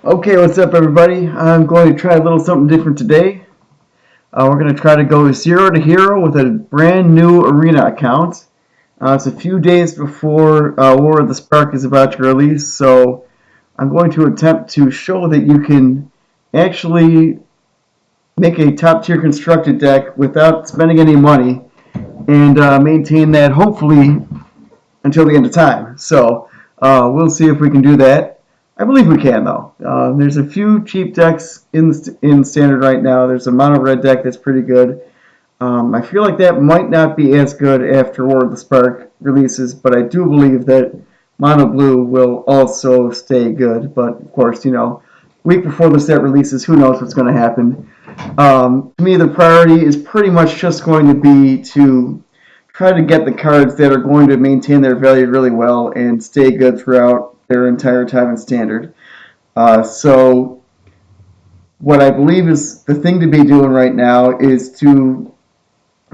Okay, what's up, everybody? I'm going to try a little something different today. We're going to try to go 0 to hero with a brand new arena account. It's a few days before War of the Spark is about to release, so I'm going to attempt to show that you can actually make a top tier constructed deck without spending any money and maintain that hopefully until the end of time. So we'll see if we can do that. I believe we can, though. There's a few cheap decks in Standard right now. There's a mono red deck that's pretty good. I feel like that might not be as good after War of the Spark releases, but I do believe that mono blue will also stay good. But of course, week before the set releases, who knows what's going to happen. To me, the priority is pretty much just going to be to try to get the cards that are going to maintain their value really well and stay good throughout their entire time in Standard. So what I believe is the thing to be doing right now is to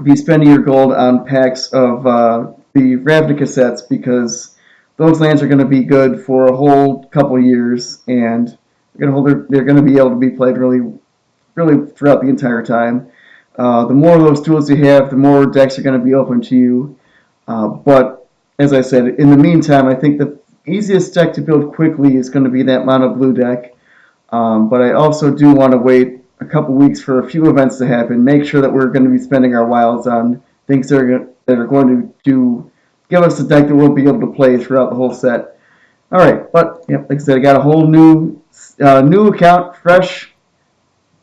be spending your gold on packs of the Ravnica sets, because those lands are going to be good for a whole couple years, and they're going to be able to be played really, really throughout the entire time. The more of those tools you have, the more decks are going to be open to you. But as I said, in the meantime, I think the easiest deck to build quickly is going to be that mono blue deck. But I also do want to wait a couple weeks for a few events to happen. Make sure that we're going to be spending our wilds on things that are going to give us a deck that we'll be able to play throughout the whole set. All right, but yep, like I said, I got a whole new account, fresh.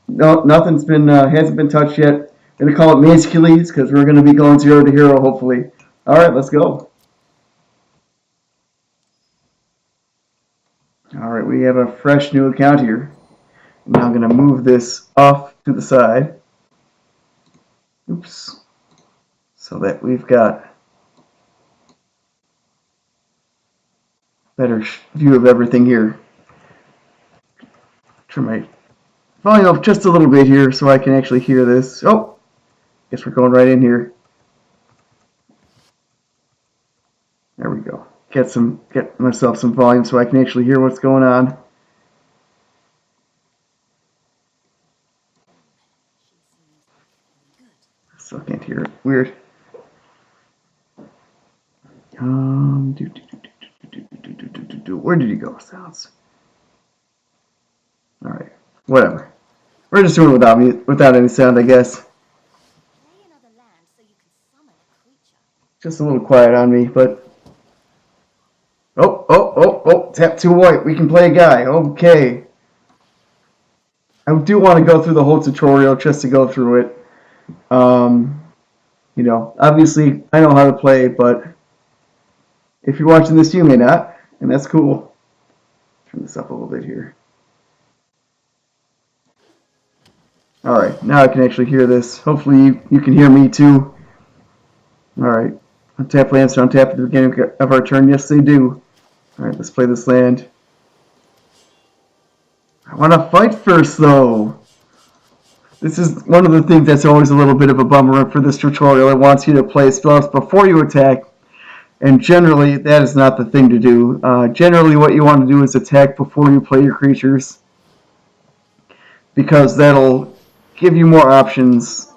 No, nothing's been hasn't been touched yet. I'm gonna call it Mazcules because we're gonna be going 0 to hero hopefully. All right, let's go. All right, we have a fresh new account here. Now I'm gonna move this off to the side. Oops. So that we've got better view of everything here. Turn my volume up just a little bit here so I can actually hear this. Oh, guess we're going right in here. There we go. Get myself some volume so I can actually hear what's going on. Still can't hear it. Weird. Where did he go? Sounds. All right. Whatever. We're just doing it without any sound, I guess. Just a little quiet on me, but. Oh! Tap 2 white. We can play a guy. Okay. I do want to go through the whole tutorial just to go through it. Obviously I know how to play, but if you're watching this, you may not, and that's cool. Turn this up a little bit here. All right, now I can actually hear this. Hopefully you can hear me too. All right, untap lands to untap at the beginning of our turn. Yes, they do. All right, let's play this land. I want to fight first, though. This is one of the things that's always a little bit of a bummer for this tutorial. It wants you to play spells before you attack, and generally that is not the thing to do. Generally what you want to do is attack before you play your creatures, because that'll give you more options.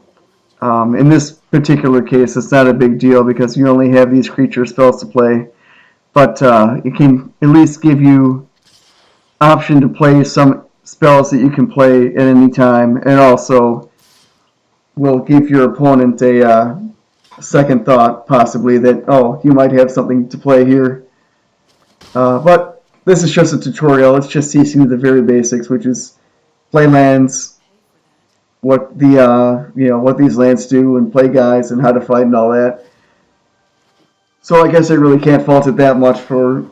In this particular case, it's not a big deal because you only have these creature spells to play, but it can at least give you option to play some spells that you can play at any time, and also will give your opponent a second thought, possibly, that, oh, you might have something to play here. But this is just a tutorial. It's just teaching the very basics, which is play lands, what these lands do, and play guys, and how to fight and all that. So I guess I really can't fault it that much for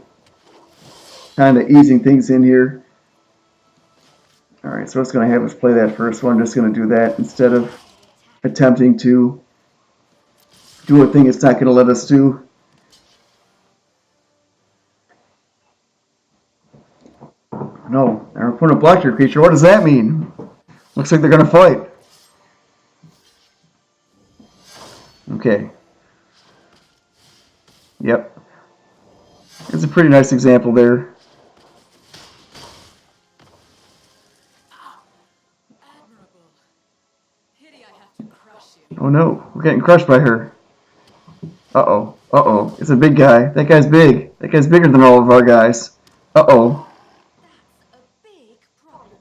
kind of easing things in here. Alright, so what's going to have us play that first one. I'm just going to do that instead of attempting to do a thing it's not going to let us do. No, our opponent blocked your creature. What does that mean? Looks like they're going to fight. Okay. Yep. It's a pretty nice example there. Oh no, we're getting crushed by her. Uh-oh. Uh-oh. It's a big guy. That guy's big. That guy's bigger than all of our guys. Uh-oh. That's a big problem.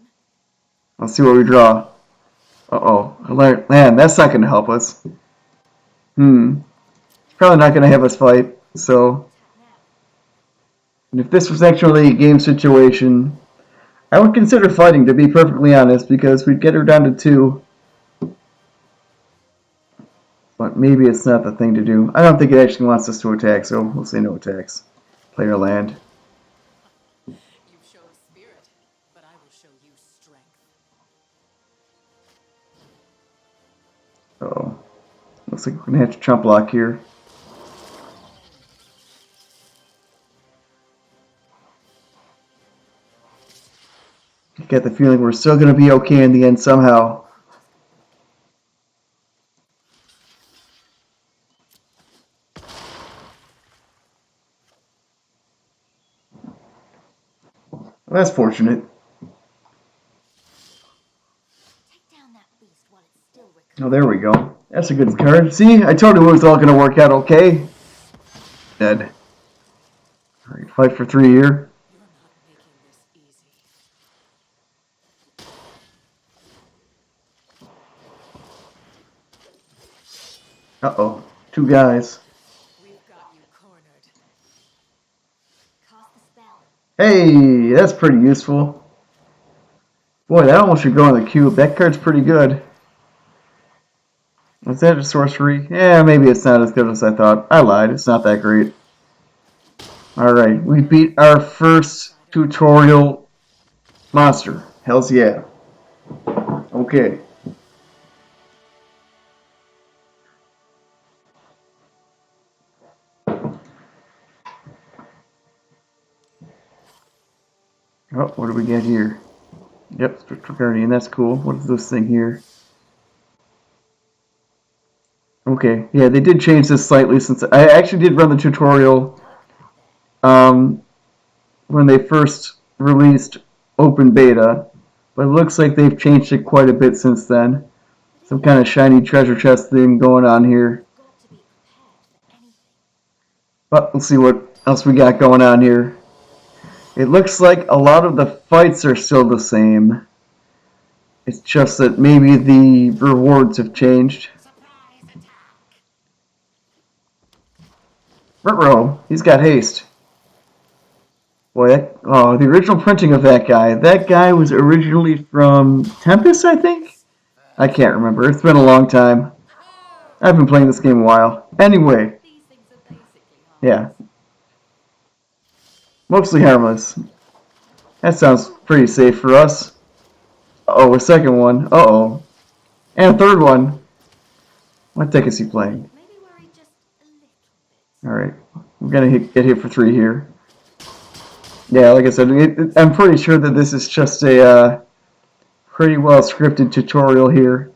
Let's see what we draw. Uh-oh. Man, that's not going to help us. It's probably not going to have us fight. So, and if this was actually a game situation, I would consider fighting, to be perfectly honest, because we'd get her down to 2. But maybe it's not the thing to do. I don't think it actually wants us to attack, so we'll say no attacks. Player land. You show spirit, but I will show you strength. Uh-oh. Looks like we're going to have to chump block here. I get the feeling we're still going to be okay in the end somehow. Well, that's fortunate. Take down that beast while it's still recovering. Oh, there we go. That's a good card. See, I told you it was all going to work out okay. Dead. All right, fight for 3 here. You're not making this easy. Uh-oh. 2 guys. We've got you cornered. Cast the spell. Hey, that's pretty useful. Boy, that almost should go in the cube. That card's pretty good. Was that a sorcery? Yeah, maybe it's not as good as I thought. I lied. It's not that great. Alright, we beat our first tutorial monster. Hells yeah. Okay. Oh, what do we get here? Yep, Spectral Guardian, that's cool. What is this thing here? Okay, yeah, they did change this slightly since I actually did run the tutorial when they first released open beta, but it looks like they've changed it quite a bit since then. Some kind of shiny treasure chest thing going on here. Got to be prepared for anything. But we'll see what else we got going on here. It looks like a lot of the fights are still the same. It's just that maybe the rewards have changed. Ruh-roh, he's got haste. Boy, the original printing of that guy was originally from Tempest, I think? I can't remember. It's been a long time. I've been playing this game a while. Anyway, These things are basically harmless. yeah. Mostly harmless. That sounds pretty safe for us. Uh-oh, a second one. Uh-oh. And a third one. What deck is he playing? Maybe worry just a little bit. Alright. We're going to get hit for 3 here. Yeah, like I said, I'm pretty sure that this is just a pretty well scripted tutorial here.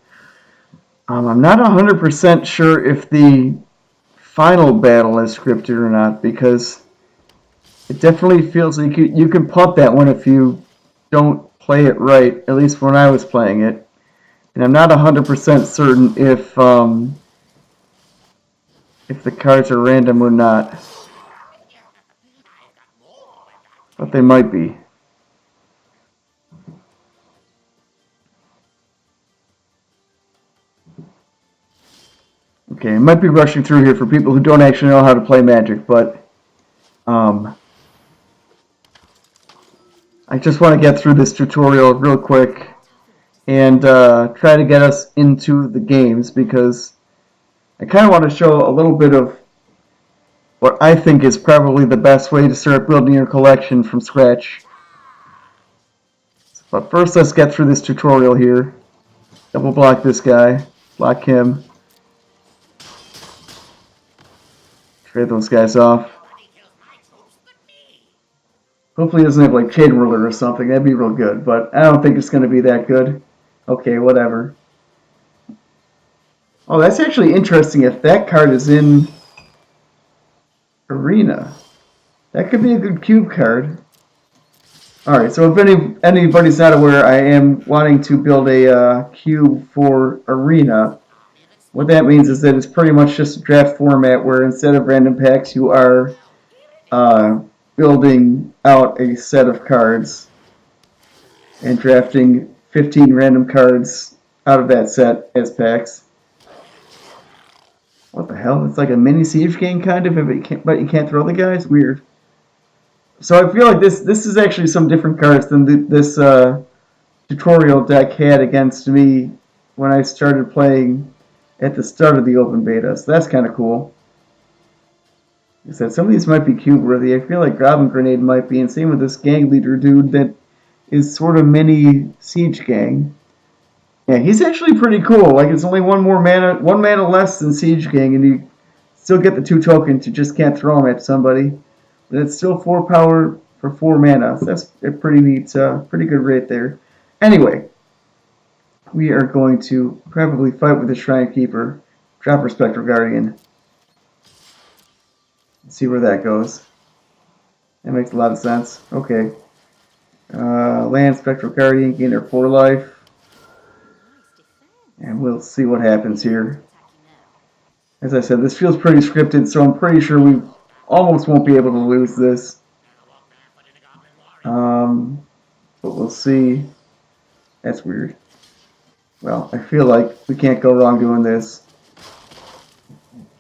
I'm not 100% sure if the final battle is scripted or not, because it definitely feels like you can punt that one if you don't play it right, at least when I was playing it. And I'm not 100% certain if the cards are random or not. But they might be. Okay, I might be rushing through here for people who don't actually know how to play Magic, but I just want to get through this tutorial real quick and try to get us into the games, because I kind of want to show a little bit of what I think is probably the best way to start building your collection from scratch. But first, let's get through this tutorial here. Double block this guy, block him, trade those guys off. Hopefully he doesn't have like Chain Ruler or something. That'd be real good, but I don't think it's going to be that good. Okay, whatever. Oh, that's actually interesting if that card is in Arena. That could be a good cube card. Alright, so if anybody's not aware, I am wanting to build a cube for Arena. What that means is that it's pretty much just a draft format where instead of random packs, you are uh, building out a set of cards and drafting 15 random cards out of that set as packs. What the hell? It's like a mini siege game kind of, but you can't throw the guys. Weird. So I feel like this is actually some different cards than this tutorial deck had against me when I started playing at the start of the open beta. So that's kind of cool. Like I said, some of these might be cube worthy. I feel like Goblin Grenade might be, and same with this gang leader dude that is sort of mini siege gang. Yeah, he's actually pretty cool. Like it's only one mana less than siege gang, and you still get the 2 tokens. You just can't throw them at somebody. But it's still 4 power for 4 mana. So that's a pretty neat, pretty good rate there. Anyway, we are going to probably fight with the Shrine Keeper, drop our Spectral Guardian. See where that goes. That makes a lot of sense. Okay. Land Spectral Guardian, gain their 4 life. And we'll see what happens here. As I said, this feels pretty scripted, so I'm pretty sure we almost won't be able to lose this. But we'll see. That's weird. Well, I feel like we can't go wrong doing this.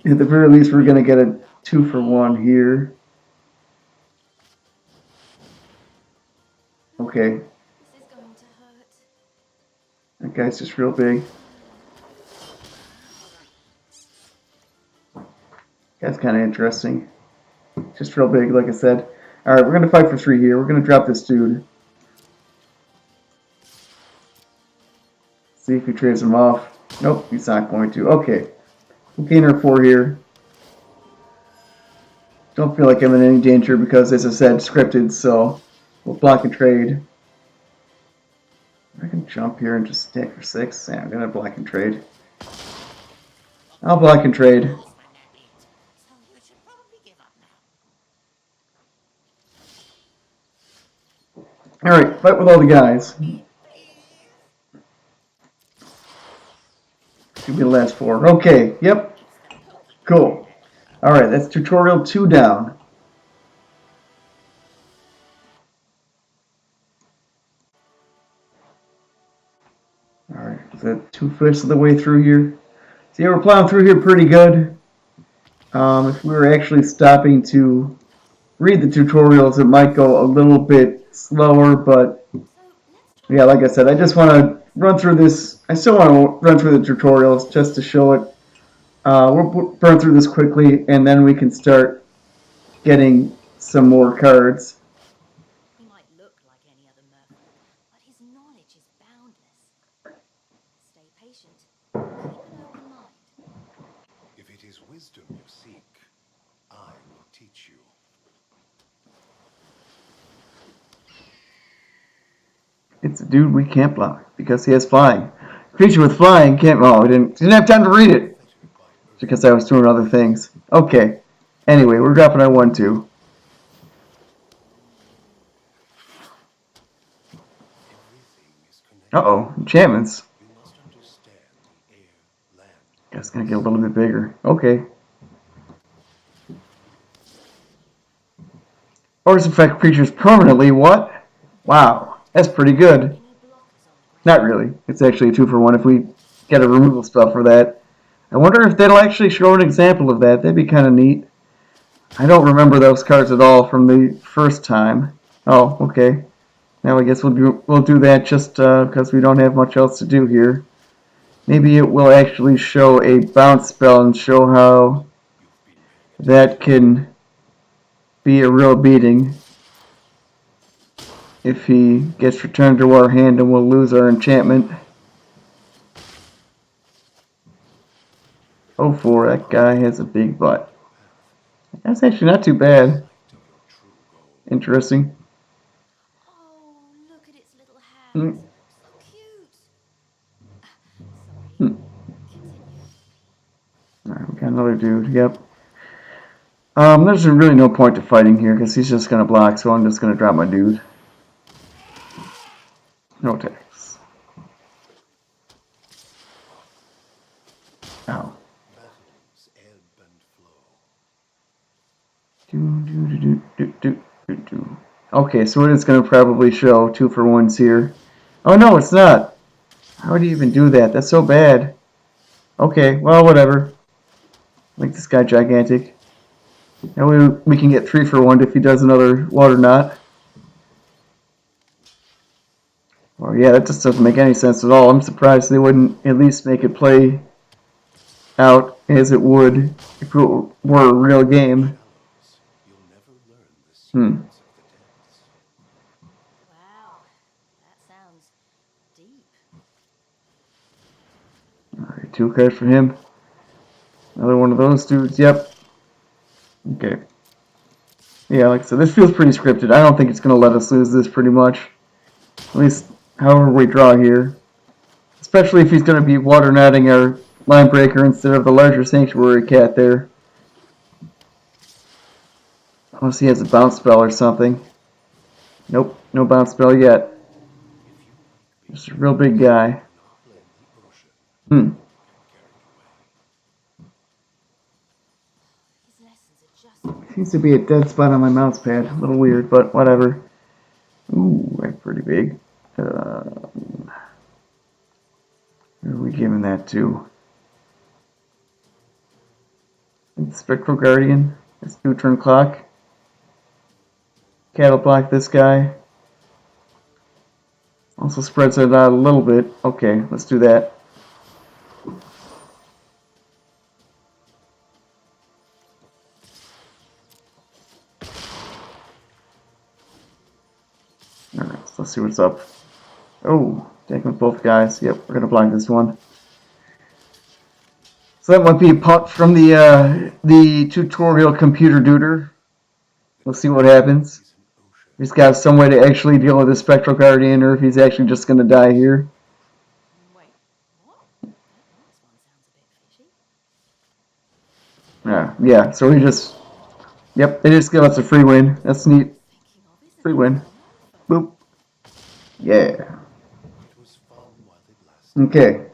At the very least, we're going to get a 2-for-1 here. Okay. This is going to hurt. That guy's just real big. That's kind of interesting. Just real big, like I said. Alright, we're going to fight for 3 here. We're going to drop this dude. See if he trades him off. Nope, he's not going to. Okay. We'll gain our 4 here. Don't feel like I'm in any danger because, as I said, scripted, so we'll block and trade. I can jump here and just stack for 6. Yeah, I'm going to block and trade. I'll block and trade. Alright, fight with all the guys. Give me the last 4. Okay, yep. Cool. Alright, that's tutorial 2 down. Alright, is that 2/5 of the way through here? See, we're plowing through here pretty good. If we were actually stopping to read the tutorials, it might go a little bit slower, but yeah, like I said, I just want to run through this. I still want to run through the tutorials just to show it. We'll burn through this quickly, and then we can start getting some more cards. He might look like any other merfolk, but his knowledge is boundless. Stay patient. Keep an open mind. If it is wisdom you seek, I will teach you. It's a dude we can't block because he has flying. Creature with flying can't. Oh, we didn't have time to read it because I was doing other things. Okay. Anyway, we're dropping our 1/2. Uh-oh, enchantments. You must understand the air, land. That's gonna get a little bit bigger. Okay. Orders affect creatures permanently. What? Wow, that's pretty good. Not really. It's actually a 2-for-1 if we get a removal spell for that. I wonder if that'll actually show an example of that. That'd be kind of neat. I don't remember those cards at all from the first time. Oh, okay. Now I guess we'll do that just because we don't have much else to do here. Maybe it will actually show a bounce spell and show how that can be a real beating if he gets returned to our hand, and we'll lose our enchantment. Oh, 4, that guy has a big butt. That's actually not too bad. Interesting. Oh, look at its little hands. So cute. Sorry. Continue. Alright, we got another dude. Yep. There's really no point to fighting here because he's just going to block, so I'm just going to drop my dude. No attacks. Ow. Battles ebb and flow. Okay, so it's going to probably show 2-for-1s here. Oh no, it's not. How do you even do that? That's so bad. Okay, well, whatever. Make this guy gigantic. Now we can get 3-for-1 if he does another water knot. Well, yeah, that just doesn't make any sense at all. I'm surprised they wouldn't at least make it play out as it would if it were a real game. Shallows, you'll never learn the Hmm. secrets of the depths. Wow, that sounds deep. Alright, 2 cards for him. Another one of those dudes. Yep. Okay. Yeah, like I said, this feels pretty scripted. I don't think it's going to let us lose this pretty much. At least however we draw here. Especially if he's going to be water knotting our line breaker instead of the larger sanctuary cat there. Unless he has a bounce spell or something. Nope, no bounce spell yet. If you like Just a real big guy. do not let the ocean Hmm. get carried away. His lessons are just Seems to be a dead spot on my mouse pad. A little weird, but whatever. Ooh, that's pretty big. Who are we giving that to? Spectral Guardian. It's neutron clock. Cat'll block this guy. Also spreads it out a little bit. Okay, let's do that. Alright, so let's see what's up. Oh, taking with both guys. Yep, we're gonna block this one. So that might be a punt from the tutorial computer duder. We'll see what happens. Is an ocean. He's got some way to actually deal with his Spectral Guardian, or if he's actually just gonna die here. Wait, what? That last one sounds a bit fishy. Yeah, so he just... Yep, they just give us a free win. That's neat. Thinking of isn't Free it win. a murder? Boop. Yeah. It was fun while it lasted. Okay.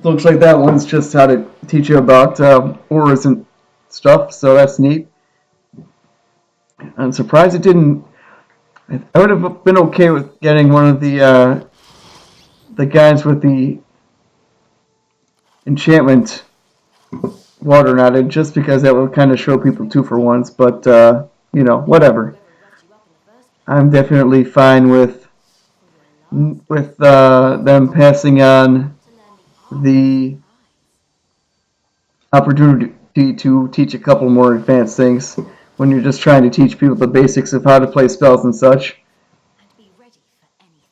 Looks like that one's just how to teach you about auras and stuff, so that's neat. I'm surprised it didn't... I would have been okay with getting one of the guys with the enchantment water knotted, just because that would kind of show people 2-for-1s, but, you know, whatever. Whoever roughed you up in the first place I'm definitely fine with for your last them passing on to learn the opportunity to teach a couple more advanced things when you're just trying to teach people the basics of how to play spells and such. and be ready for anything.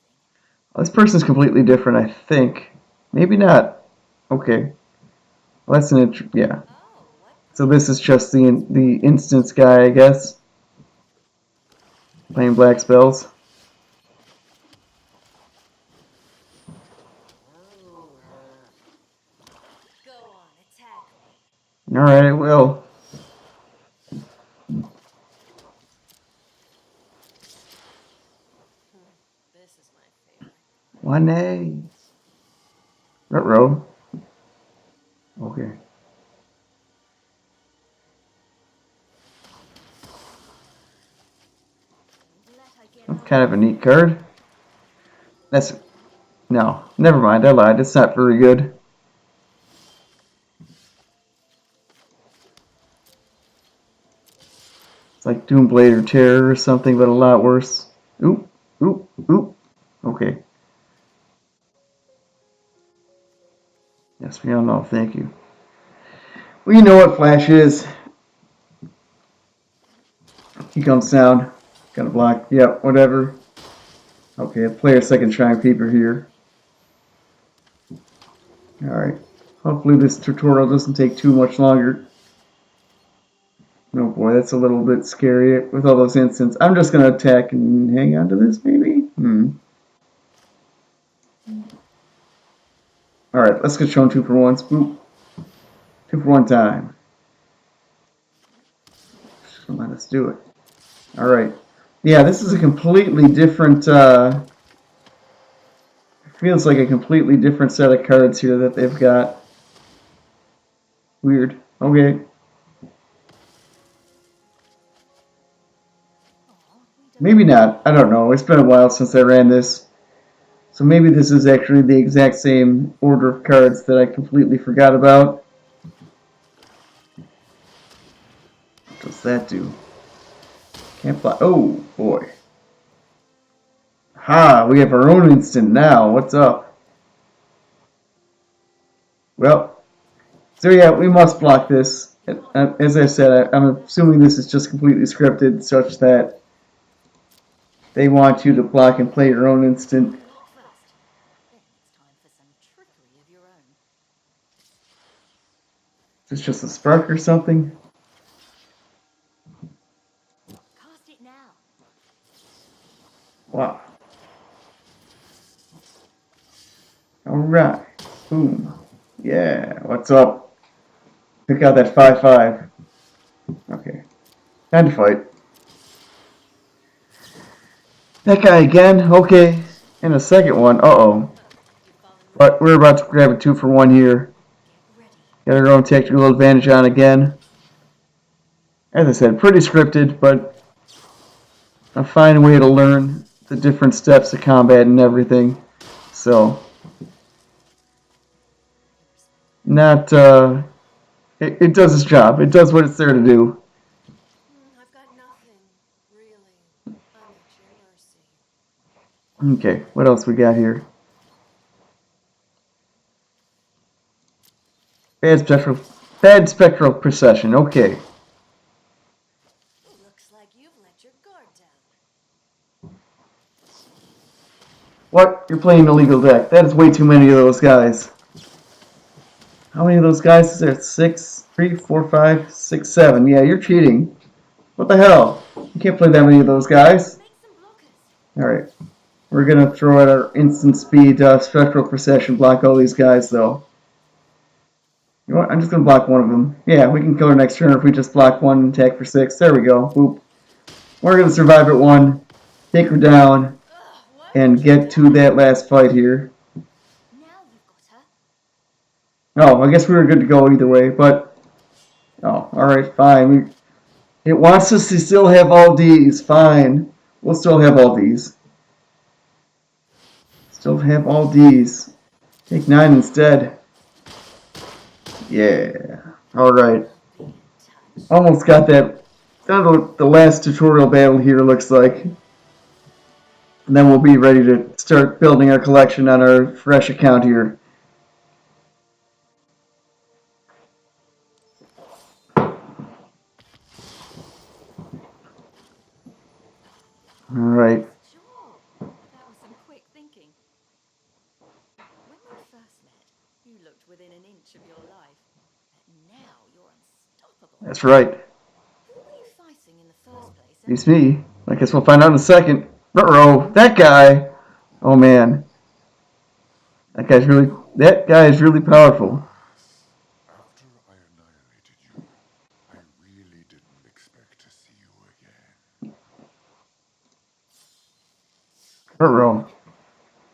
Well, this person's completely different, I think. Maybe not. Okay. Well, that's yeah. Oh, what? So this is just the instance guy, I guess. Playing black spells. Go on, attack me. Alright, I will. This is my favorite. 1A. Ruh-roh. Okay. Let her get That's up. kind of a neat card. That's... No, never mind, I lied. It's not very good. It's like Doomblade or Terror or something, but a lot worse. Oop, oop, oop. Okay. Yes, we all know. Thank you. Well, you know what Flash is. He comes down. Gotta block. Yep, whatever. Okay, play a second Shrine Keeper here. Alright. Hopefully this tutorial doesn't take too much longer. Oh boy, that's a little bit scary with all those instants. I'm just gonna attack and hang on to this, maybe? Alright, let's get shown 2-for-1s. Boop. 2-for-1 time. Just gonna let us do it. Alright. Yeah, this is a completely different Feels like a completely different set of cards here that they've got. Weird. Okay. Maybe not. I don't know. It's been a while since I ran this. So maybe this is actually the exact same order of cards that I completely forgot about. What does that do? Can't fly. Oh, boy. Ha! We have our own instant now. What's up? Well, so yeah, we must block this. As I said, I'm assuming this is just completely scripted, such that they want you to block and play your own instant. Block first. Then it's time for some trickery of your own. Is this just a spark or something? Cast it now. Wow. Alright. Boom. Yeah, what's up? Pick out that 5/5. Okay. Time to fight. That guy again? Okay. And a second one. Uh-oh. But we're about to grab a 2-for-1 here. Get ready. Got our own tactical advantage on again. As I said, pretty scripted, but a fine way to learn the different steps of combat and everything. So, not, it does its job. It does what it's there to do. I've got nothing, really. I'm at your mercy. Okay, what else we got here? Bad spectral procession. Okay. Looks like you've let your guard down. What? You're playing an illegal deck. That is way too many of those guys. How many of those guys is there? 6, 3, 4, 5, 6, 7. Yeah, you're cheating. What the hell? You can't play that many of those guys. Make some blockers. Alright. We're gonna throw at our instant speed spectral procession, block all these guys though. You know what? I'm just gonna block one of them. Yeah, we can kill her next turn if we just block one and attack for 6. There we go. Boop. We're gonna survive at 1, take her down, and get to that last fight here. Now you've got her. Oh, I guess we were good to go either way, but oh, alright, fine. It wants us to still have all D's. Fine. We'll still have all D's. Still have all D's. Take 9 instead. Yeah. Alright. Almost got that. The last tutorial battle here looks like. And then we'll be ready to start building our collection on our fresh account here. Alright. Sure. That was some quick thinking. When we first met, you looked within an inch of your life. But now you're unstoppable. That's right. Who were you fighting in the first place? It's me. I guess we'll find out in a second. Uh-oh. That guy. Oh man. That guy is really powerful. After I annihilated you, I really didn't expect to see you again. Uh-oh.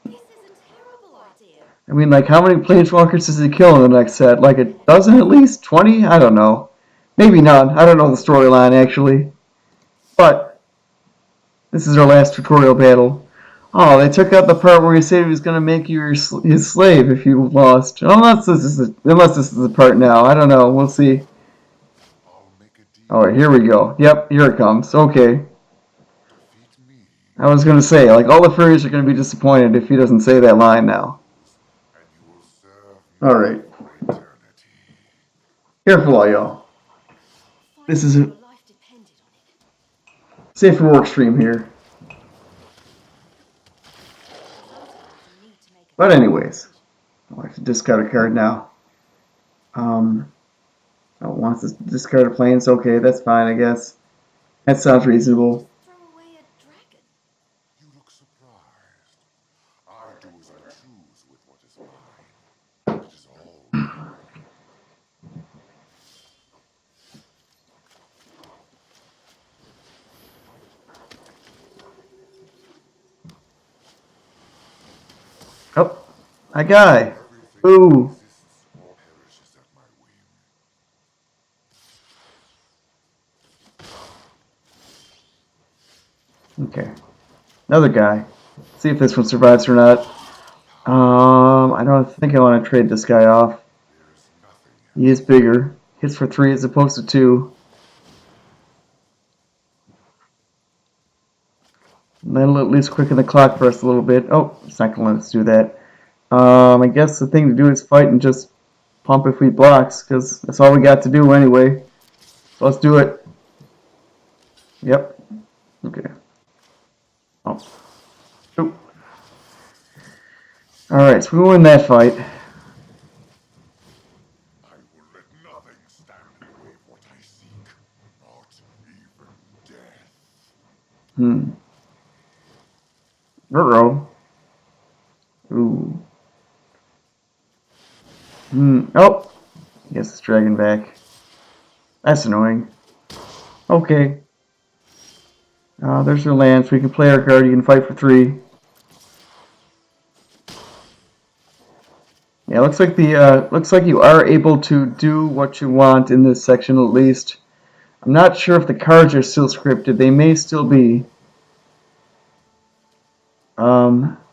This is a terrible idea. I mean, like, how many planeswalkers does he kill in the next set? Like a dozen at least? 20? I don't know. Maybe none. I don't know the storyline, actually. But, this is our last tutorial battle. Oh, they took out the part where he said he was going to make you his slave if you lost. Unless this is the part now. I don't know. We'll see. I'll make a deal. Alright, here we go. Yep, here it comes. Okay. Defeat me, I was going to say, like, all the furries are going to be disappointed if he doesn't say that line now. and you will serve me Alright. for eternity. Careful, all y'all. This is a Your life depended on it. safer work stream here. You need to make a But anyways, I'll have to discard a card now. Oh, wants to discard a planes. Okay, that's fine, I guess. That sounds reasonable. throw away a dragon. You look surprised. I do as I choose with what is mine. It is all mine. Oh, My guy. Everything that Ooh. exists perishes at my whim. Okay. Another guy. See if this one survives or not. I don't think I want to trade this guy off. There's nothing He is bigger. Hits for 3 as opposed to 2. And that'll at least quicken the clock for us a little bit. Oh, it's not going to let us do that. I guess the thing to do is fight and just pump if he blocks, because that's all we got to do anyway. So let's do it. Yep. Okay. Oh. Oop. Alright, so we win that fight. I will let nothing stand in the way of what I seek. Not even death. Ruh-roh. Ooh. Oh. Yes, it's dragging back. That's annoying. Okay. There's our lance. We can play our guardian, fight for 3. Yeah, looks like you are able to do what you want in this section at least. I'm not sure if the cards are still scripted. They may still be.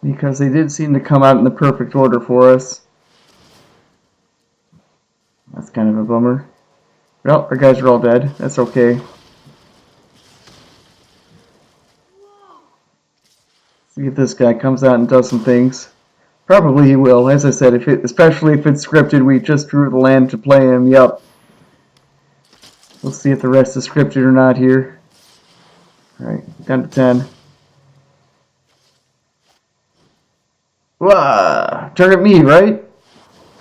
Because they did seem to come out in the perfect order for us. That's kind of a bummer. Well, our guys are all dead. That's okay. See if this guy comes out and does some things. Probably he will. As I said, especially if it's scripted, we just drew the land to play him. Yup. We'll see if the rest is scripted or not here. Alright, down to 10. Wah! Target me, right?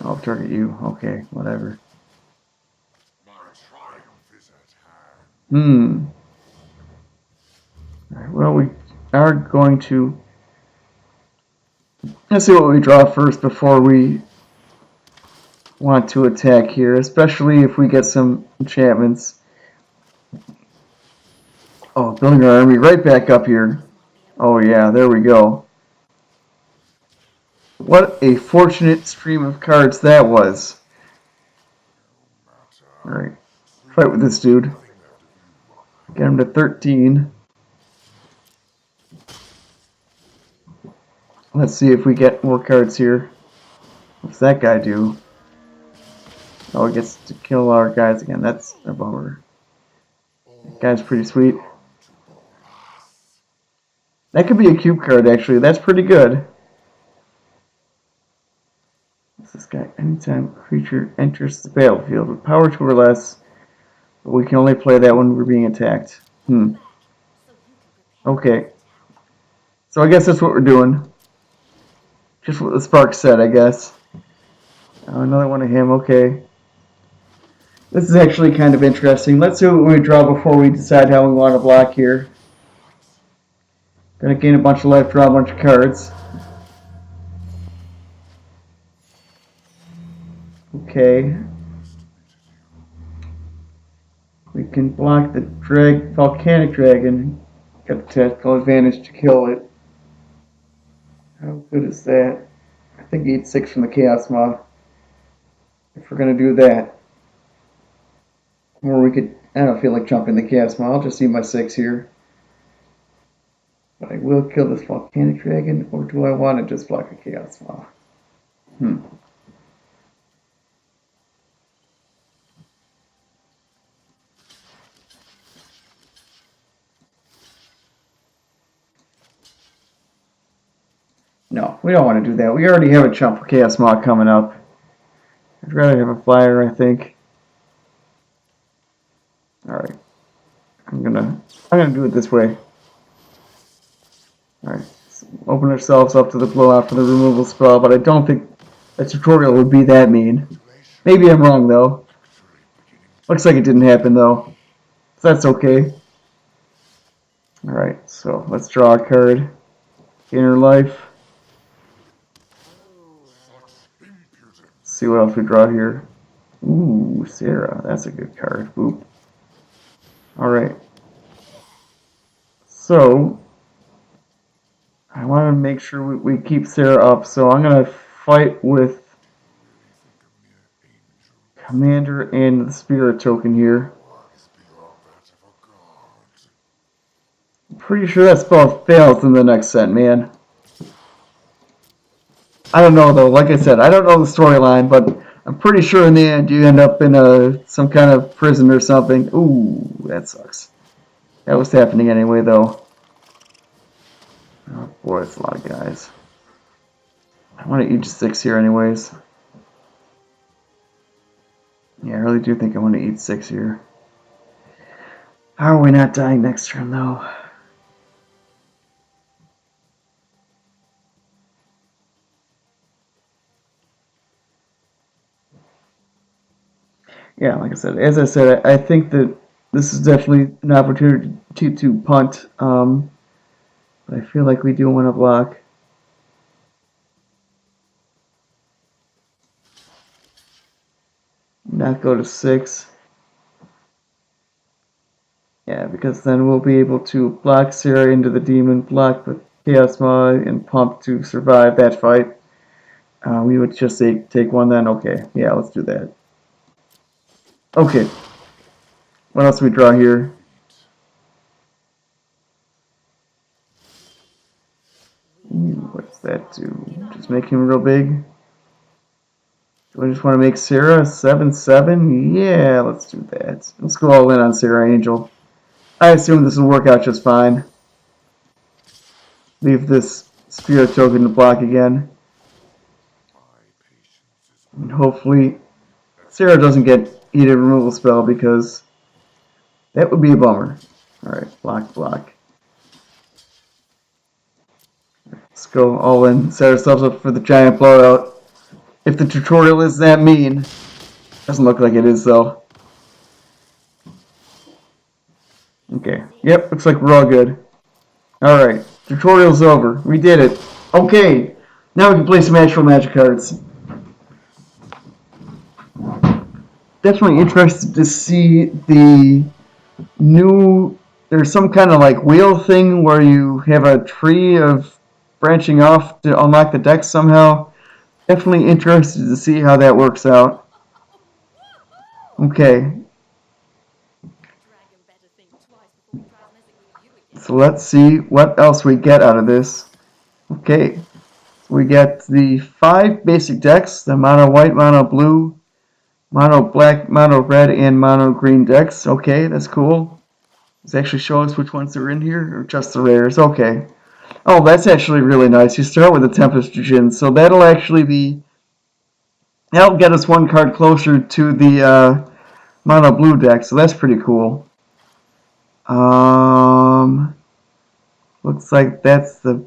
I'll target you. Okay, whatever. My triumph is at hand. Alright, well, we are going to... Let's see what we draw first before we want to attack here, especially if we get some enchantments. Oh, building our army right back up here. Oh yeah, there we go. What a fortunate stream of cards that was. Alright, fight with this dude. Get him to 13. Let's see if we get more cards here. What's that guy do? Oh, he gets to kill our guys again. That's a bummer. That guy's pretty sweet. That could be a cube card, actually. That's pretty good. What's this guy? Anytime a creature enters the battlefield with power 2 or less, but we can only play that when we're being attacked. Okay. So I guess that's what we're doing. Just what the spark said, I guess. Oh, another one of him. Okay. This is actually kind of interesting. Let's see what we draw before we decide how we want to block here. Gonna gain a bunch of life, draw a bunch of cards. Okay. We can block the volcanic dragon. Got the tactical advantage to kill it. How good is that? I think he eats 6 from the Chaos Moth. If we're gonna do that. Or we could, I don't feel like jumping the Chaos Moth. I'll just eat my 6 here. But I will kill this volcanic dragon, or do I want to just block a Chaos Moth? No, we don't want to do that. We already have a chump for Chaos Moth coming up. I'd rather have a flyer, I think. Alright. I'm gonna do it this way. Alright. Open ourselves up to the blowout for the removal spell, but I don't think a tutorial would be that mean. Maybe I'm wrong, though. Looks like it didn't happen, though. So that's okay. Alright, so let's draw a card. Inner life. See what else we draw here. Ooh, Sarah. That's a good card. Boop. Alright. So, I want to make sure we keep Sarah up, so I'm going to fight with Really think of me an angel? Commander and the Spirit token here. Wise beyond that of a god. I'm pretty sure that spell fails in the next set, man. I don't know though. Like I said, I don't know the storyline, but I'm pretty sure in the end you end up in some kind of prison or something. Ooh, that sucks. That was happening anyway, though. Oh boy, it's a lot of guys. I want to eat 6 here anyways. Yeah, I really do think I want to eat 6 here. How are we not dying next turn, though? Yeah, like I said, as I said, I think that this is definitely an opportunity to punt. But I feel like we do want to block. Not go to 6. Yeah, because then we'll be able to block Sarah into the demon, block the Chaos Maw, and pump to survive that fight. We would just take one then. Okay, yeah, let's do that. Okay, what else do we draw here? Ooh, what's that do? Just make him real big. Do I just want to make Sarah 7/7? Yeah, let's do that. Let's go all in on Sarah Angel. I assume this will work out just fine. Leave this Spirit token to block again. My patience is And hopefully Sarah doesn't get Heated Removal spell because that would be a bummer. Alright, block, block. Let's go all in. Set ourselves up for the giant blowout. If the tutorial is that mean. Doesn't look like it is though. Okay. Yep, looks like we're all good. Alright, tutorial's over. We did it. Okay, now we can play some actual Magic cards. Definitely interested to see the new... There's some kind of like wheel thing where you have a tree of branching off to unlock the deck somehow. Definitely interested to see how that works out. Okay, Dragon better think twice before he tries messing with you again. so let's see what else we get out of this. Okay, so we get the 5 basic decks, the mono white, mono blue, mono black, mono red, and mono green decks. Okay, that's cool. Does it actually show us which ones are in here, or just the rares? Okay. Oh, that's actually really nice. You start with the Tempest Djinn, so that'll get us 1 card closer to the mono blue deck, so that's pretty cool. Looks like that's the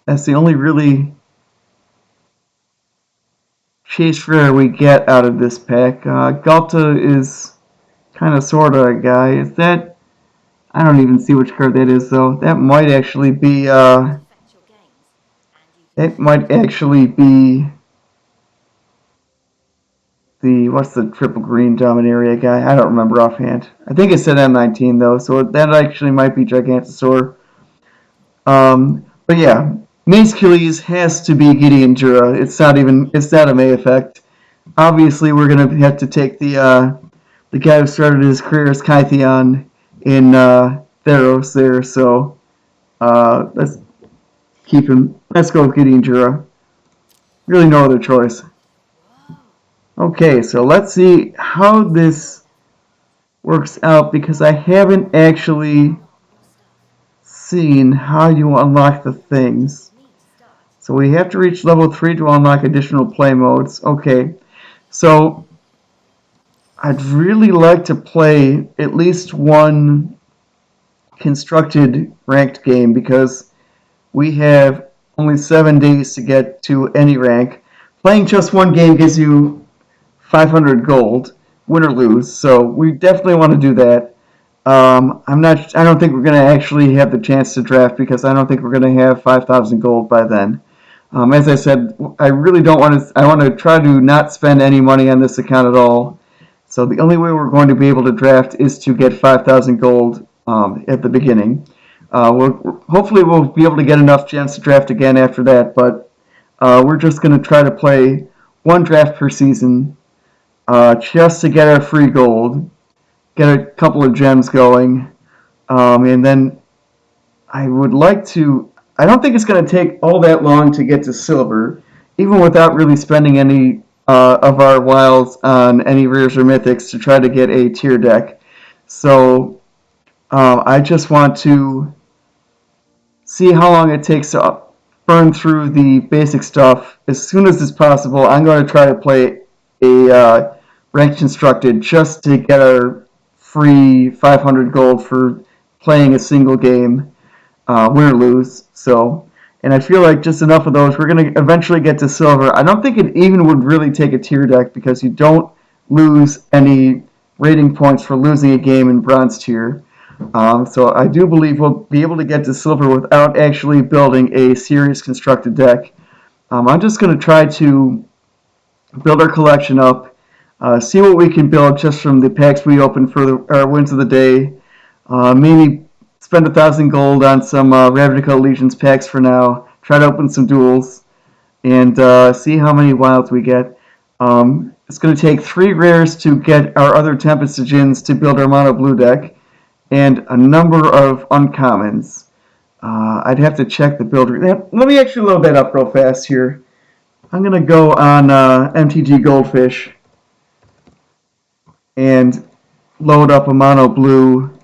only really chase rare we get out of this pack. Galta is kind of sorta a guy. Is that? I don't even see which card that is though. That might actually be Affect your games, and you it might actually be the what's the triple green Dominaria guy? I don't remember offhand. I think it said M19 though, so that actually might be Gigantosaur. But yeah, Mazcules has to be Gideon Jura. It's not a May effect. Obviously, we're gonna have to take the guy who started his career as Kytheon in Theros there. So let's keep him. Let's go with Gideon Jura. Really, no other choice. Okay, so let's see how this works out because I haven't actually seen how you unlock the things. So we have to reach level 3 to unlock additional play modes. Okay, so I'd really like to play at least one constructed ranked game because we have only 7 days to get to any rank. Playing just one game gives you 500 gold, win or lose, so we definitely want to do that. I don't think we're going to actually have the chance to draft because I don't think we're going to have 5,000 gold by then. As I said, I really don't want to. I want to try to not spend any money on this account at all. So the only way we're going to be able to draft is to get 5,000 gold at the beginning. Hopefully we'll be able to get enough gems to draft again after that, but we're just going to try to play one draft per season, just to get our free gold, get a couple of gems going, and then I would like to. I don't think it's going to take all that long to get to silver, even without really spending any of our wilds on any rares or mythics to try to get a tier deck. So I just want to see how long it takes to burn through the basic stuff as soon as is possible. I'm going to try to play a ranked constructed just to get our free 500 gold for playing a single game, win or lose. So, and I feel like just enough of those. We're going to eventually get to silver. I don't think it even would really take a tier deck because you don't lose any rating points for losing a game in bronze tier. So I do believe we'll be able to get to silver without actually building a serious constructed deck. I'm just going to try to build our collection up, see what we can build just from the packs we open for our wins of the day. Maybe spend 1,000 gold on some Ravnica Allegiance packs for now. Try to open some duels and see how many wilds we get. It's going to take 3 rares to get our other Tempestogens to build our mono blue deck, and a number of uncommons. I'd have to check the build. Let me actually load that up real fast here. I'm going to go on MTG Goldfish and load up a mono blue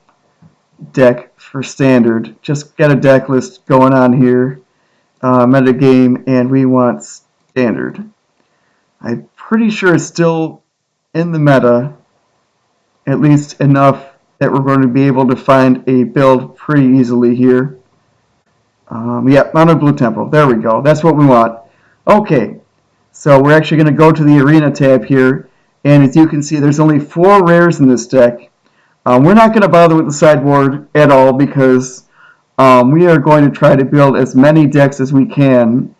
deck for standard. Just get a deck list going on here. Metagame, and we want standard. I'm pretty sure it's still in the meta, at least enough that we're going to be able to find a build pretty easily here. Yeah, mono blue temple. There we go. That's what we want. Okay, so we're actually going to go to the arena tab here, and as you can see, there's only 4 rares in this deck. We're not going to bother with the sideboard at all because we are going to try to build as many decks as we can,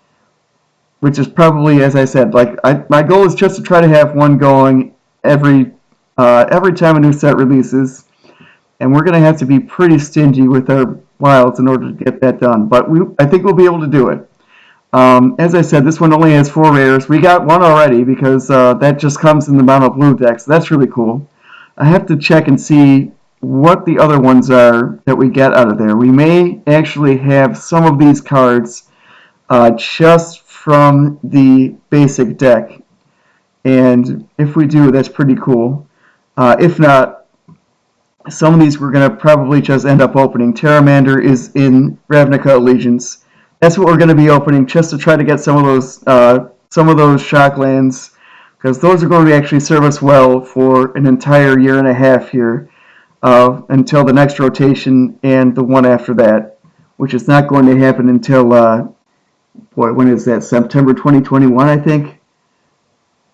which is probably, as I said, my goal is just to try to have one going every time a new set releases. And we're going to have to be pretty stingy with our wilds in order to get that done. But I think we'll be able to do it. As I said, this one only has 4 rares. We got one already because that just comes in the mono blue deck, so that's really cool. I have to check and see what the other ones are that we get out of there. We may actually have some of these cards just from the basic deck. And if we do, that's pretty cool. If not, some of these we're going to probably just end up opening. Terramander is in Ravnica Allegiance. That's what we're going to be opening just to try to get some of those shock lands, because those are going to actually serve us well for an entire year and a half here until the next rotation and the one after that, which is not going to happen until, when is that? September 2021, I think?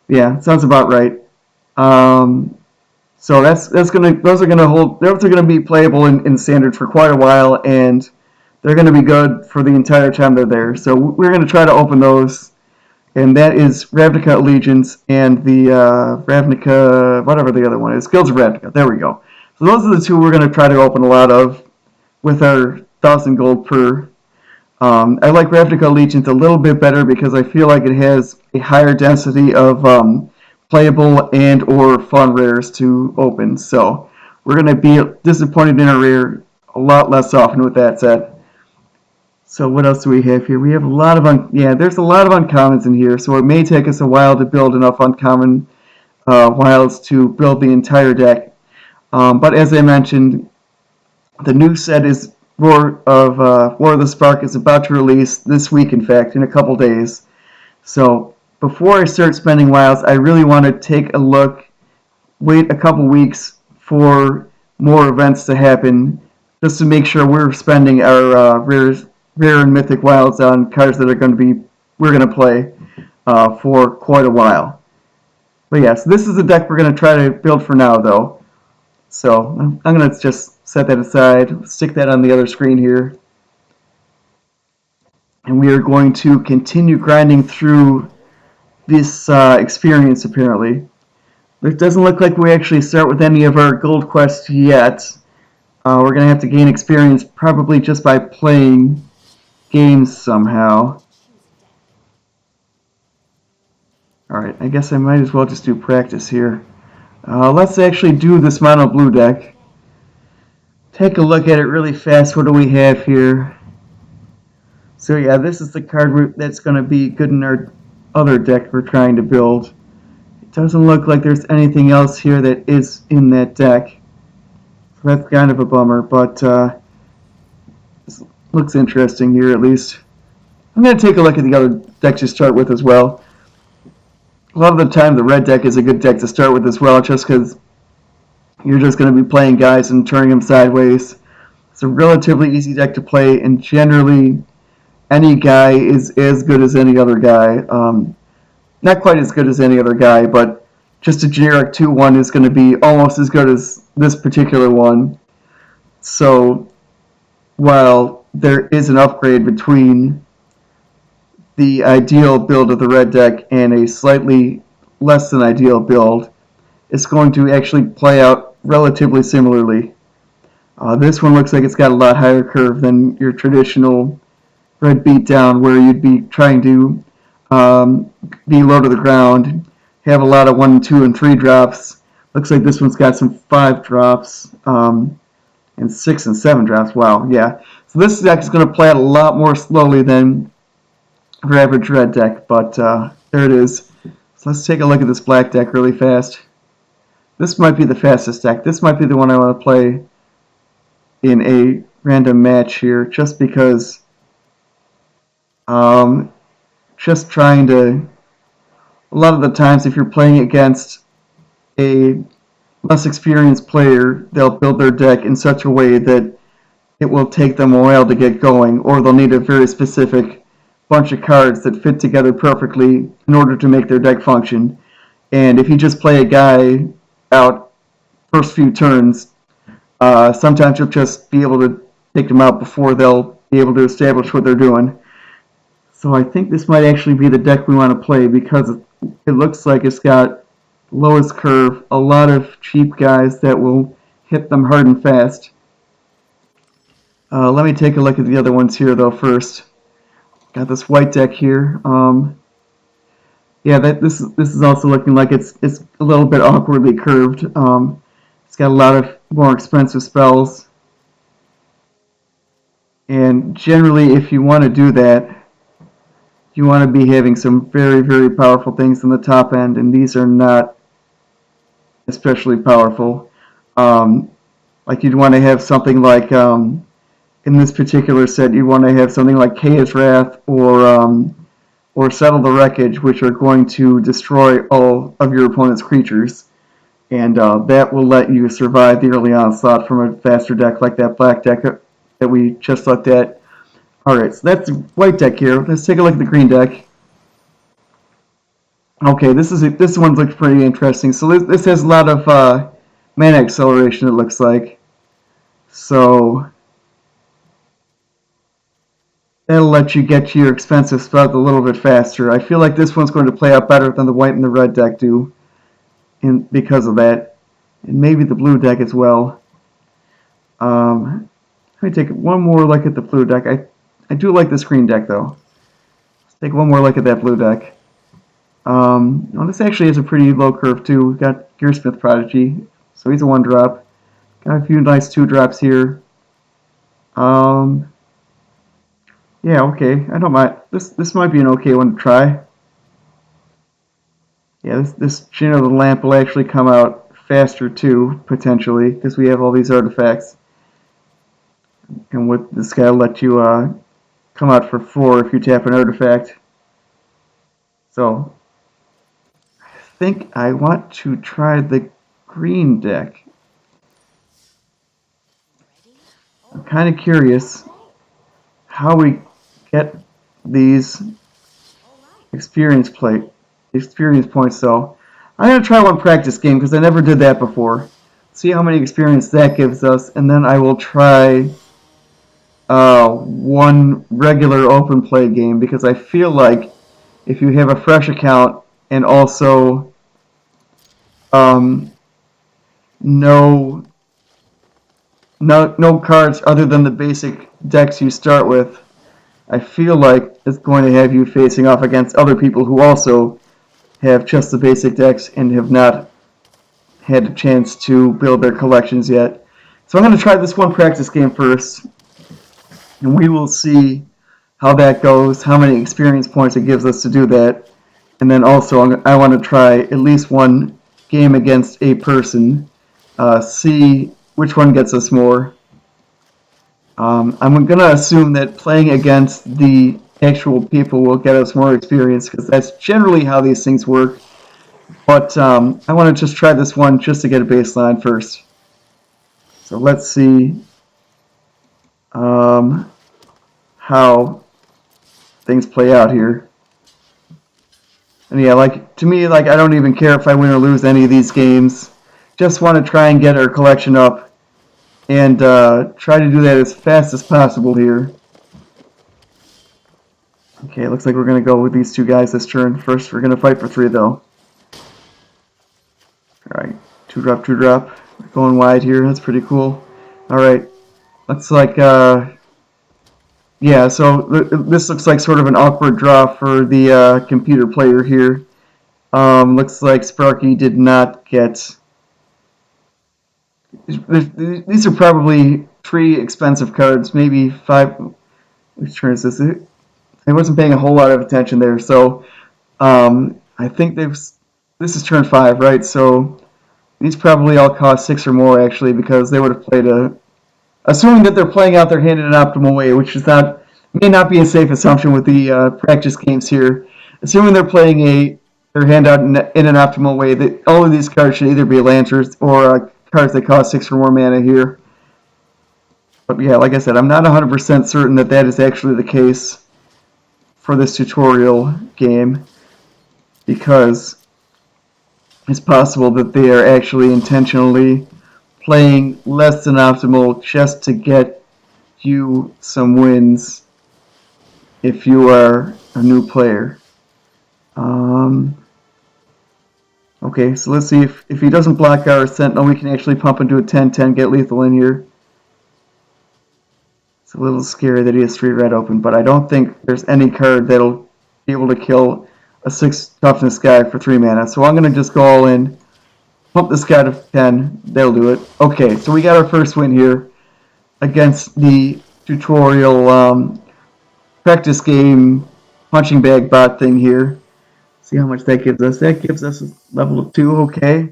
Yeah, sounds about right. So those are gonna be playable in standard for quite a while, and they're gonna be good for the entire time they're there. So we're gonna try to open those, and that is Ravnica Allegiance and the Ravnica, whatever the other one is, Guilds of Ravnica. There we go. So those are the 2 we're gonna try to open a lot of with our 1,000 gold per. I like Ravnica Allegiance a little bit better because I feel like it has a higher density of playable and or fun rares to open. So we're going to be disappointed in a rare a lot less often with that set. So what else do we have here? We have a lot of there's a lot of uncommons in here, so it may take us a while to build enough uncommon wilds to build the entire deck. But as I mentioned, the new set is War of the Spark is about to release this week, in fact, in a couple days. So before I start spending wilds, I really want to take a look, wait a couple weeks for more events to happen, just to make sure we're spending our rare and mythic wilds on cards that we're going to play for quite a while. But yeah, so this is the deck we're going to try to build for now, though. So I'm going to just set that aside, stick that on the other screen here. And we are going to continue grinding through this experience, apparently. It doesn't look like we actually start with any of our gold quests yet. We're going to have to gain experience probably just by playing games somehow. Alright, I guess I might as well just do practice here. Let's actually do this mono blue deck. Take a look at it really fast. What do we have here? So yeah, this is the card that's going to be good in our other deck we're trying to build. It doesn't look like there's anything else here that is in that deck. So that's kind of a bummer, but this looks interesting here at least. I'm going to take a look at the other decks to start with as well. A lot of the time the red deck is a good deck to start with as well, just because you're just going to be playing guys and turning them sideways. It's a relatively easy deck to play, and generally any guy is as good as any other guy. Not quite as good as any other guy, but just a generic 2-1 is going to be almost as good as this particular one. So while there is an upgrade between the ideal build of the red deck and a slightly less than ideal build, it's going to actually play out relatively similarly. This one looks like it's got a lot higher curve than your traditional red beatdown, where you'd be trying to be low to the ground, have a lot of 1, 2, and 3 drops. Looks like this one's got some 5 drops and 6 and 7 drops. Wow, yeah. So this deck is going to play out a lot more slowly than your average red deck, but there it is. So let's take a look at this black deck really fast. This might be the fastest deck. This might be the one I want to play in a random match here, just because just trying to, a lot of the times if you're playing against a less experienced player, they'll build their deck in such a way that it will take them a while to get going, or they'll need a very specific bunch of cards that fit together perfectly in order to make their deck function. And if you just play a guy out first few turns, sometimes you'll just be able to take them out before they'll be able to establish what they're doing. So I think this might actually be the deck we want to play, because it looks like it's got lowest curve, a lot of cheap guys that will hit them hard and fast. Let me take a look at the other ones here though first. Got this white deck here. Yeah, this is also looking like it's a little bit awkwardly curved. It's got a lot of more expensive spells, and generally, if you want to do that, you want to be having some very, very powerful things in the top end, and these are not especially powerful. Like you'd want to have something like, in this particular set, you want to have something like Chaos Wrath or Settle the Wreckage, which are going to destroy all of your opponent's creatures. And that will let you survive the early onslaught from a faster deck like that black deck that we just looked at. Alright, so that's the white deck here. Let's take a look at the green deck. Okay, this one looks pretty interesting. So this has a lot of mana acceleration, it looks like. So that'll let you get to your expensive spells a little bit faster. I feel like this one's going to play out better than the white and the red deck do, because of that. And maybe the blue deck as well. Let me take one more look at the blue deck. I do like this green deck though. Let's take one more look at that blue deck. Well, this actually has a pretty low curve too. We've got Gearsmith Prodigy, so he's a 1-drop. Got a few nice 2-drops here. Yeah, okay. I don't mind. This might be an okay one to try. Yeah, this Chain of the Lamp will actually come out faster too, potentially, because we have all these artifacts. And with this guy will let you come out for 4 if you tap an artifact. So I think I want to try the green deck. I'm kind of curious how we get these experience points. So I'm going to try one practice game because I never did that before. See how many experience that gives us, and then I will try one regular open play game, because I feel like if you have a fresh account and also no cards other than the basic decks you start with, I feel like it's going to have you facing off against other people who also have just the basic decks and have not had a chance to build their collections yet. So I'm going to try this one practice game first, and we will see how that goes, how many experience points it gives us to do that. And then also I want to try at least one game against a person, see which one gets us more. I'm going to assume that playing against the actual people will get us more experience, because that's generally how these things work. But I want to just try this one just to get a baseline first. So let's see how things play out here. And yeah, like to me, like I don't even care if I win or lose any of these games. Just want to try and get our collection up and try to do that as fast as possible here. Okay, looks like we're going to go with these two guys this turn. First, we're going to fight for 3, though. Alright, 2-drop, 2-drop. Going wide here, that's pretty cool. Alright, looks like, yeah, so this looks like sort of an awkward draw for the computer player here. Looks like Sparky did not get... These are probably 3 expensive cards, maybe 5... Which turn is this? I wasn't paying a whole lot of attention there, so I think this is turn 5, right? So these probably all cost 6 or more, actually, because they would have played assuming that they're playing out their hand in an optimal way, which is may not be a safe assumption with the practice games here. Assuming they're playing their hand out in an optimal way, that all of these cards should either be lanterns or cards that cost 6 or more mana here. But yeah, like I said, I'm not 100% certain that that is actually the case for this tutorial game, because it's possible that they are actually intentionally playing less than optimal just to get you some wins if you are a new player. Okay, so let's see if he doesn't block our Sentinel, we can actually pump into a 10-10, get lethal in here. It's a little scary that he has 3 red open, but I don't think there's any card that'll be able to kill a 6 toughness guy for 3 mana. So I'm going to just go all in, pump this guy to 10, that'll do it. Okay, so we got our first win here against the tutorial practice game punching bag bot thing here. See how much that gives us. That gives us a level of 2, okay.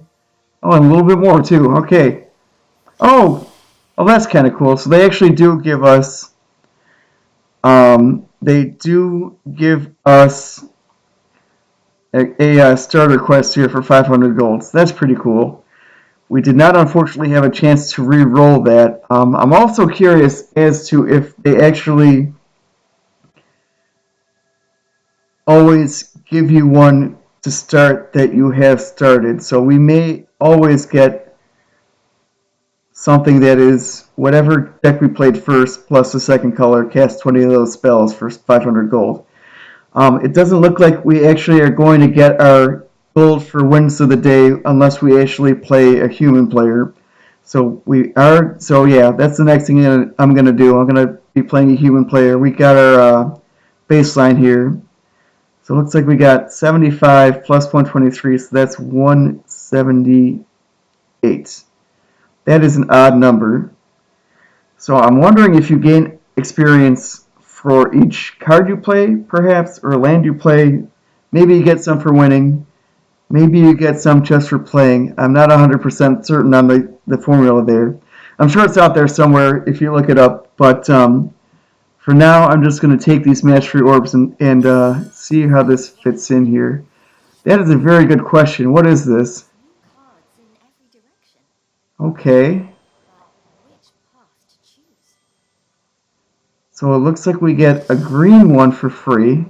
Oh, and a little bit more too, okay. Oh, that's kind of cool. So they actually do give us, a starter quest here for 500 gold. So that's pretty cool. We did not, unfortunately, have a chance to re-roll that. I'm also curious as to if they actually always give you one to start that you have started. So we may always get something that is whatever deck we played first plus the second color, cast 20 of those spells for 500 gold. It doesn't look like we actually are going to get our gold for wins of the day unless we actually play a human player. So yeah, that's the next thing I'm going to do. I'm going to be playing a human player. We got our baseline here. So it looks like we got 75 plus 123, so that's 178. That is an odd number. So I'm wondering if you gain experience for each card you play, perhaps, or land you play. Maybe you get some for winning. Maybe you get some just for playing. I'm not 100% certain on the formula there. I'm sure it's out there somewhere if you look it up. But for now, I'm just going to take these match-free orbs and see how this fits in here. That is a very good question. What is this? Cards in every direction. Okay. But which path to choose? So it looks like we get a green one for free.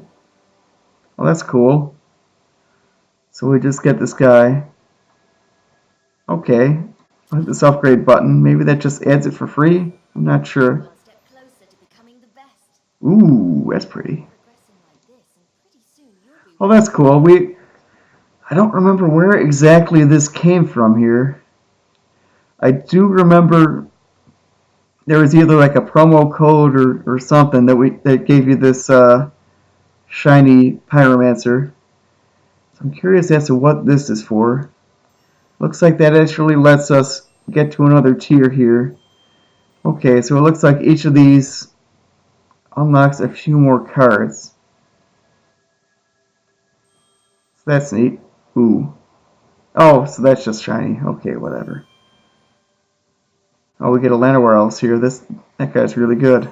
Oh, that's cool. So we just get this guy. Okay. I'll hit this upgrade button. Maybe that just adds it for free? I'm not sure. One step closer to becoming the best. Ooh, that's pretty. Progressing like this, and pretty soon you'll be. Oh, that's cool. I don't remember where exactly this came from here. I do remember there was either like a promo code or something that gave you this shiny pyromancer. So I'm curious as to what this is for. Looks like that actually lets us get to another tier here. Okay, so it looks like each of these unlocks a few more cards. So that's neat. Ooh. Oh, so that's just shiny. Okay, whatever. Oh, we get a Llanowar else here. That guy's really good.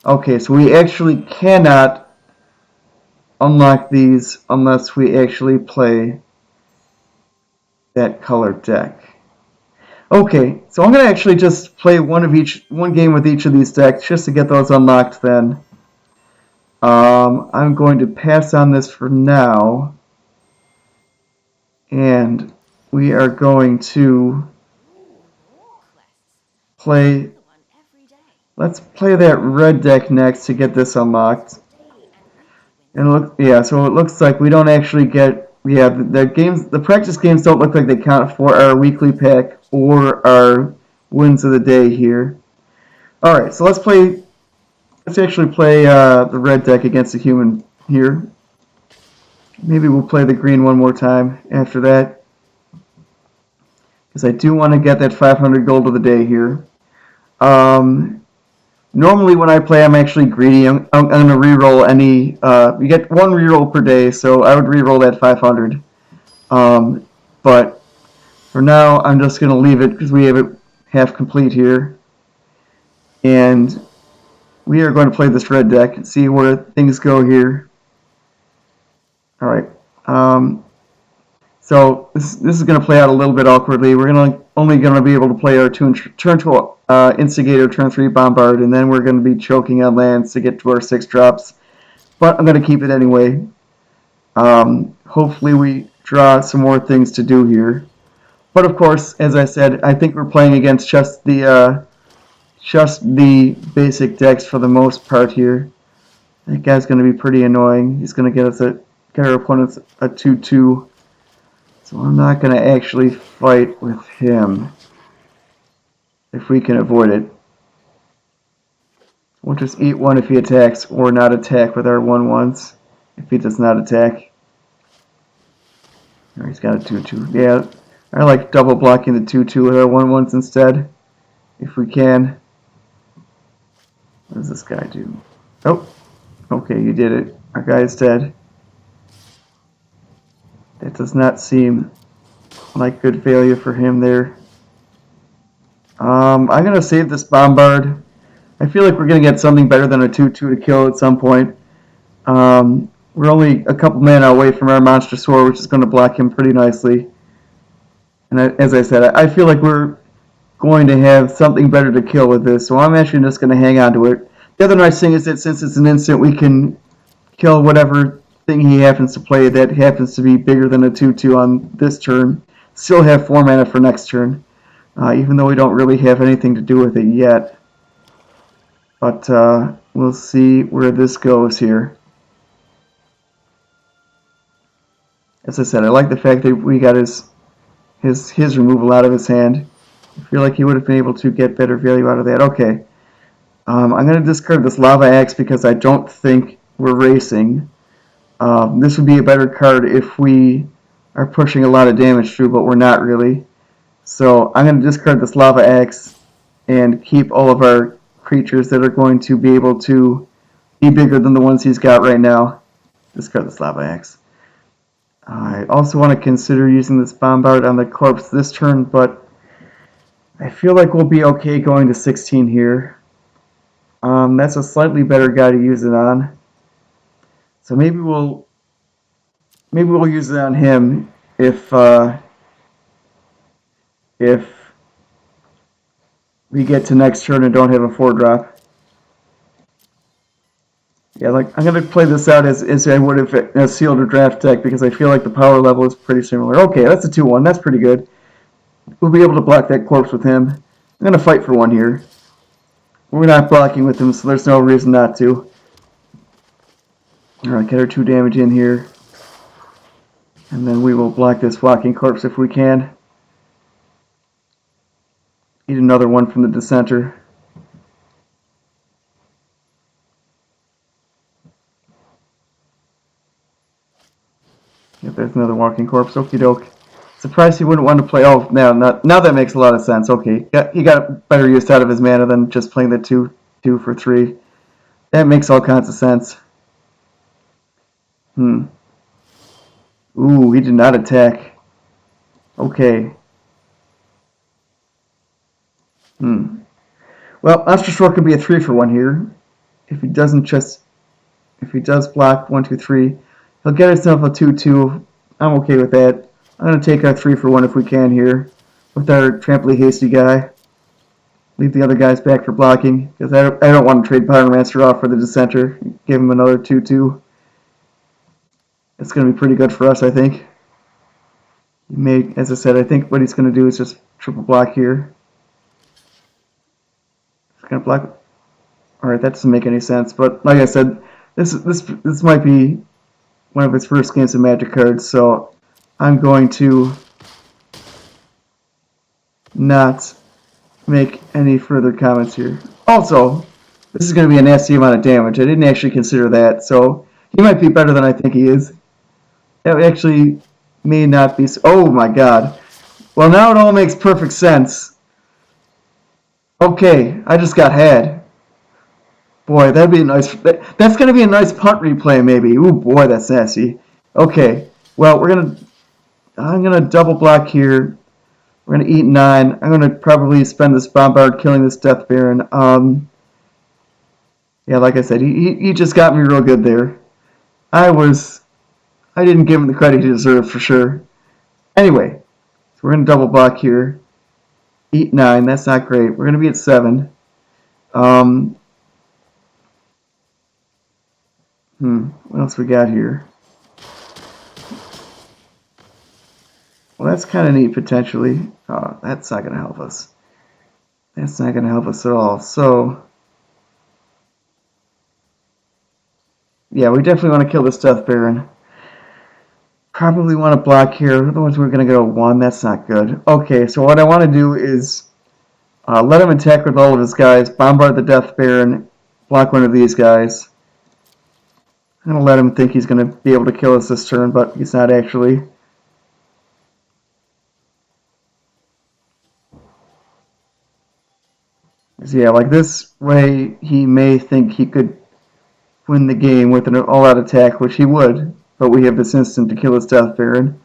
Okay, so we actually cannot unlock these unless we actually play that colored deck. Okay, so I'm gonna actually just play one game with each of these decks just to get those unlocked. Then I'm going to pass on this for now, and we are going to Ooh, more quests. play. Another one every day. Let's play that red deck next to get this unlocked. Daily and weekly wins. And look, yeah, so it looks like we don't actually get, yeah, the games, the practice games don't look like they count for our weekly pack or our wins of the day here. All right, so let's actually play the red deck against the human here. Maybe we'll play the green one more time after that, because I do want to get that 500 gold of the day here. Normally when I play, I'm actually greedy. I'm going to reroll any. You get one reroll per day, so I would reroll that 500. But for now, I'm just going to leave it because we have it half complete here. And we are going to play this red deck and see where things go here. All right. So this is going to play out a little bit awkwardly. We're only going to be able to play our turn 2 Instigator, turn 3 Bombard, and then we're going to be choking on lands to get to our 6 drops. But I'm going to keep it anyway. Hopefully we draw some more things to do here. But of course, as I said, I think we're playing against just the basic decks for the most part here. That guy's going to be pretty annoying. He's going to get our opponents a 2/2. So I'm not going to actually fight with him if we can avoid it. We'll just eat one if he attacks, or not attack with our 1/1s if he does not attack. Or he's got a 2/2. Yeah, I like double blocking the 2/2 with our 1/1s instead, if we can. What does this guy do? Oh, okay, you did it. Our guy is dead. That does not seem like good value for him there. I'm going to save this Bombard. I feel like we're going to get something better than a 2/2 to kill at some point. We're only a couple mana away from our Monster Sword, which is going to block him pretty nicely. And as I said, I feel like we're going to have something better to kill with this, so I'm actually just going to hang on to it. The other nice thing is that since it's an instant, we can kill whatever thing he happens to play that happens to be bigger than a 2/2 on this turn. Still have 4 mana for next turn, even though we don't really have anything to do with it yet. But we'll see where this goes here. As I said, I like the fact that we got his removal out of his hand. I feel like he would have been able to get better value out of that. Okay. I'm going to discard this Lava Axe because I don't think we're racing. This would be a better card if we are pushing a lot of damage through, but we're not really. So I'm going to discard this Lava Axe and keep all of our creatures that are going to be able to be bigger than the ones he's got right now. Discard this Lava Axe. I also want to consider using this Bombard on the corpse this turn, but I feel like we'll be okay going to 16 here. That's a slightly better guy to use it on. So maybe we'll use it on him if we get to next turn and don't have a 4-drop. Yeah, like I'm gonna play this out as I would if it a sealed or draft deck because I feel like the power level is pretty similar. Okay, that's a 2/1. That's pretty good. We'll be able to block that corpse with him. I'm gonna fight for one here. We're not blocking with him, so there's no reason not to. Alright, get our 2 damage in here. And then we will block this walking corpse if we can. Eat another one from the dissenter. with another walking corpse. Okie doke. Surprised he wouldn't want to play. Oh, now that makes a lot of sense. Okay, he got better use out of his mana than just playing the 2 for 3. That makes all kinds of sense. Ooh, he did not attack. Okay. Well, Monstrous Roar could be a 3 for 1 here. If he does block 1, 2, 3, he'll get himself a 2/2. I'm okay with that. I'm gonna take our 3 for 1 if we can here, with our Trampoline Hasty guy. Leave the other guys back for blocking, because I don't want to trade Pyromancer off for the Dissenter. Give him another 2/2. It's gonna be pretty good for us, I think. As I said, I think what he's gonna do is just triple block here. He's gonna block. Alright, that doesn't make any sense, but like I said, this might be one of his first games of Magic cards, so I'm going to not make any further comments here. Also, this is going to be a nasty amount of damage. I didn't actually consider that, so he might be better than I think he is. That actually may not be. Oh my god. Well, now it all makes perfect sense. Okay, I just got had. Boy, that'd be a nice. That's going to be a nice punt replay, maybe. Ooh, boy, that's nasty. Okay, well, I'm gonna double block here. We're gonna eat 9. I'm gonna probably spend this Bombard killing this Death Baron. Yeah, like I said, he just got me real good there. I didn't give him the credit he deserved for sure. Anyway, so we're gonna double block here. Eat 9. That's not great. We're gonna be at 7. What else we got here? Well, that's kind of neat potentially. Oh, that's not gonna help us. That's not gonna help us at all. So, yeah, we definitely want to kill this Death Baron. Probably want to block here. Otherwise, we're going to go 1. That's not good. Okay, so what I want to do is let him attack with all of his guys, bombard the Death Baron, block one of these guys. I'm going to let him think he's going to be able to kill us this turn, but he's not actually. So yeah, like this way, he may think he could win the game with an all-out attack, which he would, but we have this instant to kill his Death Baron.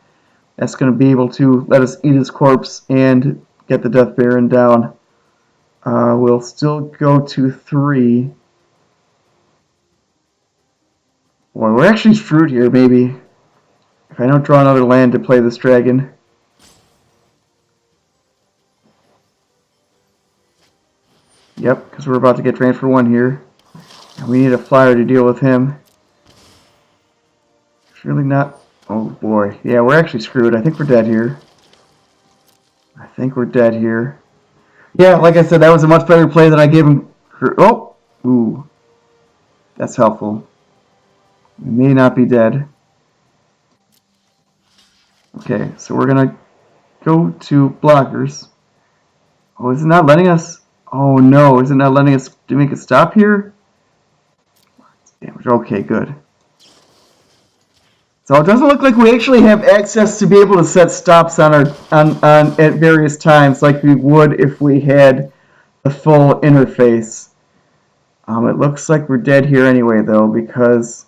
That's going to be able to let us eat his corpse and get the Death Baron down. We'll still go to 3. Boy, we're actually screwed here, maybe. If I don't draw another land to play this dragon. Yep, because we're about to get drained for 1 here. And we need a flyer to deal with him. It's really not... Oh boy. Yeah, we're actually screwed. I think we're dead here. Yeah, like I said, that was a much better play than I gave him. Oh! Ooh. That's helpful. We may not be dead. Okay, so we're going to go to blockers. Oh, is it not letting us? Oh no, is it not letting us to make a stop here? Damage. Okay, good. So it doesn't look like we actually have access to be able to set stops on at various times like we would if we had the full interface. It looks like we're dead here anyway though, because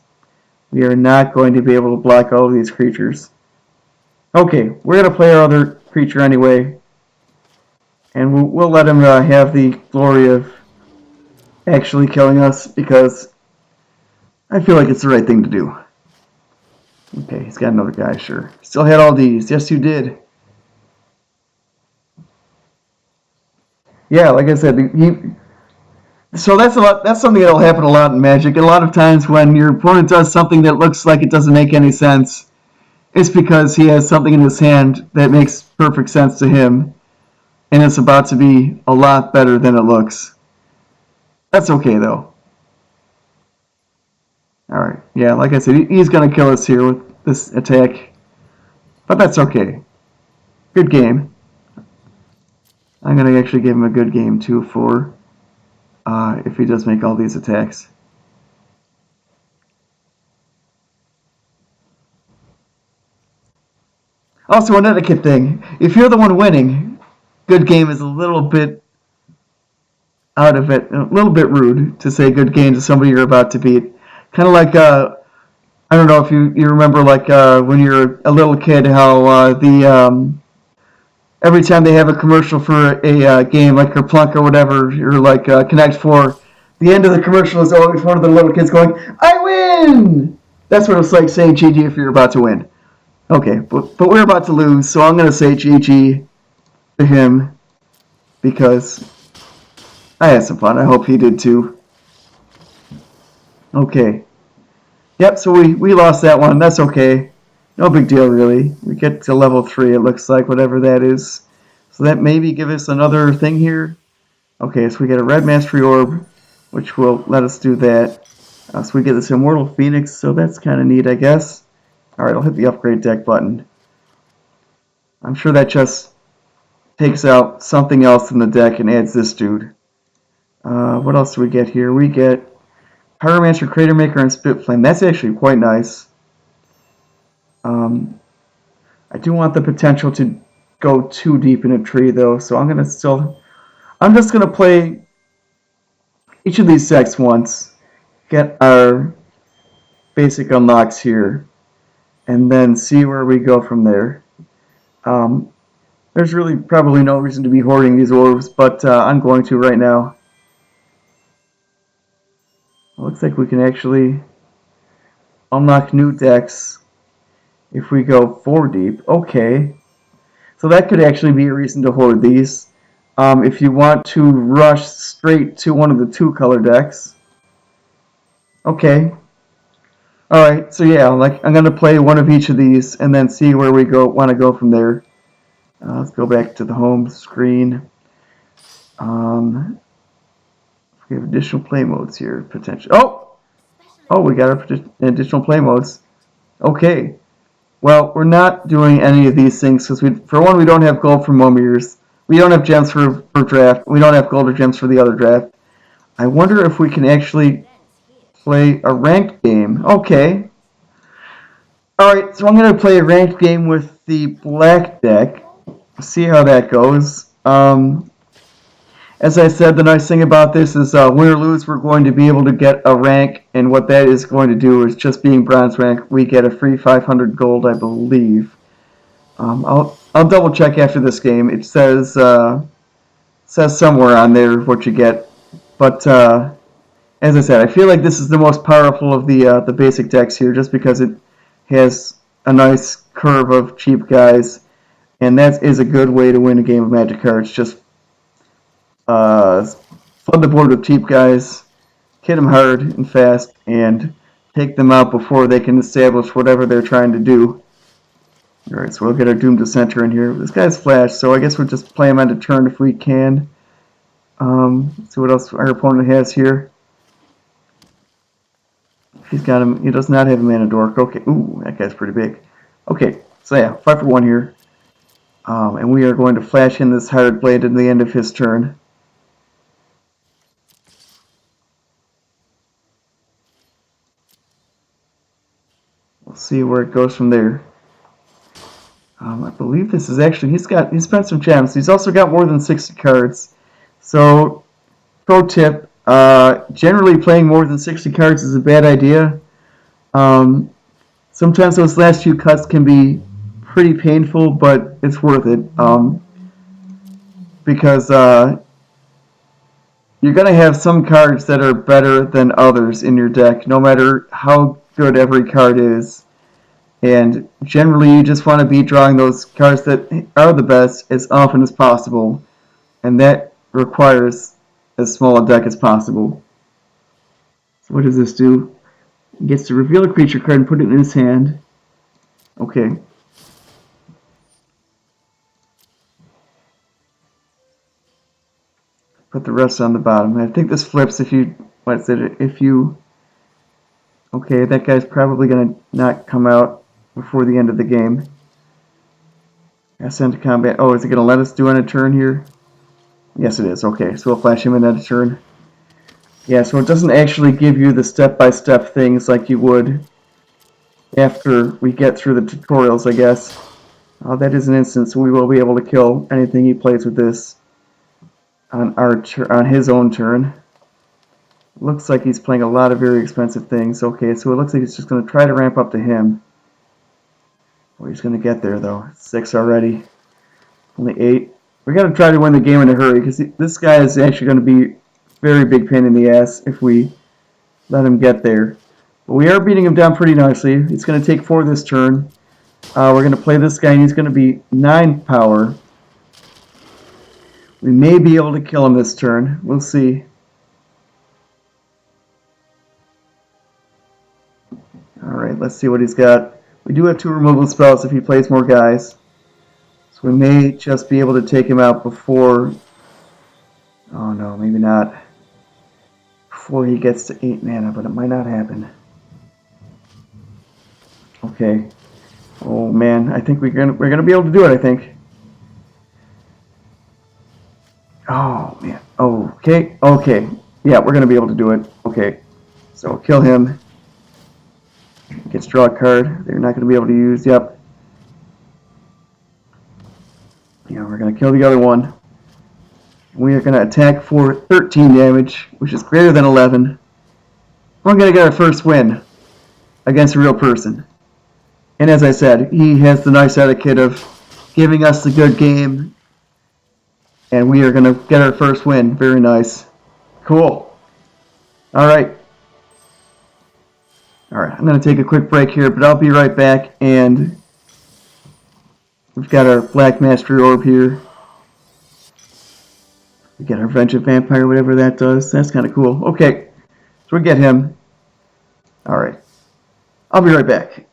we are not going to be able to block all of these creatures. Okay, we're going to play our other creature anyway, and we'll let him have the glory of actually killing us, because I feel like it's the right thing to do. Okay, he's got another guy, sure. Still had all these. Yes, you did. Yeah, like I said, so that's something that'll happen a lot in Magic. A lot of times when your opponent does something that looks like it doesn't make any sense, it's because he has something in his hand that makes perfect sense to him, and it's about to be a lot better than it looks. That's okay, though. Alright, yeah, like I said, he's going to kill us here with this attack. But that's okay. Good game. I'm going to actually give him a good game, too, for if he does make all these attacks. Also, an etiquette thing. If you're the one winning, good game is a little bit out of it, a little bit rude to say good game to somebody you're about to beat. Kind of like, I don't know if you remember, like, when you're a little kid, how every time they have a commercial for a game, like Kerplunk or whatever, or like Connect 4, the end of the commercial is always one of the little kids going, I win! That's what it's like saying GG if you're about to win. Okay, but we're about to lose, so I'm going to say GG to him because I had some fun. I hope he did too. Okay. Yep, so we lost that one. That's okay. No big deal, really. We get to level 3, it looks like, whatever that is. So that maybe give us another thing here. Okay, so we get a red mastery orb, which will let us do that. So we get this immortal phoenix, so that's kind of neat, I guess. Alright, I'll hit the upgrade deck button. I'm sure that just takes out something else in the deck and adds this dude. What else do we get here? We get Pyromancer, Crater Maker, and Spit Flame. That's actually quite nice. I do want the potential to go too deep in a tree, though, so I'm just gonna play each of these decks once, get our basic unlocks here, and then see where we go from there. There's really probably no reason to be hoarding these orbs, but I'm going to right now. It looks like we can actually unlock new decks if we go 4 deep. Okay. So that could actually be a reason to hoard these. If you want to rush straight to one of the 2-color decks. Okay. Alright, so yeah, I'm going to play one of each of these and then see where we want to go from there. Let's go back to the home screen. We have additional play modes here, potentially. Oh, we got our additional play modes. Okay. Well, we're not doing any of these things because for one, we don't have gold for Momirs. We don't have gems for draft. We don't have gold or gems for the other draft. I wonder if we can actually play a ranked game. Okay. Alright, so I'm going to play a ranked game with the black deck. See how that goes. As I said, the nice thing about this is win or lose, we're going to be able to get a rank, and what that is going to do is just being bronze rank, we get a free 500 gold, I believe. I'll double check after this game. It says somewhere on there what you get, but as I said, I feel like this is the most powerful of the basic decks here, just because it has a nice curve of cheap guys, and that is a good way to win a game of Magic cards. Just flood the board with cheap guys, hit them hard and fast, and take them out before they can establish whatever they're trying to do. Alright, so we'll get our Doom Dissenter in here. This guy's flash, so I guess we'll just play him on a turn if we can. See what else our opponent has here. He's got him. He does not have a Mana Dork. Okay, ooh, that guy's pretty big. Okay, so yeah, 5 for 1 here. And we are going to flash in this Hard Blade at the end of his turn. We'll see where it goes from there. I believe this is actually, he's spent some gems. He's also got more than 60 cards. So, pro tip, generally playing more than 60 cards is a bad idea. Sometimes those last few cuts can be pretty painful, but it's worth it. Because you're going to have some cards that are better than others in your deck, no matter how good every card is. And generally you just want to be drawing those cards that are the best as often as possible. And that requires as small a deck as possible. So what does this do? He gets to reveal a creature card and put it in his hand. Okay. Put the rest on the bottom. I think this flips if you... What's it? If you... Okay, that guy's probably going to not come out before the end of the game. Ascend to combat. Oh, is it going to let us do on a turn here? Yes, it is. Okay, so we'll flash him in on a turn. Yeah, so it doesn't actually give you the step-by-step things like you would after we get through the tutorials, I guess. That is an instance we will be able to kill anything he plays with this on on his own turn. Looks like he's playing a lot of very expensive things. Okay, so it looks like he's just going to try to ramp up to him. Well, he's going to get there, though. 6 already. Only 8. We got to try to win the game in a hurry, because this guy is actually going to be a very big pain in the ass if we let him get there. But we are beating him down pretty nicely. It's going to take 4 this turn. We're going to play this guy, and he's going to be 9 power. We may be able to kill him this turn. We'll see. Alright, let's see what he's got. We do have 2 removal spells if he plays more guys. So we may just be able to take him out before... Oh no, maybe not. Before he gets to 8 mana, but it might not happen. Okay. Oh man, I think we're gonna be able to do it, I think. Oh man. Okay. Okay. Yeah, we're gonna be able to do it. Okay. So kill him. Gets draw a card. They're not gonna be able to use. Yep. Yeah, we're gonna kill the other one. We are gonna attack for 13 damage, which is greater than 11. We're gonna get our first win against a real person. And as I said, he has the nice etiquette of giving us the good game. And we are going to get our first win. Very nice. Cool. Alright. Alright, I'm going to take a quick break here, but I'll be right back. And we've got our Black Mastery Orb here. We got our Vengeance Vampire, whatever that does. That's kind of cool. Okay, so we get him. Alright. I'll be right back.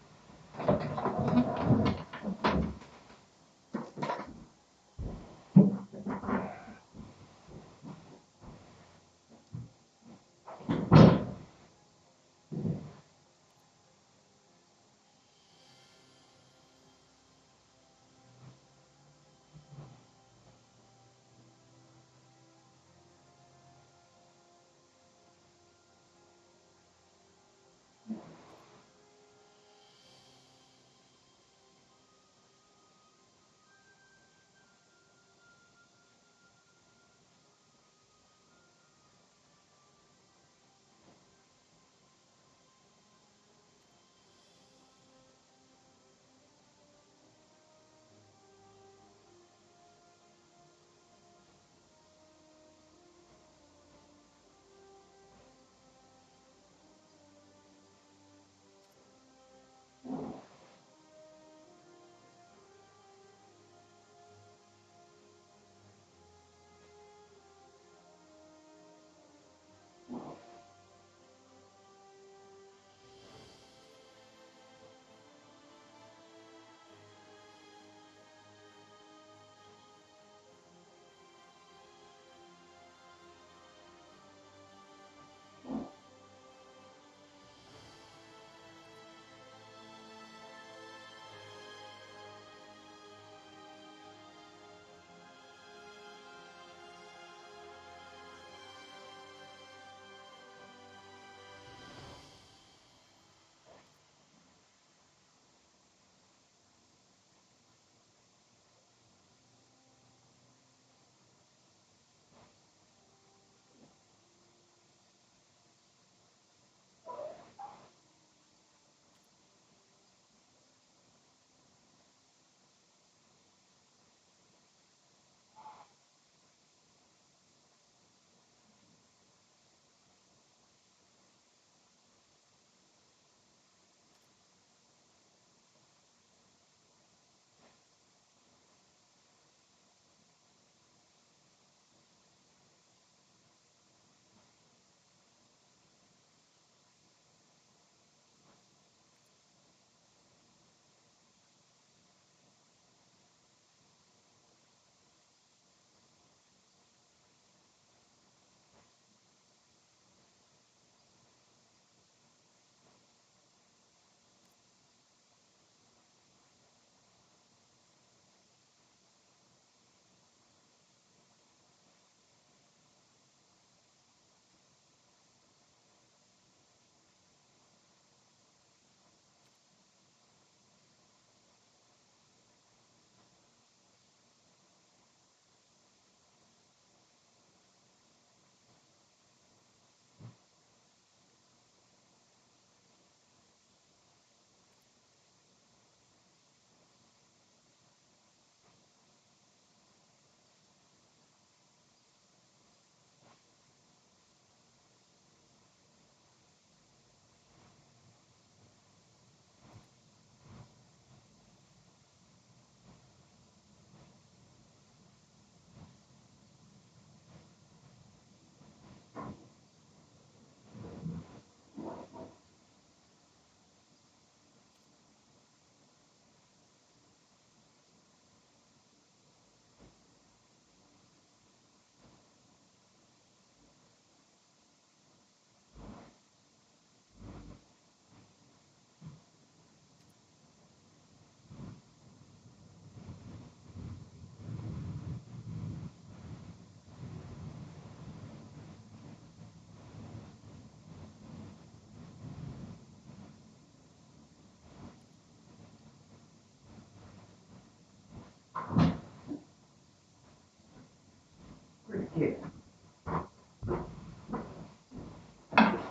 Okay.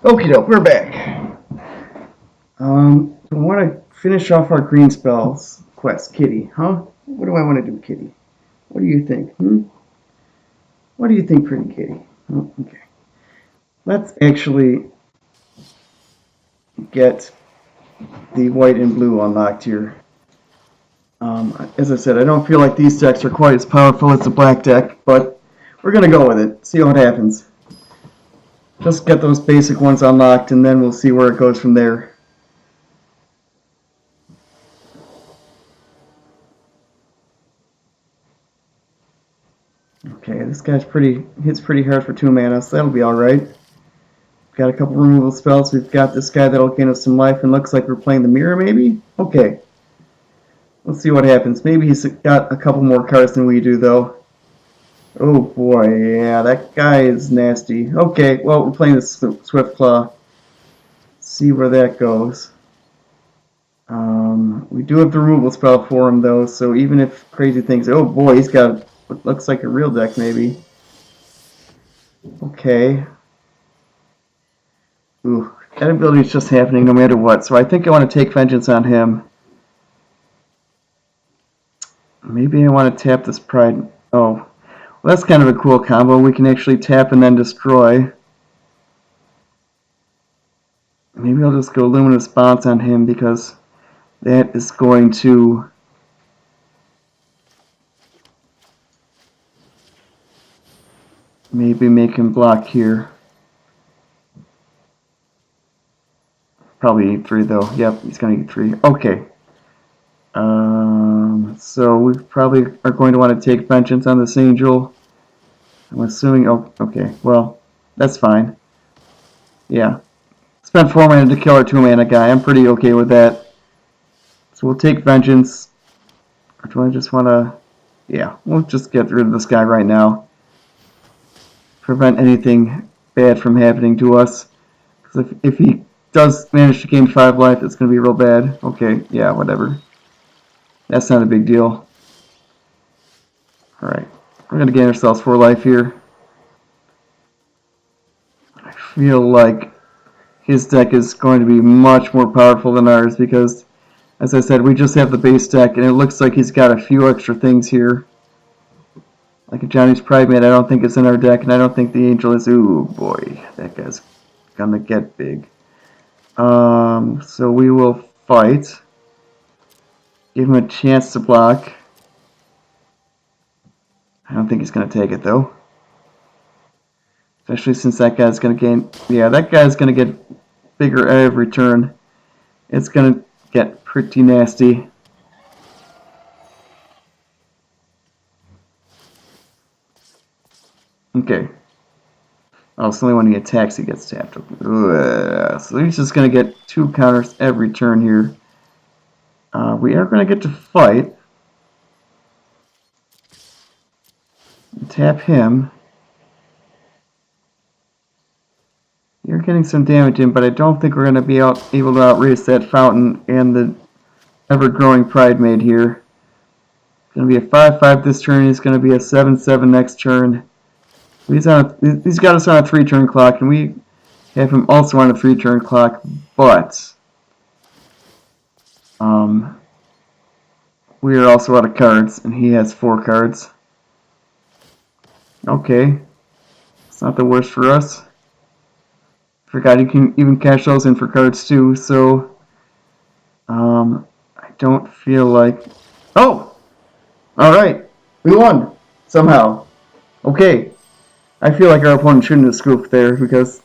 Okie doke, we're back. I want to finish off our green spells quest. Kitty, huh? What do I want to do, Kitty? What do you think? What do you think, pretty Kitty? Oh, okay. Let's actually get the white and blue unlocked here. As I said, I don't feel like these decks are quite as powerful as the black deck, but we're going to go with it. See what happens. Just get those basic ones unlocked, and then we'll see where it goes from there. Okay, this guy's hits pretty hard for 2 mana, so that'll be alright. Got a couple removal spells. We've got this guy that'll gain us some life, and looks like we're playing the mirror, maybe? Okay. Let's see what happens. Maybe he's got a couple more cards than we do, though. Oh boy, yeah, that guy is nasty. Okay, well, we're playing the Swift Claw. See where that goes. We do have the removal spell for him, though, so even if crazy things... Oh boy, he's got what looks like a real deck, maybe. Okay. Ooh, that ability is just happening no matter what, so I think I want to take vengeance on him. Maybe I want to tap this Pride... Oh, well, that's kind of a cool combo. We can actually tap and then destroy. Maybe I'll just go Luminous Bounce on him because that is going to maybe make him block here. Probably eat 3 though. Yep, he's going to eat 3. Okay. So we probably are going to want to take vengeance on this angel. I'm assuming... Oh, okay. Well, that's fine. Yeah. Spent 4 mana to kill our 2 mana guy. I'm pretty okay with that. So we'll take vengeance. Or do I just want to... Yeah, we'll just get rid of this guy right now. Prevent anything bad from happening to us. Because if he does manage to gain 5 life, it's going to be real bad. Okay, yeah, whatever. That's not a big deal. Alright, we're going to gain ourselves 4 life here. I feel like his deck is going to be much more powerful than ours because, as I said, we just have the base deck, and it looks like he's got a few extra things here. Like a Johnny's Pride Mate, I don't think it's in our deck, and I don't think the Angel is... Ooh, boy, that guy's gonna get big. So we will fight. Give him a chance to block. I don't think he's gonna take it, though. Especially since that guy's gonna gain... Yeah, that guy's gonna get bigger every turn. It's gonna get pretty nasty. Okay. Oh, it's only when he attacks he gets tapped. Ugh. So he's just going to get 2 counters every turn here. We are going to get to fight. Tap him. You're getting some damage in, but I don't think we're going to be able to outrace that Fountain and the ever-growing Pride Mate here. It's going to be a 5-5 this turn. He's going to be a 7-7 next turn. He's got us on a 3-turn clock, and we have him also on a 3-turn clock, but we are also out of cards, and he has 4 cards. Okay. It's not the worst for us. Forgot you can even cash those in for cards too, so I don't feel like... Oh! Alright. We won! Somehow. Okay. I feel like our opponent shouldn't have scooped there because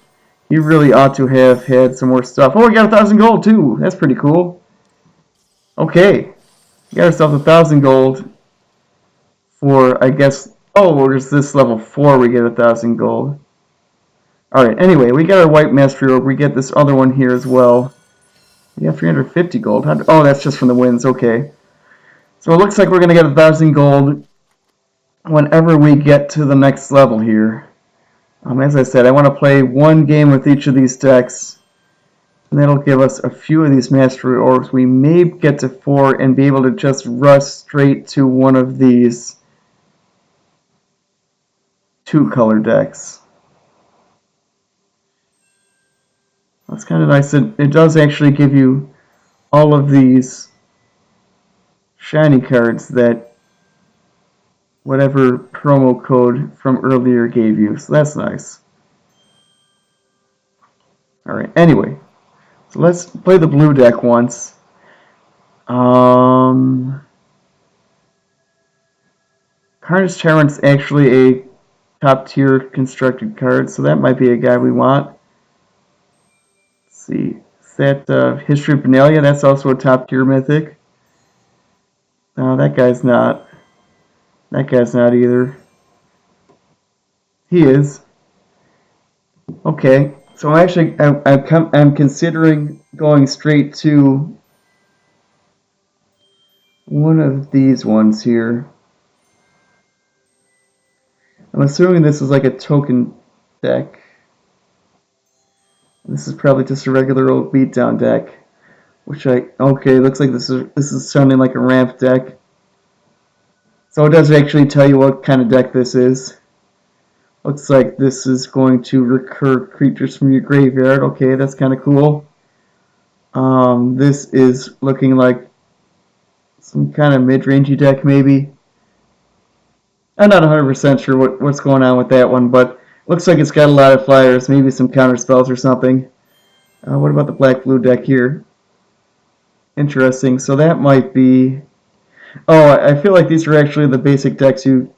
he really ought to have had some more stuff. Oh, we got 1,000 gold too. That's pretty cool. Okay. We got ourselves 1,000 gold for, I guess... Oh, there's this level 4 we get 1,000 gold. Alright, anyway, we got our white mastery orb. We get this other one here as well. We have 350 gold. Oh, that's just from the wins. Okay. So it looks like we're going to get 1,000 gold whenever we get to the next level here. As I said, I want to play 1 game with each of these decks, and that'll give us a few of these mastery orbs. We may get to 4 and be able to just rush straight to one of these 2 color decks. That's kind of nice. It does actually give you all of these shiny cards that whatever promo code from earlier gave you. So that's nice. Alright, anyway. So let's play the blue deck once. Carnage Tyrant's actually a top tier constructed card, so that might be a guy we want. Let's see. Is that History of Benalia? That's also a top tier mythic. No, that guy's not. That guy's not either. He is. Okay, so actually, I'm considering going straight to one of these ones here. I'm assuming this is like a token deck. This is probably just a regular old beatdown deck, which okay, looks like this is sounding like a ramp deck. So it does actually tell you what kind of deck this is. Looks like this is going to recur creatures from your graveyard. Okay, that's kind of cool. This is looking like some kind of mid-rangey deck, maybe. I'm not 100% sure what's going on with that one, but looks like it's got a lot of flyers, maybe some counter spells or something. What about the black-blue deck here? Interesting. So that might be... Oh, I feel like these are actually the basic decks you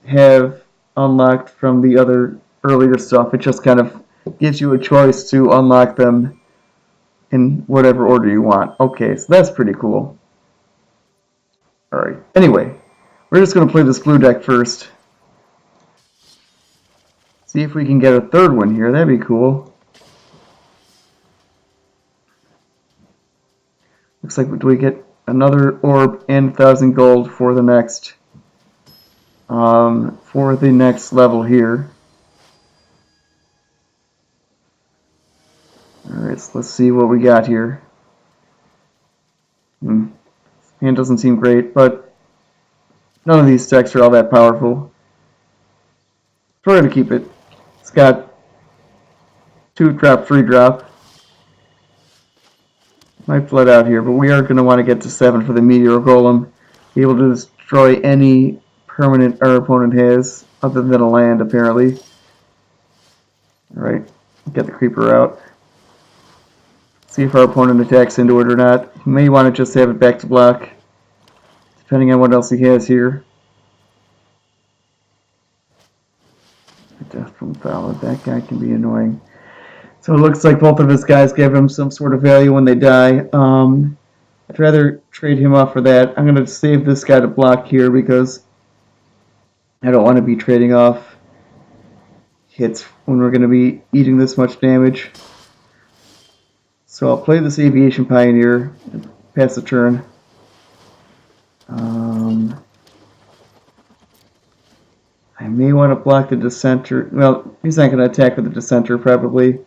have unlocked from the other earlier stuff. It just kind of gives you a choice to unlock them in whatever order you want. Okay, so that's pretty cool. Alright, anyway, we're just going to play this blue deck first. See if we can get a third one here. That'd be cool. Looks like do we get another orb and 1,000 gold for the next level here. Alright, so let's see what we got here. Hand doesn't seem great, but none of these decks are all that powerful. So we're going to keep it. It's got 2-drop, 3-drop. Might flood out here, but we are going to want to get to 7 for the Meteor Golem. Be able to destroy any permanent our opponent has, other than a land, apparently. Alright, get the Creeper out. See if our opponent attacks into it or not. He may want to just have it back to block, depending on what else he has here. Death from Valid, that guy can be annoying. So it looks like both of his guys give him some sort of value when they die. I'd rather trade him off for that. I'm going to save this guy to block here because I don't want to be trading off hits when we're going to be eating this much damage. So I'll play this Aviation Pioneer and pass the turn. I may want to block the Dissenter. Well, he's not going to attack with the Dissenter, probably.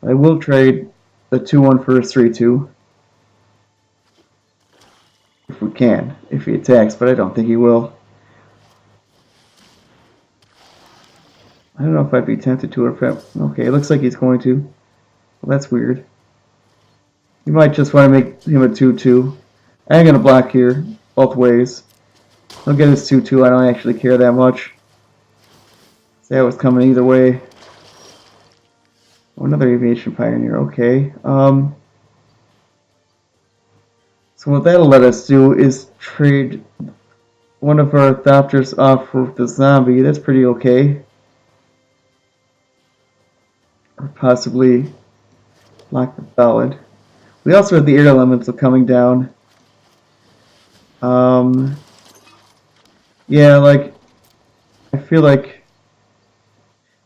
I will trade the 2-1 for a 3-2. If we can. If he attacks, but I don't think he will. I don't know if I'd be tempted to. Okay, it looks like he's going to. Well, that's weird. You might just want to make him a 2-2. I'm going to block here, both ways. He'll get his 2-2. I don't actually care that much. See how it's coming either way. Oh, another Aviation Pioneer. Okay. So what that'll let us do is trade one of our Thopters off for the zombie. That's pretty okay. Or possibly block the Ballad. We also have the Air Elemental coming down. Yeah, like, I feel like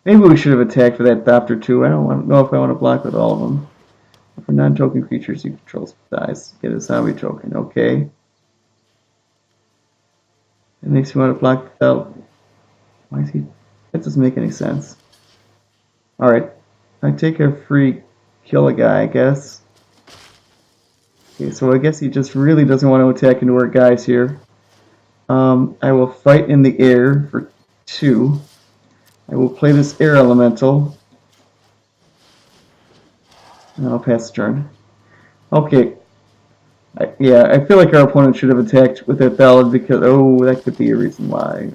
maybe we should have attacked for that Thopter too. I don't know if I want to block with all of them. For non-token creatures you control dies, get a zombie token. Okay. It makes me want to block the belt. Why is he? That doesn't make any sense. Alright. I take a free kill a guy, I guess. Okay, so I guess he just really doesn't want to attack into our guys here. I will fight in the air for 2. I will play this air elemental. And I'll pass the turn. Okay. Yeah, I feel like our opponent should have attacked with that ballad because, oh, that could be a reason why.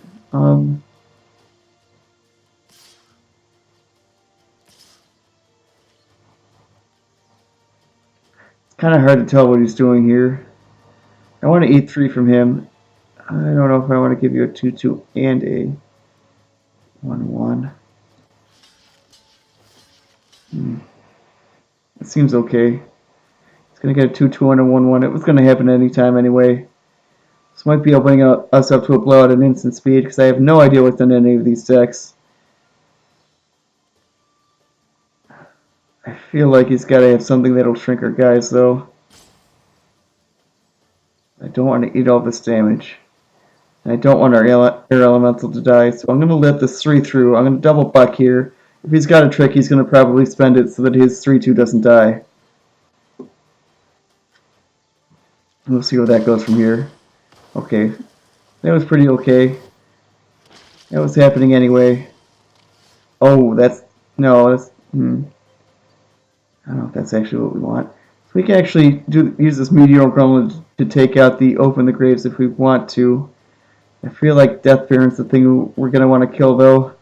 It's kind of hard to tell what he's doing here. I want to eat 3 from him. I don't know if I want to give you a 2-2 and a 1-1. It seems okay. It's going to get a 2-2 and a 1-1. It was going to happen anytime anyway. This might be opening us up to a blowout at instant speed because I have no idea what's in any of these decks. I feel like he's got to have something that'll shrink our guys though. I don't want to eat all this damage. And I don't want our air elemental to die, so I'm going to let this 3 through. I'm going to double buck here. If he's got a trick, he's going to probably spend it so that his 3-2 doesn't die. We'll see where that goes from here. Okay. That was pretty okay. That was happening anyway. Oh, that's... No, that's... I don't know if that's actually what we want. So we can actually use this Meteor Gremlin to take out the Open the Graves if we want to. I feel like Death Baron's the thing we're going to want to kill, though.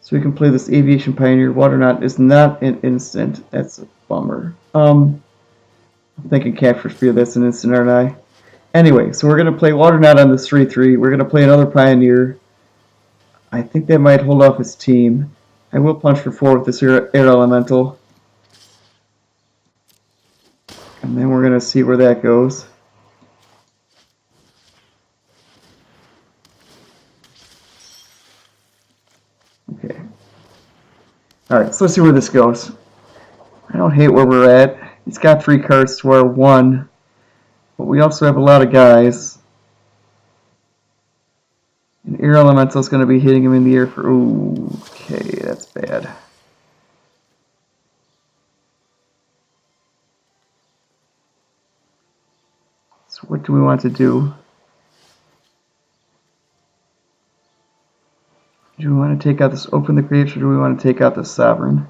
So we can play this Aviation Pioneer. Waterknot is not an instant. That's a bummer. I'm thinking Capture Spear, that's an instant, aren't I? Anyway, so we're going to play Waterknot on this 3-3. We're going to play another Pioneer. I think that might hold off his team. I will punch for 4 with this air elemental. And then we're going to see where that goes. Okay. Alright, so let's see where this goes. I don't hate where we're at. He's got 3 cards to our 1. But we also have a lot of guys. And air elemental is going to be hitting him in the air for... Ooh, okay, that's bad. So what do we want to do? Do we want to take out this Open the Graves or do we want to take out this Sovereign?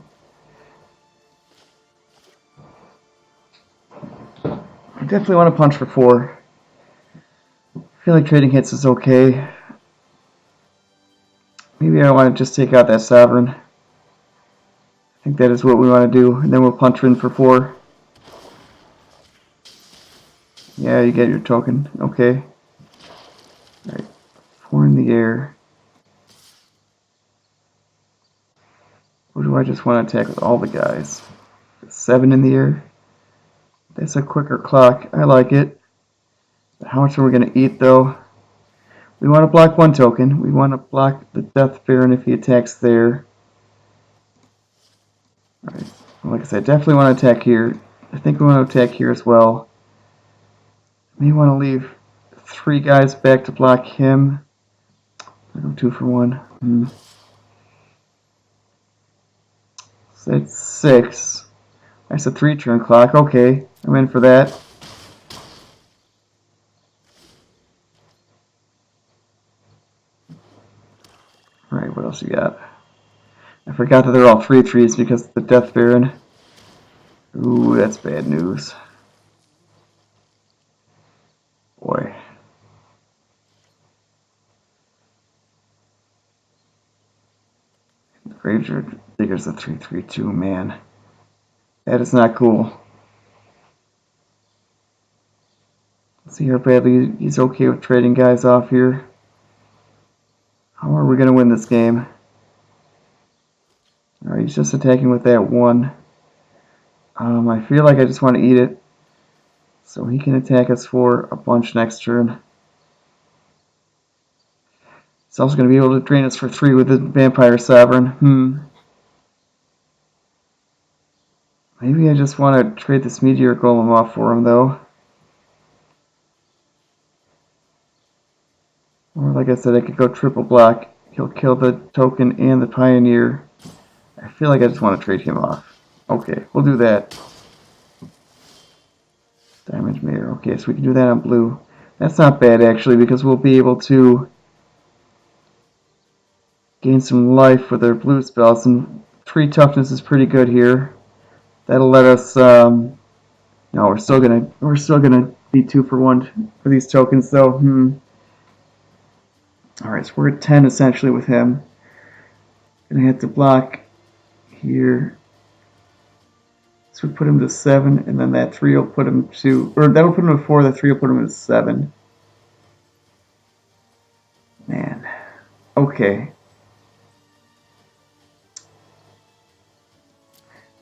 I definitely want to punch for 4. I feel like trading hits is okay. Maybe I want to just take out that Sovereign. I think that is what we want to do. And then we'll punch in for 4. Yeah, you get your token. Okay. Alright. 4 in the air. Or do I just want to attack with all the guys? 7 in the air. That's a quicker clock. I like it. But how much are we going to eat, though? We want to block 1 token. We want to block the Death Baron if he attacks there. Alright. Well, like I said, definitely want to attack here. I think we want to attack here as well. May want to leave 3 guys back to block him. I go 2 for 1. So that's 6. That's a 3-turn clock. Okay, I'm in for that. Alright, what else you got? I forgot that they're all 3/3s because of the Death Baron. Ooh, that's bad news. Boy. The Graveyard Digger's a 3/3 man. That is not cool. Let's see how badly he's okay with trading guys off here. How are we going to win this game? Alright, he's just attacking with that 1. I feel like I just want to eat it. So he can attack us for a bunch next turn. He's also going to be able to drain us for 3 with the Vampire Sovereign. Maybe I just want to trade this Meteor Golem off for him, though. Or like I said, I could go triple block. He'll kill the token and the Pioneer. I feel like I just want to trade him off. Okay, we'll do that. Okay, so we can do that on blue. That's not bad actually, because we'll be able to gain some life with our blue spells. And 3 toughness is pretty good here. That'll let us. No, we're still gonna be 2 for 1 for these tokens though. All right, so we're at 10 essentially with him. Gonna have to block here. So we put him to 7, and then that 3 will put him to, or that'll put him to 4. The 3 will put him to 7. Man, okay.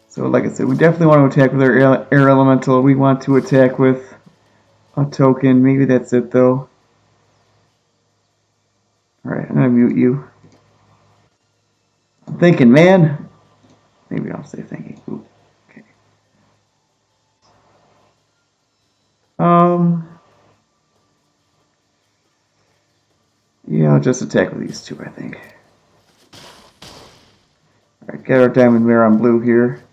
So like I said, we definitely want to attack with our air elemental. We want to attack with a token. Maybe that's it though. Alright, I'm gonna mute you. I'm thinking, man. Maybe I'll say thinking. Ooh, okay. Yeah, I'll just attack with these 2, I think. Alright, get our diamond mirror on blue here.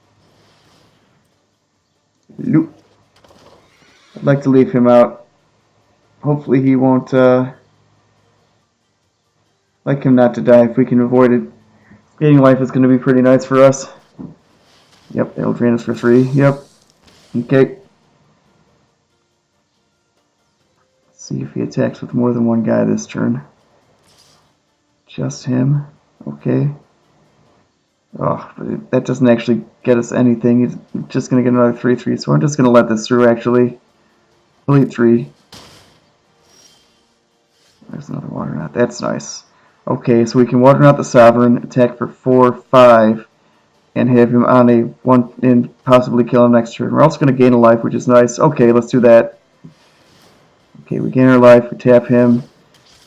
Loop. I'd like to leave him out. Hopefully he won't, like him not to die if we can avoid it. Gaining life is going to be pretty nice for us. Yep, it'll drain us for 3. Yep. Okay. Let's see if he attacks with more than one guy this turn. Just him. Okay. Oh, but that doesn't actually get us anything. He's just going to get another 3/3. So I'm just going to let this through, actually. Delete 3. There's another water knot. That's nice. Okay, so we can water knot the Sovereign, attack for 4, 5, and have him on a 1 and possibly kill him next turn. We're also going to gain a life, which is nice. Okay, let's do that. Okay, we gain our life. We tap him.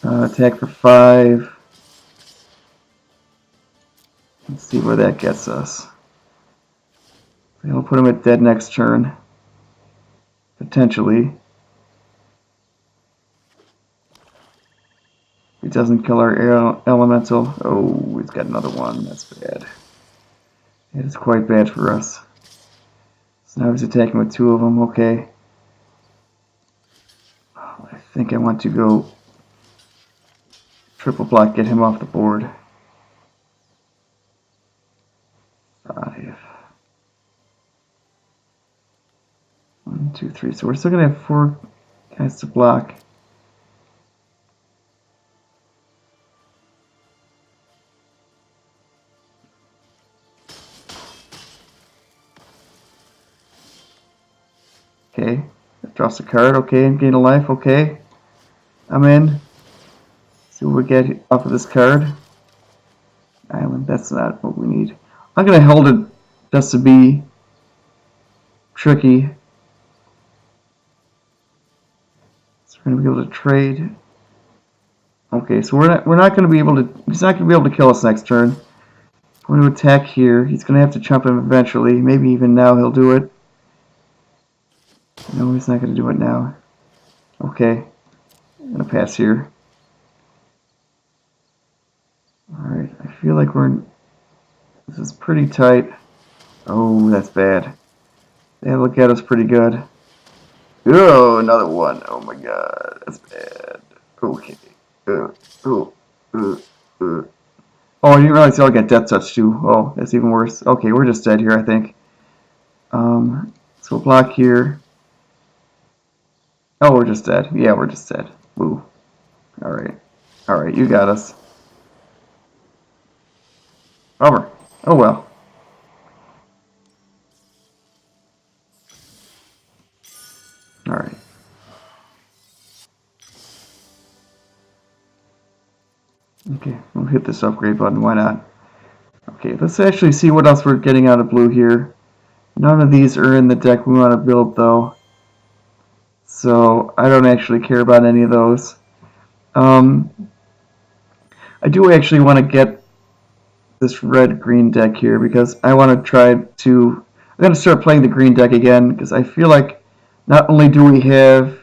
Attack for 5. Let's see where that gets us. We'll put him at dead next turn. Potentially. He doesn't kill our air elemental. Oh, he's got another one. That's bad. It is quite bad for us. So now he's attacking with 2 of them. Okay. Oh, I think I want to go triple block, get him off the board. 5. 1, 2, 3. So we're still going to have 4 guys to block. Okay. Draws a card. Okay. Gain a life. Okay. I'm in. See what we get off of this card. Island. That's not what we need. I'm going to hold it just to be tricky. So we're going to be able to trade. Okay, so we're not going to be able to. He's not going to be able to kill us next turn. We're going to attack here. He's going to have to chump him eventually. Maybe even now he'll do it. No, he's not going to do it now. Okay, I'm going to pass here. Alright, I feel like this is pretty tight. Oh, that's bad. That'll get us pretty good. Oh, another one. Oh my god, that's bad. Okay. Oh, I didn't realize y'all got death touch too. Oh, that's even worse. Okay, we're just dead here, I think. So we'll block here. Oh, we're just dead. Yeah, we're just dead. Woo. Alright. Alright, you got us. Bummer. Oh well. Alright. Okay, we'll hit this upgrade button. Why not? Okay, let's actually see what else we're getting out of blue here. None of these are in the deck we want to build, though. So, I don't actually care about any of those. I do actually want to get this red-green deck here because I want to try to... I'm going to start playing the green deck again because I feel like not only do we have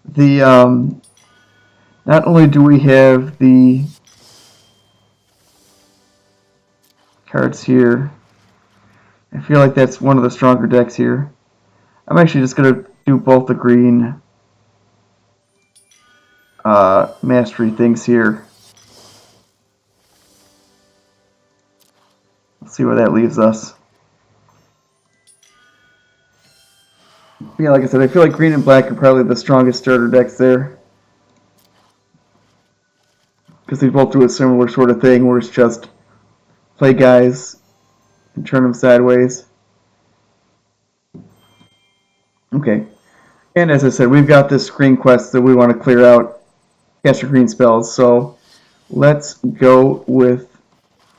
the... Not only do we have the cards here, I feel like that's one of the stronger decks here. I'm actually just going to do both the green mastery things here. Let's see where that leaves us. Yeah, like I said, I feel like green and black are probably the strongest starter decks there. Because they both do a similar sort of thing where it's just play guys and turn them sideways. Okay. And as I said, we've got this green quest that we want to clear out. Cast your green spells. So let's go with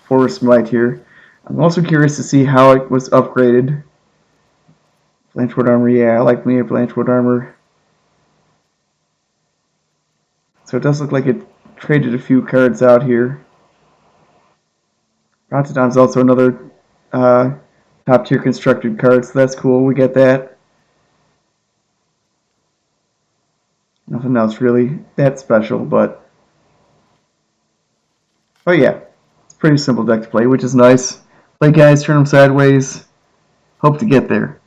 Forest Might here. I'm also curious to see how it was upgraded. Blanchwood Armor, yeah, I like me a Blanchwood Armor. So it does look like it traded a few cards out here. Rotterdam's also another top tier constructed card, so that's cool. We get that. Nothing else really that special, but oh yeah, it's a pretty simple deck to play, which is nice. Play guys, turn them sideways. Hope to get there.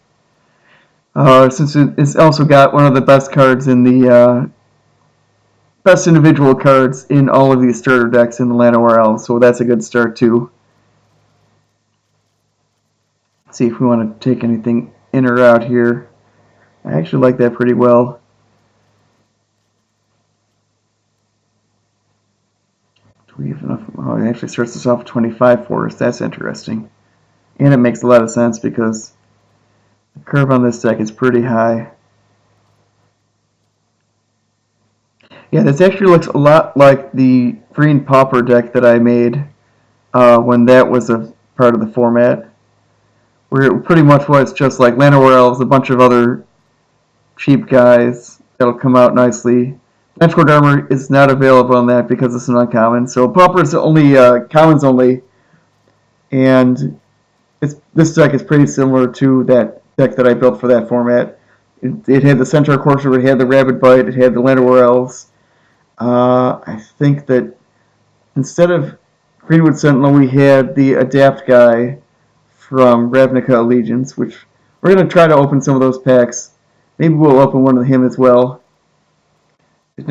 Since it's also got one of the best cards in the best individual cards in all of these starter decks in the Llanowar, so that's a good start too. Let's see if we want to take anything in or out here. I actually like that pretty well. Do we have enough? Oh, it actually starts us off at 25 for us. That's interesting. And it makes a lot of sense because the curve on this deck is pretty high. Yeah, this actually looks a lot like the Green Pauper deck that I made when that was a part of the format. Where it pretty much was just like Llanowar Elves, a bunch of other cheap guys that'll come out nicely. Blanchwood Armor is not available on that because it's an uncommon. So Pauper's only commons only, and this deck is pretty similar to that deck that I built for that format. It had the Centaur Courser, it had the Rabid Bite, it had the Llanowar Elves. I think that instead of Greenwood Sentinel, we had the Adapt guy from Ravnica Allegiance, which we're going to try to open some of those packs. Maybe we'll open one of him as well. I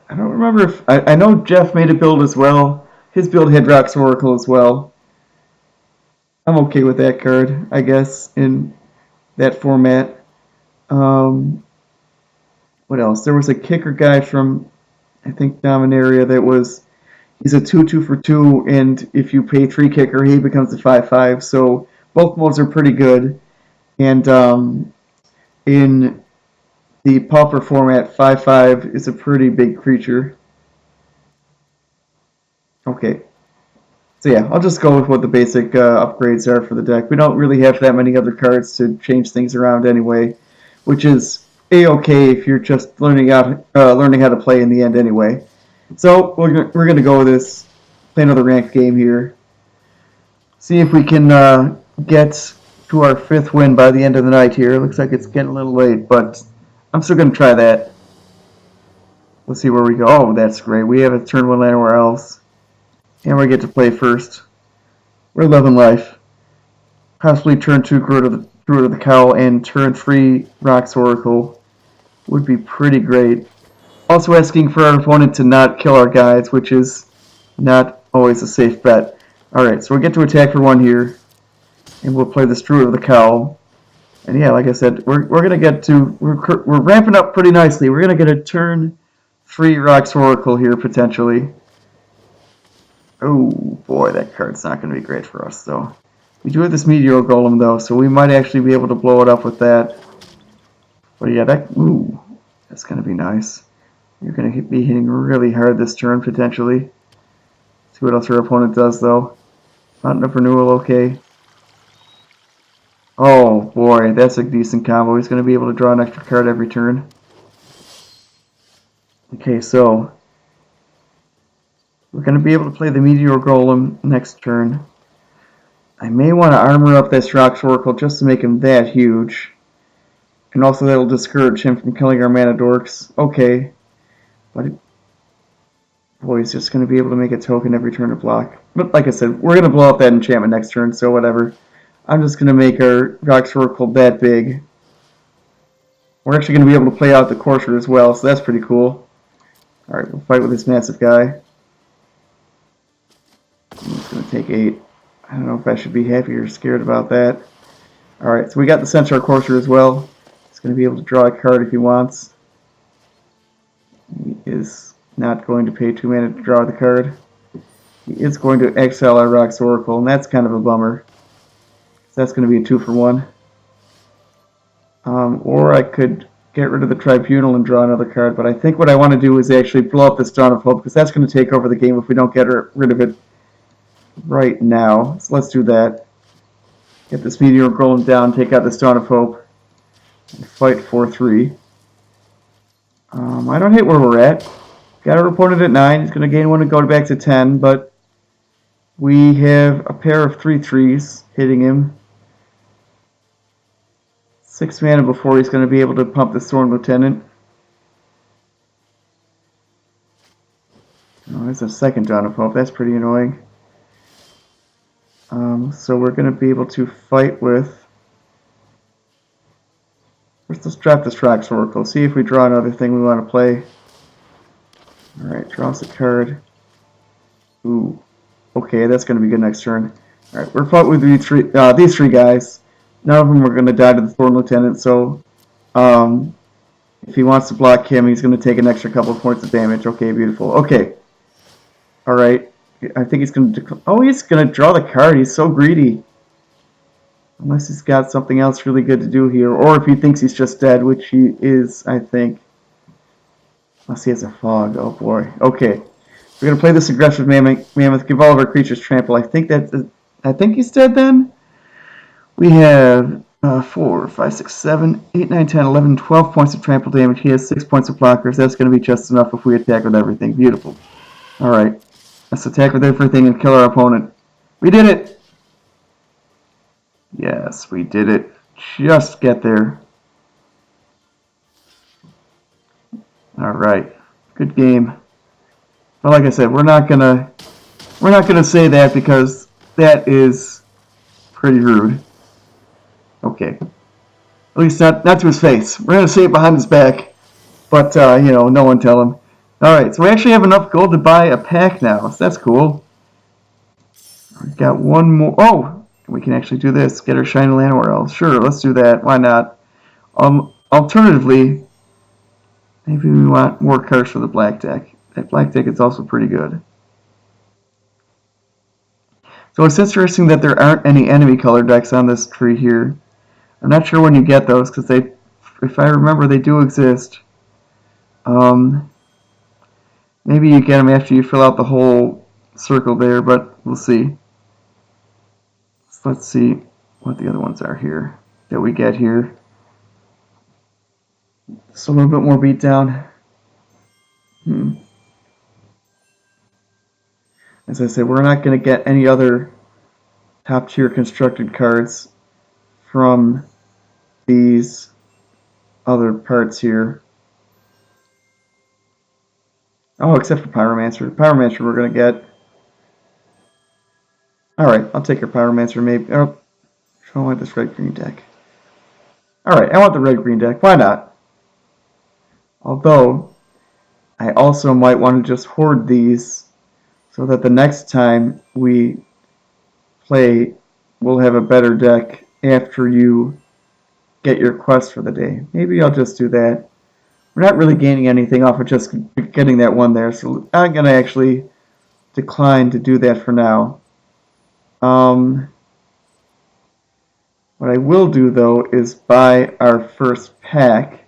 don't remember if I know Jeff made a build as well. His build had Rock's Oracle as well. I'm okay with that card, I guess, in that format. What else? There was a kicker guy from, I think, Dominaria that was, he's a 2/2 for 2, and if you pay 3 kicker, he becomes a 5/5. So both modes are pretty good. And in the Pauper format, 5/5 is a pretty big creature. Okay. So yeah, I'll just go with what the basic upgrades are for the deck. We don't really have that many other cards to change things around anyway, which is a-okay if you're just learning how to play in the end anyway. So we're gonna go with this, play another ranked game here, see if we can get to our 5th win by the end of the night here. Looks like it's getting a little late, but I'm still gonna try that. Let's see where we go. Oh, that's great. We have a turn 1 Llanowar Elves. And we get to play first. We're loving life. Possibly turn 2 Druid of the Cowl and turn 3 Rock's Oracle would be pretty great. Also asking for our opponent to not kill our guys, which is not always a safe bet. Alright, so we'll get to attack for 1 here. And we'll play this Druid of the Cowl. And yeah, like I said, we're gonna get to we're ramping up pretty nicely. We're gonna get a turn 3 Rock's Oracle here potentially. Oh boy, that card's not going to be great for us, though. We do have this Meteor Golem, though, so we might actually be able to blow it up with that. But yeah, that's going to be nice. You're going to be hitting really hard this turn, potentially. See what else our opponent does, though. Fountain of Renewal, okay. Oh boy, that's a decent combo. He's going to be able to draw an extra card every turn. Okay, so we're going to be able to play the Meteor Golem next turn. I may want to armor up this Rock's Oracle just to make him that huge. And also that'll discourage him from killing our mana dorks. Okay. But boy, he's just going to be able to make a token every turn to block. But like I said, we're going to blow up that enchantment next turn, so whatever. I'm just going to make our Rock's Oracle that big. we're actually going to be able to play out the Courser as well, so that's pretty cool. Alright, we'll fight with this massive guy. He's going to take 8. I don't know if I should be happy or scared about that. Alright, so we got the Centaur Courser as well. He's going to be able to draw a card if he wants. He is not going to pay 2 mana to draw the card. He is going to exile our Rock's Oracle, and that's kind of a bummer. So that's going to be a 2 for 1. Or I could get rid of the Tribunal and draw another card, but I think what I want to do is actually blow up this Dawn of Hope, because that's going to take over the game if we don't get rid of it right now. So let's do that. Get this Meteor Golem down, take out this Dawn of Hope, and fight 4-3. I don't hate where we're at. Got our opponent at 9. He's going to gain 1 and go back to 10, but we have a pair of 3/3s hitting him. 6 mana before he's going to be able to pump the Thorn Lieutenant. Oh, there's a second Dawn of Hope. That's pretty annoying. So we're going to be able to fight with... First, let's drop this Rock's Oracle. See if we draw another thing we want to play. Alright, draws a card. Ooh. Okay, that's going to be good next turn. Alright, we're fighting with these three guys. None of them are going to die to the Thorn Lieutenant, so if he wants to block him, he's going to take an extra couple of points of damage. Okay, beautiful. Okay. Alright. I think he's going to... Oh, he's going to draw the card. He's so greedy. Unless he's got something else really good to do here. Or if he thinks he's just dead, which he is, I think. Unless he has a fog. Oh, boy. Okay. We're going to play this aggressive mammoth. Give all of our creatures trample. I think he's dead then. We have 4, 5, 6, 7, 8, 9, 10, 11, 12 points of trample damage. He has 6 points of blockers. That's going to be just enough if we attack with everything. Beautiful. Alright. Let's attack with everything and kill our opponent. We did it! Yes, we did it. Just get there. Alright. Good game. But like I said, we're not gonna say that because that is pretty rude. Okay. At least not to his face. We're gonna say it behind his back. But no one tell him. Alright, so we actually have enough gold to buy a pack now, so that's cool. We've got one more. Oh! We can actually do this. Get our Shiny Llanowar Elves. Sure, let's do that. Why not? Alternatively, maybe we want more cards for the black deck. That black deck is also pretty good. So it's interesting that there aren't any enemy color decks on this tree here. I'm not sure when you get those, because they, if I remember, they do exist. Maybe you get them after you fill out the whole circle there, but we'll see. So let's see what the other ones are here that we get here. Just a little bit more beat down. As I said, we're not going to get any other top tier constructed cards from these other parts here. Oh, except for Pyromancer. Pyromancer we're going to get. Alright, I'll take your Pyromancer maybe. Oh, I want this red-green deck. Alright, I want the red-green deck. Why not? Although, I also might want to just hoard these so that the next time we play, we'll have a better deck after you get your quest for the day. Maybe I'll just do that. We're not really gaining anything off of just getting that one there, so I'm going to actually decline to do that for now. What I will do, though, is buy our first pack,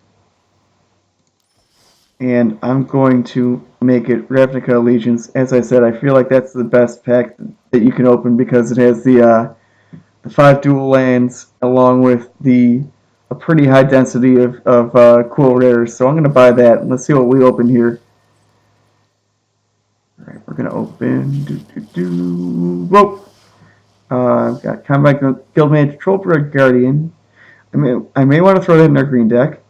and I'm going to make it Ravnica Allegiance. As I said, I feel like that's the best pack that you can open because it has the 5 dual lands along with a pretty high density of cool rares. So I'm going to buy that. Let's see what we open here. Alright, we're going to open... Whoa! I've got Combat Guildmage, Trollbred Guardian. I may want to throw that in our green deck.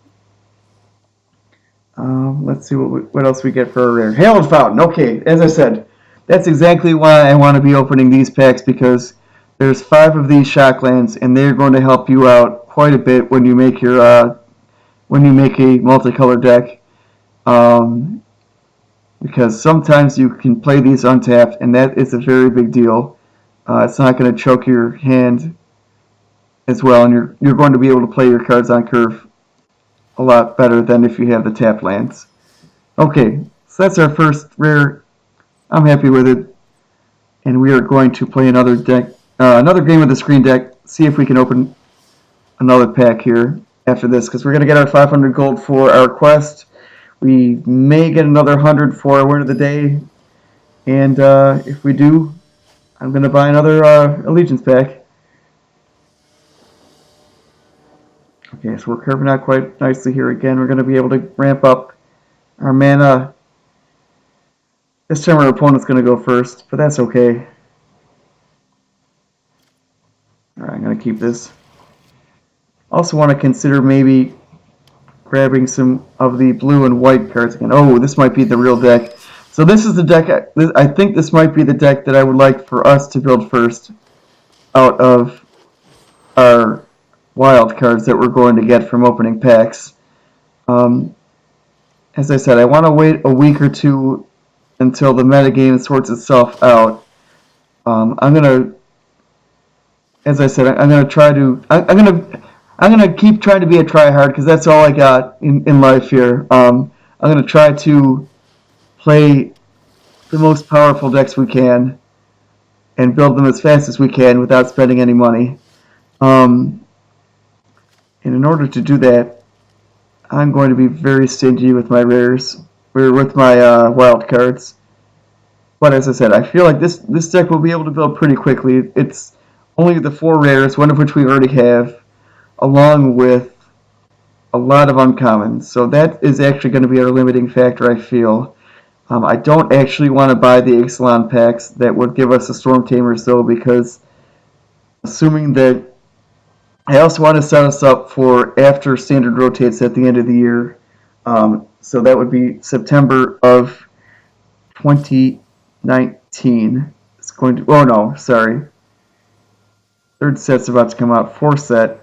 Let's see what else we get for our rare. Hail and Fountain. Okay, as I said, that's exactly why I want to be opening these packs, because there's 5 of these Shocklands, and they're going to help you out quite a bit when you make your when you make a multicolor deck. Um, because sometimes you can play these untapped, and that is a very big deal. It's not going to choke your hand as well, and you're going to be able to play your cards on curve a lot better than if you have the tapped lands. Okay, so that's our first rare. I'm happy with it, and we are going to play another deck, another game with the screen deck. See if we can open another pack here after this, because we're going to get our 500 gold for our quest. We may get another 100 for our word of the day, and if we do, I'm going to buy another Allegiance pack. Okay, so we're curving out quite nicely here again. We're going to be able to ramp up our mana. This time our opponent's going to go first, but that's okay. Alright, I'm going to keep this. Also want to consider maybe grabbing some of the blue and white cards again. Oh, this might be the real deck. So this is the deck, I think this might be the deck that I would like for us to build first out of our wild cards that we're going to get from opening packs. As I said, I want to wait a week or two until the metagame sorts itself out. I'm gonna, as I said, I'm gonna try to, I'm gonna keep trying to be a tryhard because that's all I got in life here. I'm gonna try to play the most powerful decks we can and build them as fast as we can without spending any money. And in order to do that, I'm going to be very stingy with my rares, or with my wild cards. But as I said, I feel like this deck will be able to build pretty quickly. It's only the 4 rares, one of which we already have, along with a lot of uncommons. So that is actually going to be our limiting factor, I feel. I don't actually want to buy the Ixalan packs that would give us the Storm Tamers, though, because assuming that I also want to set us up for after Standard rotates at the end of the year. So that would be September of 2019. It's going to, oh no, sorry. Third set's about to come out. Fourth set.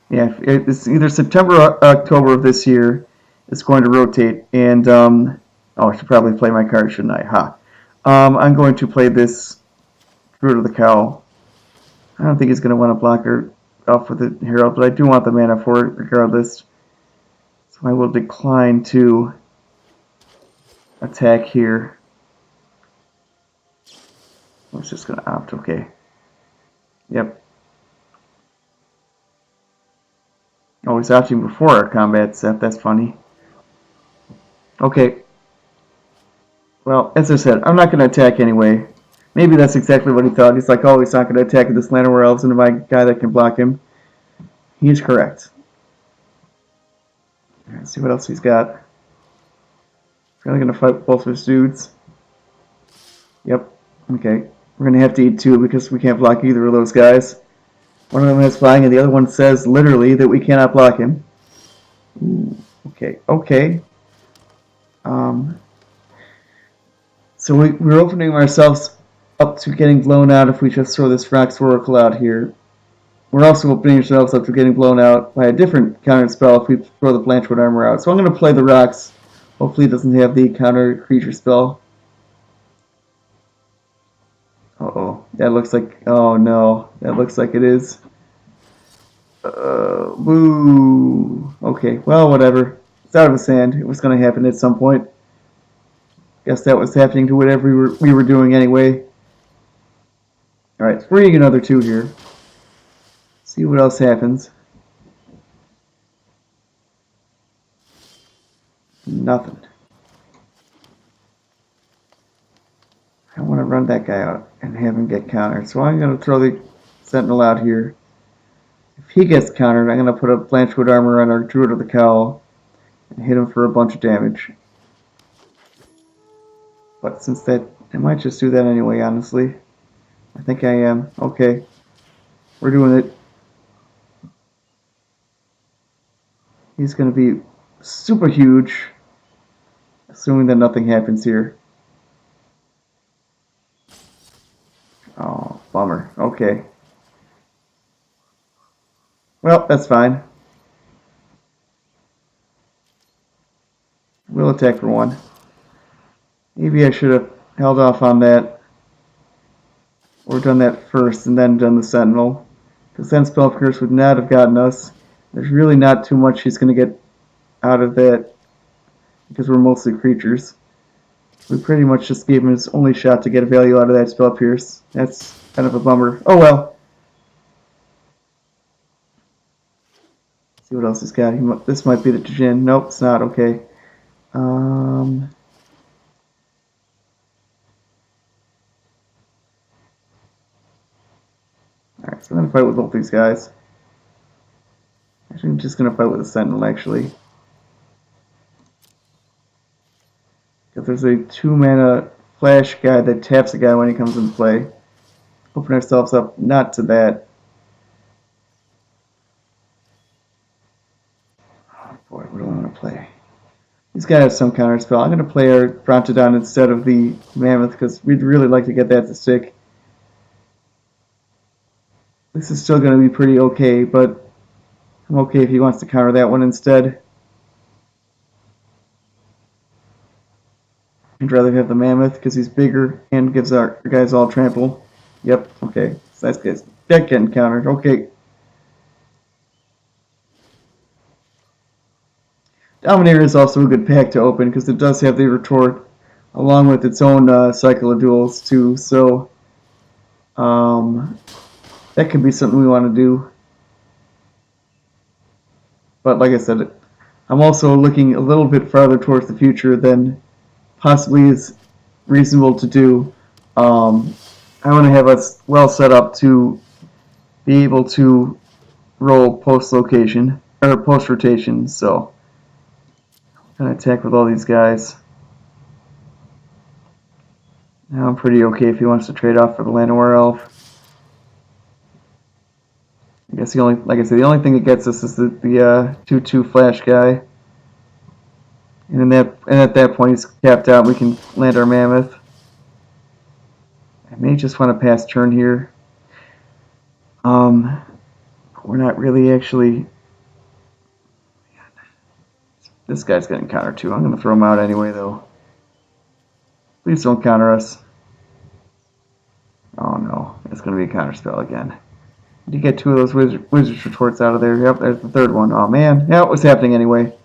Yeah, it's either September or October of this year. It's going to rotate. And, oh, I should probably play my card, shouldn't I? Ha. I'm going to play this Root of the Cowl. I don't think he's going to want to block her off with the Herald, but I do want the mana for it regardless. So I will decline to attack here. I was just going to opt, okay. Yep. Oh, he's opting before our combat set. That's funny. Okay. Well, as I said, I'm not going to attack anyway. Maybe that's exactly what he thought. He's like, oh, he's not going to attack this Llanowar Elves into my guy that can block him. He is correct. Let's see what else he's got. He's probably going to fight both of his dudes. Yep. Okay. We're going to have to eat 2 because we can't block either of those guys. One of them has flying, and the other one says literally that we cannot block him. Ooh, okay, okay. So we're opening ourselves up to getting blown out if we just throw this Rock's Oracle out here. We're also opening ourselves up to getting blown out by a different counter spell if we throw the Blanchwood Armor out. So I'm going to play the Rocks. Hopefully it doesn't have the counter creature spell. Uh-oh. That looks like... Oh, no. That looks like it is. Boo. Okay, well, whatever. It's out of his hand. It was going to happen at some point. Guess that was happening to whatever we were doing anyway. Alright, so we're getting another 2 here. See what else happens. Nothing. I want to run that guy out and have him get countered. So I'm going to throw the Sentinel out here. If he gets countered, I'm going to put a Blanchwood Armor on our Druid of the Cowl and hit him for a bunch of damage. But since that, I might just do that anyway, honestly. I think I am. Okay. We're doing it. He's going to be super huge, assuming that nothing happens here. Oh, bummer. Okay. Well, that's fine. Will attack for 1. Maybe I should have held off on that. Or done that first and then done the Sentinel. Because then Spell Pierce would not have gotten us. There's really not too much he's going to get out of that. Because we're mostly creatures. We pretty much just gave him his only shot to get a value out of that Spell Pierce. That's kind of a bummer. Oh well. Let's see what else he's got. This might be the Jin. Nope, it's not. Okay. Alright, so I'm going to fight with both these guys. Actually, I'm just going to fight with the Sentinel, actually. Because there's a 2-mana flash guy that taps a guy when he comes into play. Open ourselves up not to that. Oh boy, what do I want to play? He's got to have some counter spell. I'm going to play our Brontodon instead of the Mammoth because we'd really like to get that to stick. This is still going to be pretty okay, but I'm okay if he wants to counter that one instead. I'd rather have the Mammoth because he's bigger and gives our guys all trample. Yep, okay. So that's good. That getting countered. Okay. Dominator is also a good pack to open because it does have the retort along with its own cycle of duels too. So that could be something we want to do. But like I said, I'm also looking a little bit farther towards the future than possibly is reasonable to do. I want to have us well set up to be able to roll post location or post rotation. So I'm gonna attack with all these guys. Now I'm pretty okay if he wants to trade off for the Llanowar Elf. I guess like I said, the only thing that gets us is the 2/2 flash guy. And at that point he's capped out. We can land our Mammoth. I may just want to pass turn here. We're not really actually. This guy's getting counter too. I'm going to throw him out anyway, though. Please don't counter us. Oh no, it's going to be a counter spell again. Did you get 2 of those wizard's retorts out of there? Yep, there's the 3rd one. Oh man, yeah, it was happening anyway.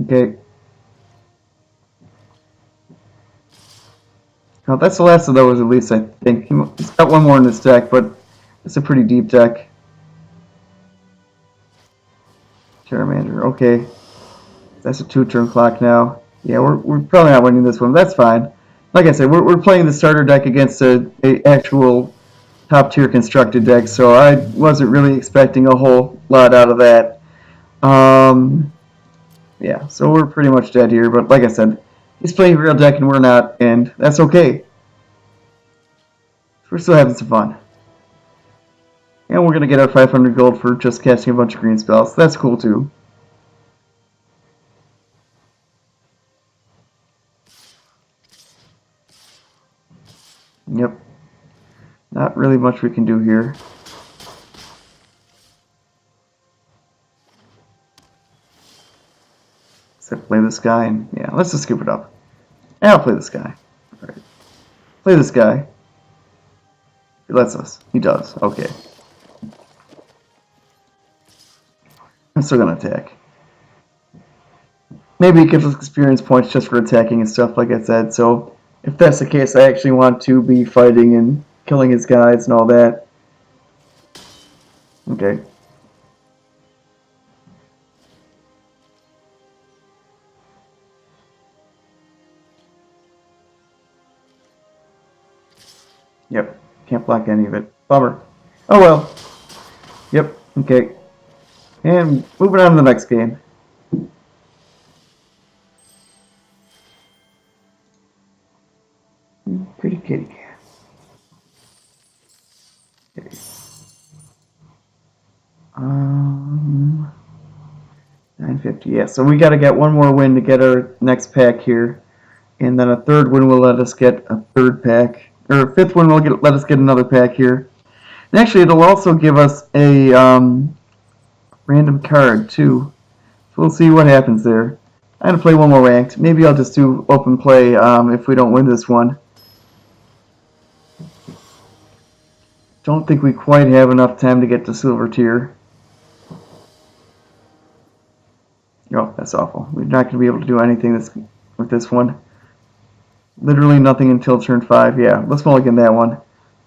Okay. Well, that's the last of those, at least, I think. He's got one more in this deck, but it's a pretty deep deck. Charmander, okay. That's a 2-turn clock now. Yeah, we're probably not winning this one. That's fine. Like I said, we're playing the starter deck against a actual top-tier constructed deck, so I wasn't really expecting a whole lot out of that. Yeah, so we're pretty much dead here, but like I said, he's playing a real deck and we're not, and that's okay. We're still having some fun. And we're going to get our 500 gold for just casting a bunch of green spells. That's cool too. Yep. Not really much we can do here. Except play this guy, and yeah, let's just scoop it up. And I'll play this guy. Alright. Play this guy. He lets us. He does. Okay. I'm still gonna attack. Maybe it gives us experience points just for attacking and stuff, like I said, so if that's the case, I actually want to be fighting and killing his guys and all that. Okay. Yep. Can't block any of it. Bummer. Oh well. Yep. Okay. And moving on to the next game. Pretty kitty cat. Okay. 950. Yeah, so we got to get one more win to get our next pack here. And then a 3rd win will let us get a 3rd pack. Or a 5th win will let us get another pack here. And actually, it'll also give us a random card, too. So we'll see what happens there. I'm going to play one more ranked. Maybe I'll just do open play if we don't win this one. Don't think we quite have enough time to get to silver tier. Oh, that's awful. We're not going to be able to do anything with this one. Literally nothing until turn 5. Yeah, let's mulligan that one.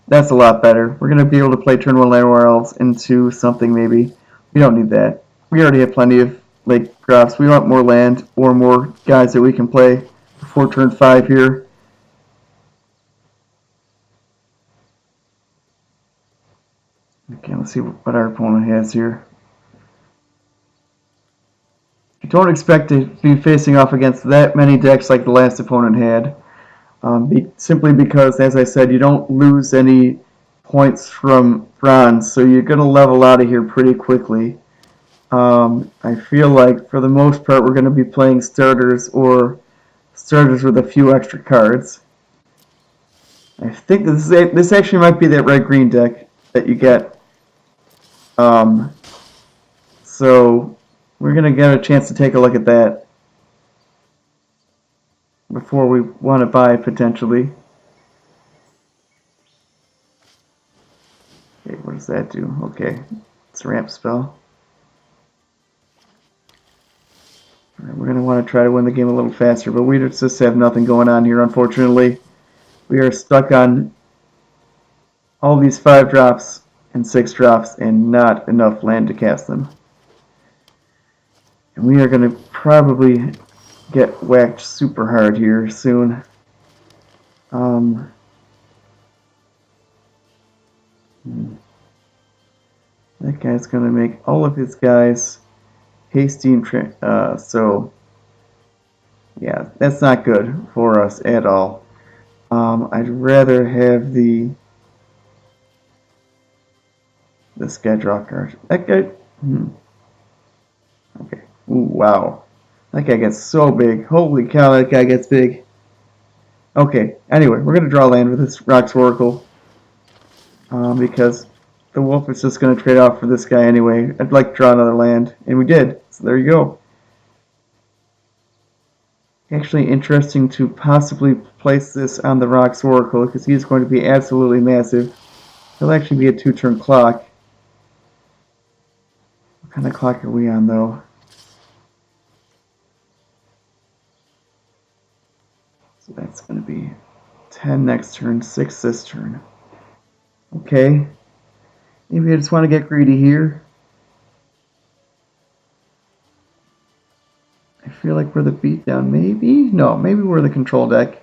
That's a lot better. We're going to be able to play turn 1 land else into something maybe. We don't need that. We already have plenty of lake drops. We want more land or more guys that we can play before turn 5 here. Okay, let's see what our opponent has here. I don't expect to be facing off against that many decks like the last opponent had. Simply because, as I said, you don't lose any points from bronze, so you're going to level out of here pretty quickly. I feel like, for the most part, we're going to be playing starters or starters with a few extra cards. I think this actually might be that red-green deck that you get. So we're going to get a chance to take a look at that before we want to buy, potentially. Okay, what does that do? Okay, it's a ramp spell. Right, we're going to want to try to win the game a little faster, but we just have nothing going on here, unfortunately. We are stuck on all these 5 drops and 6 drops and not enough land to cast them. And we are going to probably get whacked super hard here soon. That guy's going to make all of his guys hasty, so yeah, that's not good for us at all. I'd rather have this guy draw card. That guy, okay. Ooh, wow, that guy gets so big. Holy cow, that guy gets big. Okay, anyway, we're gonna draw land with this Rocks Oracle because the wolf is just gonna trade off for this guy anyway. I'd like to draw another land, and we did. So there you go. Actually interesting to possibly place this on the Rocks Oracle because he's going to be absolutely massive. He'll actually be a 2-turn clock. What kind of clock are we on though? So that's going to be 10 next turn, 6 this turn. Okay. Maybe I just want to get greedy here. I feel like we're the beatdown, maybe? No, maybe we're the control deck.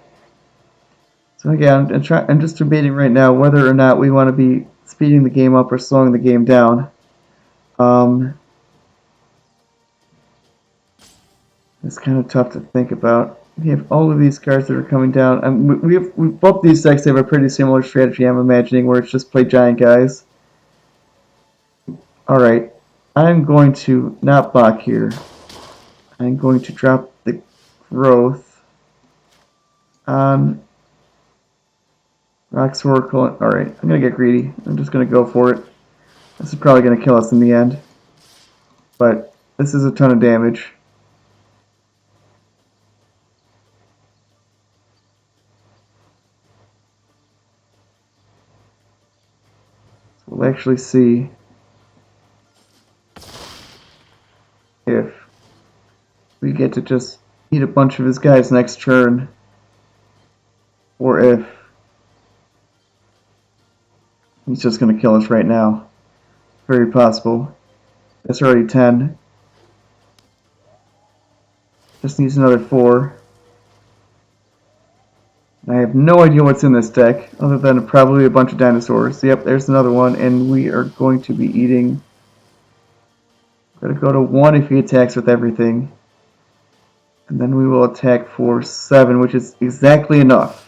So again, I'm just debating right now whether or not we want to be speeding the game up or slowing the game down. It's kind of tough to think about. We have all of these cards that are coming down. Both these decks have a pretty similar strategy, I'm imagining, where it's just play giant guys. Alright, I'm going to not block here. I'm going to drop the growth on Rocks Oracle. Alright, I'm going to get greedy. I'm just going to go for it. This is probably going to kill us in the end. But this is a ton of damage. So we'll actually see if we get to just eat a bunch of his guys next turn, or if he's just going to kill us right now. Very possible. That's already 10. Just needs another 4. I have no idea what's in this deck, other than probably a bunch of dinosaurs. Yep, there's another one, and we are going to be eating. We're going to go to 1 if he attacks with everything. And then we will attack for 7, which is exactly enough.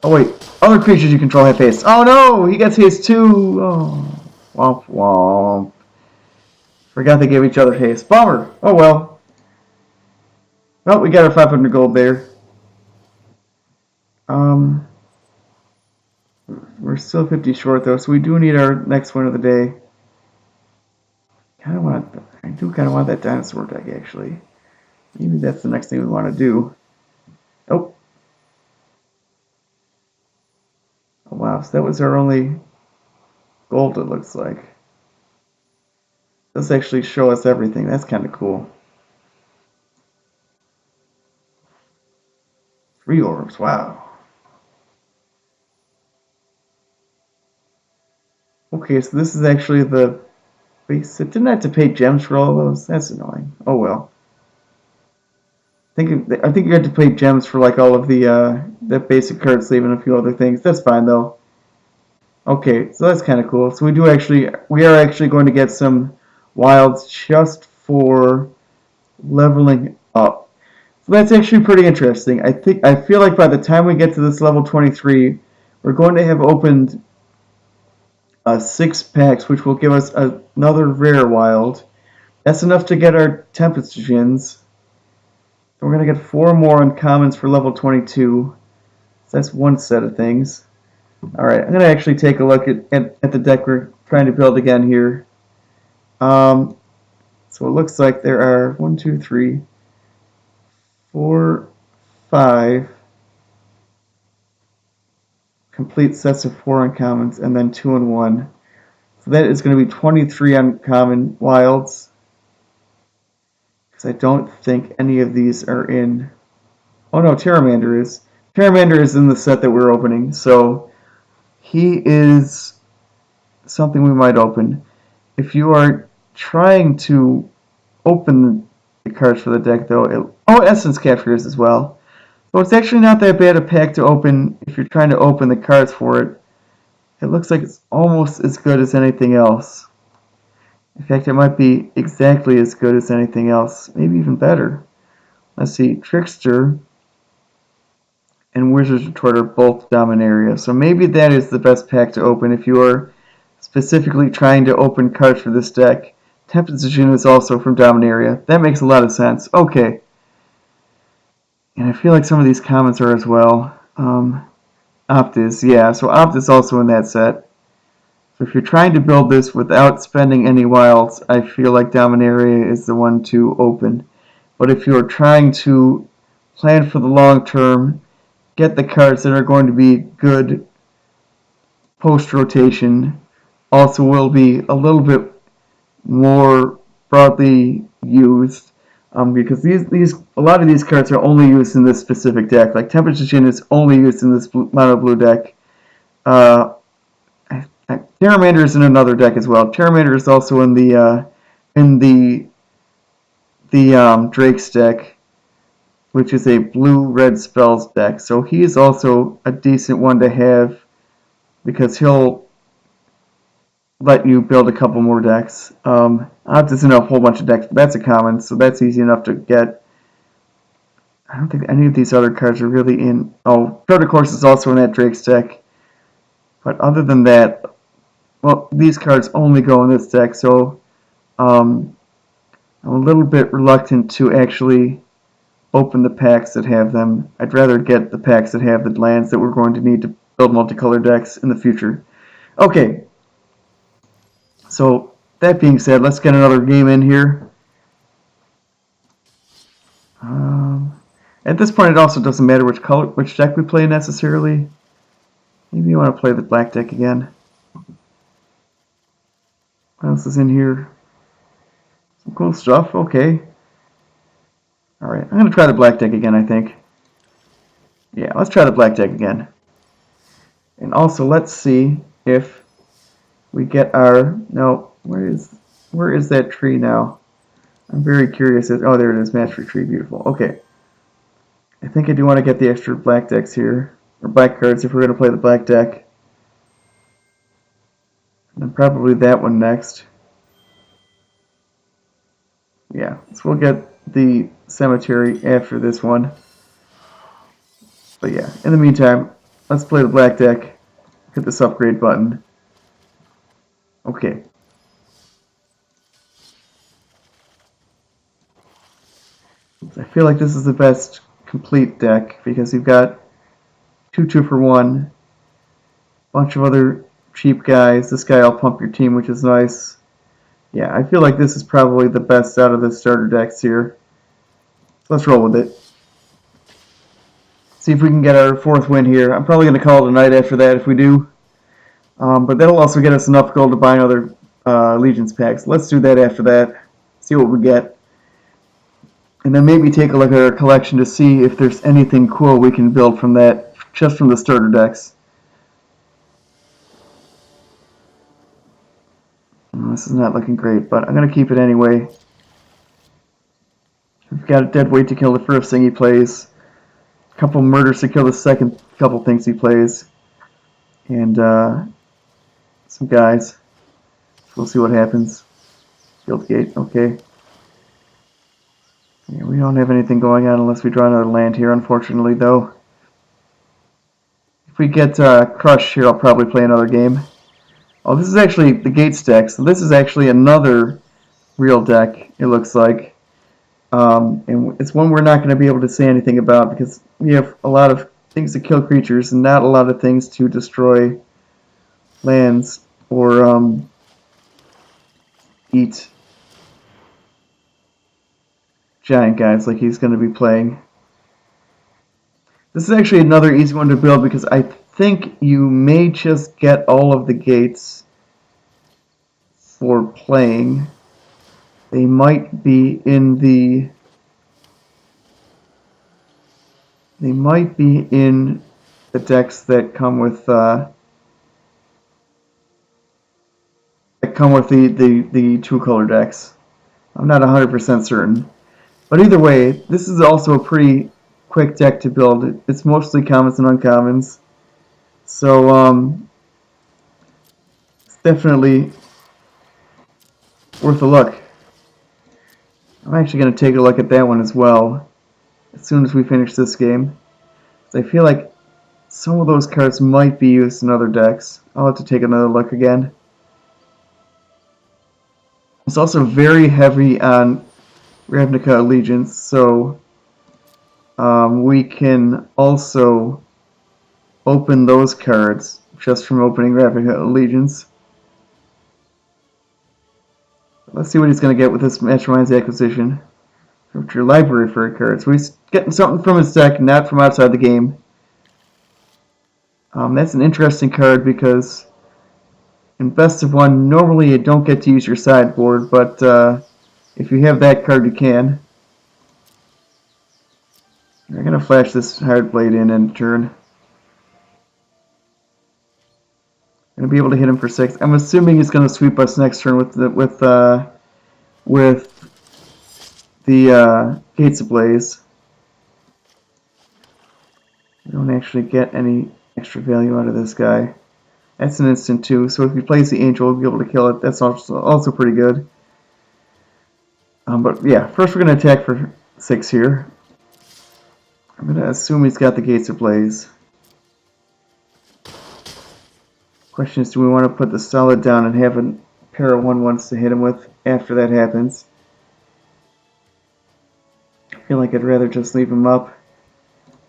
Oh wait, other creatures you control have haste. Oh no, he gets haste too. Oh, womp womp. Forgot they gave each other haste. Bummer. Oh well. Well, we got our 500 gold there. We're still 50 short though, so we do need our next one of the day. I do kind of want that dinosaur deck actually. Maybe that's the next thing we want to do. Oh. Oh, wow. So that was our only gold, it looks like. This actually show us everything. That's kind of cool. 3 orbs. Wow. Okay, so this is actually the base. Didn't I have to pay gems for all of those? That's annoying. Oh well. I think you had to pay gems for like all of the basic card sleeve and a few other things. That's fine though. Okay, so that's kind of cool. So we are actually going to get some wilds just for leveling up. So that's actually pretty interesting. I feel like by the time we get to this level 23, we're going to have opened 6 packs, which will give us another rare wild. That's enough to get our Tempest Djinns. We're going to get 4 more uncommons for level 22. So that's one set of things. Alright, I'm going to actually take a look at the deck we're trying to build again here. So it looks like there are 1, 2, 3, 4, 5 complete sets of 4 uncommons, and then 2 and 1. So that is going to be 23 uncommon wilds. Because I don't think any of these are in... Oh no, Terramander is. Terramander is in the set that we're opening, so he is something we might open. If you are trying to open the cards for the deck, though... Essence Capturers as well. So it's actually not that bad a pack to open if you're trying to open the cards for it. It looks like it's almost as good as anything else. In fact, it might be exactly as good as anything else. Maybe even better. Let's see. Trickster and Wizard's Retort are both Dominaria. So maybe that is the best pack to open if you are specifically trying to open cards for this deck. Tempest Djinn is also from Dominaria. That makes a lot of sense. Okay. And I feel like some of these comments are as well. Optis, yeah. So Optis also in that set. So if you're trying to build this without spending any wilds, I feel like Dominaria is the one to open. But if you're trying to plan for the long term, get the cards that are going to be good post-rotation, also will be a little bit more broadly used, because a lot of these cards are only used in this specific deck. Like Tempest Djinn is only used in this mono blue deck. Terramander is in another deck as well. Terramander is also in the Drake's deck, which is a blue-red spells deck. So he is also a decent one to have because he'll let you build a couple more decks. Optus in a whole bunch of decks, but that's a common, so that's easy enough to get. I don't think any of these other cards are really in. Oh, Proto Course is also in that Drake's deck. But other than that, well, these cards only go in this deck, so I'm a little bit reluctant to actually open the packs that have them. I'd rather get the packs that have the lands that we're going to need to build multicolored decks in the future. Okay, so that being said, let's get another game in here. At this point, it also doesn't matter which deck we play necessarily. Maybe you want to play the black deck again. What else is in here? Some cool stuff. Okay. Alright, I'm going to try the black deck again, I think. Yeah, let's try the black deck again. And also, let's see if we get our... No, where is that tree now? I'm very curious. Oh, there it is. Mastery tree. Beautiful. Okay. I think I do want to get the extra black decks here. Or black cards if we're going to play the black deck. And then probably that one next. Yeah, so we'll get the cemetery after this one. But yeah, in the meantime, let's play the black deck. Hit this upgrade button. Okay. I feel like this is the best complete deck because you've got 2 for 1. Bunch of other cheap guys. This guy will pump your team, which is nice. Yeah, I feel like this is probably the best out of the starter decks here. let's roll with it. See if we can get our 4th win here. I'm probably going to call it a night after that if we do. But that'll also get us enough gold to buy another Allegiance packs. Let's do that after that. See what we get. And then maybe take a look at our collection to see if there's anything cool we can build from that, just from the starter decks. This is not looking great, but I'm going to keep it anyway. We've got a dead weight to kill the first thing he plays. A couple murders to kill the second couple things he plays. And some guys. We'll see what happens. Field gate, okay. Yeah, we don't have anything going on unless we draw another land here, unfortunately, though. If we get crushed here, I'll probably play another game. Oh, this is actually the Gates deck, so this is actually another real deck, it looks like. And it's one we're not going to be able to say anything about because we have a lot of things to kill creatures and not a lot of things to destroy lands or eat giant guys like he's going to be playing. This is actually another easy one to build because I think you may just get all of the gates for playing. They might be in the decks that come with the 2-color decks. I'm not 100% certain. But either way, this is also a pretty quick deck to build. It's mostly commons and uncommons. So it's definitely worth a look. I'm actually going to take a look at that one as well as soon as we finish this game. I feel like some of those cards might be used in other decks. I'll have to take another look again. It's also very heavy on Ravnica Allegiance, so we can also open those cards just from opening Ravnica Allegiance. Let's see what he's going to get with this Mastermind's acquisition. From your library for a card. So he's getting something from his deck, not from outside the game. That's an interesting card because in Best of 1, normally you don't get to use your sideboard, but if you have that card, you can. I'm going to flash this Hard Blade in turn. I'm going to be able to hit him for 6. I'm assuming he's going to sweep us next turn with the Gates Ablaze. We don't actually get any extra value out of this guy. That's an instant too, so if he plays the Angel, we'll be able to kill it. That's also pretty good. But yeah, first we're going to attack for 6 here. I'm going to assume he's got the Gates Ablaze. Question is, do we want to put the Solid down and have a pair of 1/1s to hit him with after that happens? I feel like I'd rather just leave him up.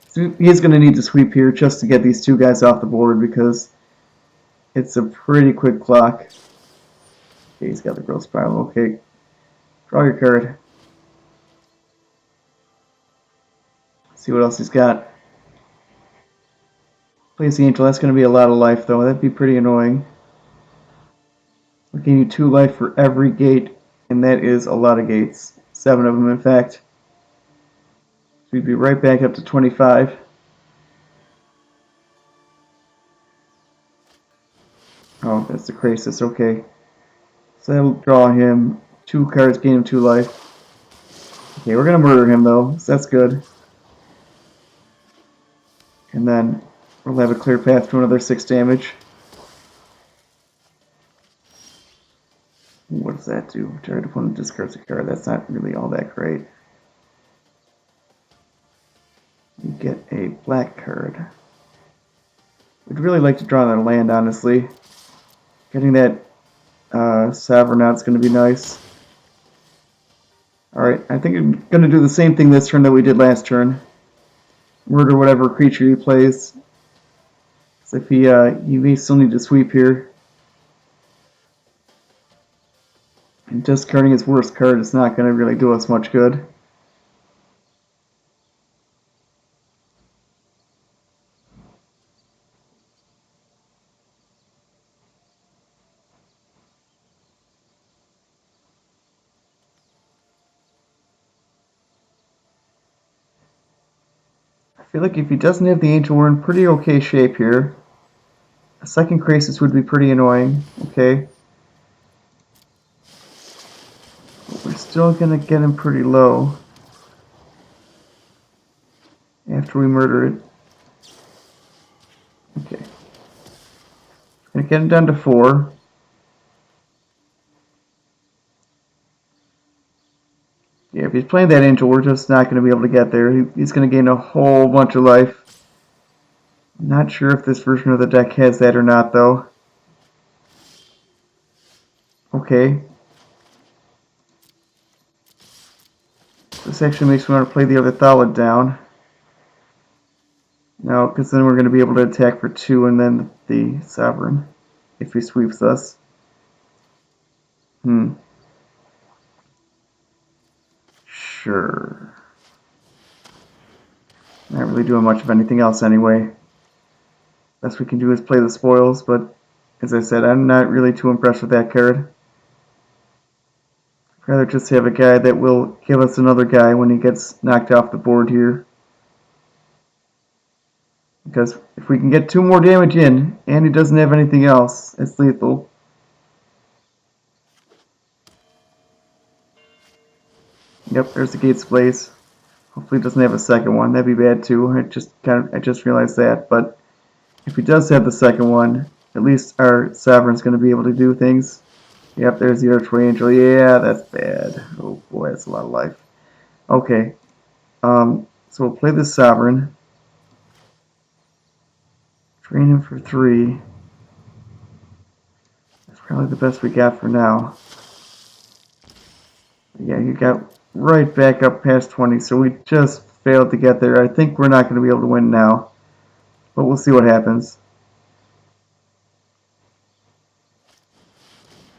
So he's going to need to sweep here just to get these 2 guys off the board because it's a pretty quick clock. Okay, he's got the Growth Spiral. Okay, draw your card. See what else he's got. Plays the Angel. That's going to be a lot of life, though. That'd be pretty annoying. We're giving you 2 life for every gate, and that is a lot of gates. 7 of them, in fact. We'd be right back up to 25. Oh, that's the Crisis, okay. So that'll draw him 2 cards, gain him 2 life. Okay, we're going to murder him though, so that's good. And then we'll have a clear path to another 6 damage. What does that do? Target opponent discards a card. That's not really all that great. You get a black card. We'd really like to draw another land, honestly. Getting that Sovereign out's going to be nice. Alright, I think I'm going to do the same thing this turn that we did last turn. Murder whatever creature he plays. So if he may still need to sweep here. And discarding his worst card is not going to really do us much good. feel like if he doesn't have the Angel, we're in pretty okay shape here. A second Crisis would be pretty annoying. Okay. But we're still gonna get him pretty low after we murder it. Okay. Gonna get him down to 4. Yeah, if he's playing that Angel, we're just not going to be able to get there. He's going to gain a whole bunch of life. Not sure if this version of the deck has that or not, though. Okay. This actually makes me want to play the other Thalid down. No, because then we're going to be able to attack for 2 and then the Sovereign, if he sweeps us. Sure. Not really doing much of anything else anyway. Best we can do is play the spoils, but as I said, I'm not really too impressed with that card. I'd rather just have a guy that will give us another guy when he gets knocked off the board here. Because if we can get 2 more damage in, and he doesn't have anything else, it's lethal. Yep, there's the Gates Blaze. Hopefully he doesn't have a second one. That'd be bad too. I just realized that. But if he does have the second one, at least our Sovereign's going to be able to do things. Yep, there's the Archway Angel. Yeah, that's bad. Oh boy, that's a lot of life. Okay. So we'll play the Sovereign. Train him for 3. That's probably the best we got for now. Yeah, you got right back up past 20, so we just failed to get there. I think we're not going to be able to win now, but we'll see what happens.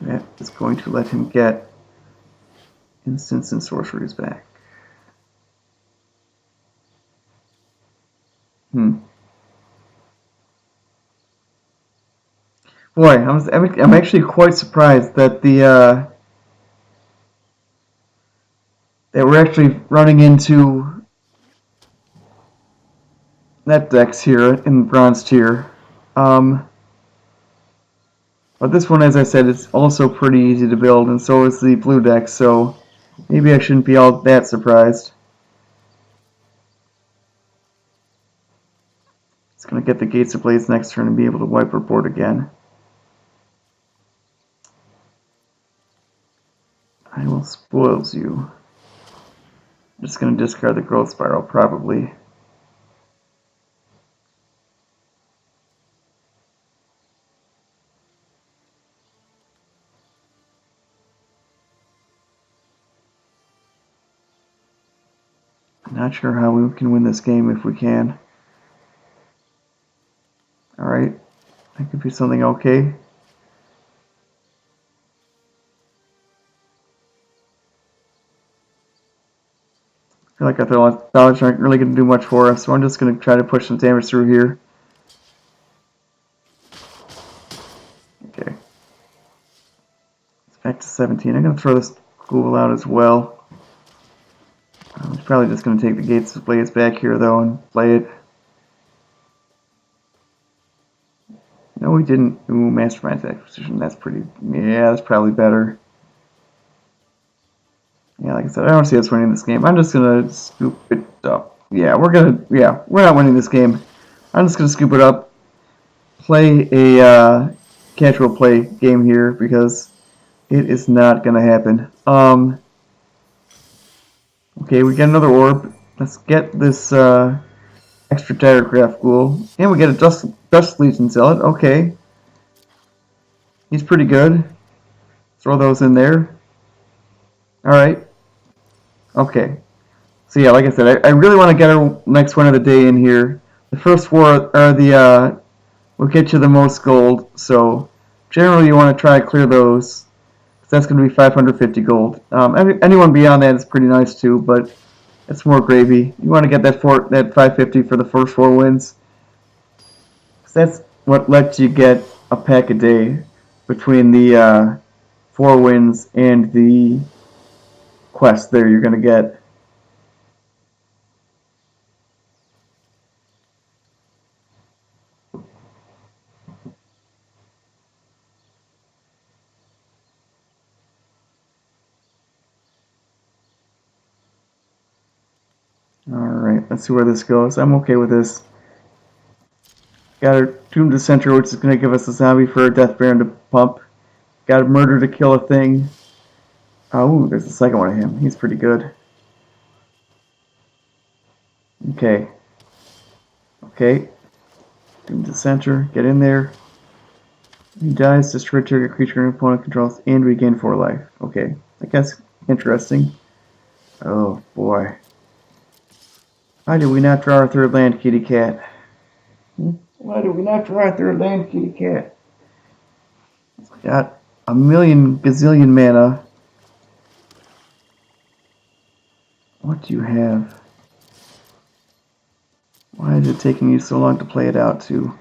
That is going to let him get instants and sorceries back. Boy, I'm actually quite surprised that that we're actually running into net decks here in the bronze tier. But this one, as I said, is also pretty easy to build, and so is the blue deck, so maybe I shouldn't be all that surprised. It's going to get the Gates of Blades next turn and be able to wipe our board again. I will spoils you. I'm just going to discard the Growth Spiral, probably. Not sure how we can win this game if we can. Alright, that could be something okay. I feel like our dollars aren't really going to do much for us, so I'm just going to try to push some damage through here. Okay. It's back to 17. I'm going to throw this Google out as well. I'm probably just going to take the Gates of Blades back here, though, and play it. No, we didn't. Ooh, Mastermind Acquisition. That's pretty... Yeah, that's probably better. Yeah, like I said, I don't see us winning this game. I'm just going to scoop it up. Yeah, we're not winning this game. I'm just going to scoop it up. Play a casual play game here, because it is not going to happen. Okay, we get another orb. Let's get this extra Diagraph Ghoul. And we get a Dust Legion Zealot. Okay. He's pretty good. Throw those in there. Alright. Okay. So yeah, like I said, I really want to get our next one of the day in here. The first 4 are the will get you the most gold. So generally you want to try to clear those. That's going to be 550 gold. Anyone beyond that is pretty nice too, but it's more gravy. You want to get that 550 for the first 4 wins. That's what lets you get a pack a day between the 4 wins and the quest there you're going to get. Alright, let's see where this goes. I'm okay with this. Got a Tomb to Center, which is going to give us a zombie for a Death Baron to pump. Got a Murder to kill a thing. Oh, there's the second one of him. He's pretty good. Okay. Okay. Tomb to Center. Get in there. He dies, destroy target creature and opponent controls, and regain 4 life. Okay. I guess interesting. Oh, boy. Why did we not draw our third land, kitty cat? Why did we not draw our third land, kitty cat? It's got a million gazillion mana. What do you have? Why is it taking you so long to play it out, too?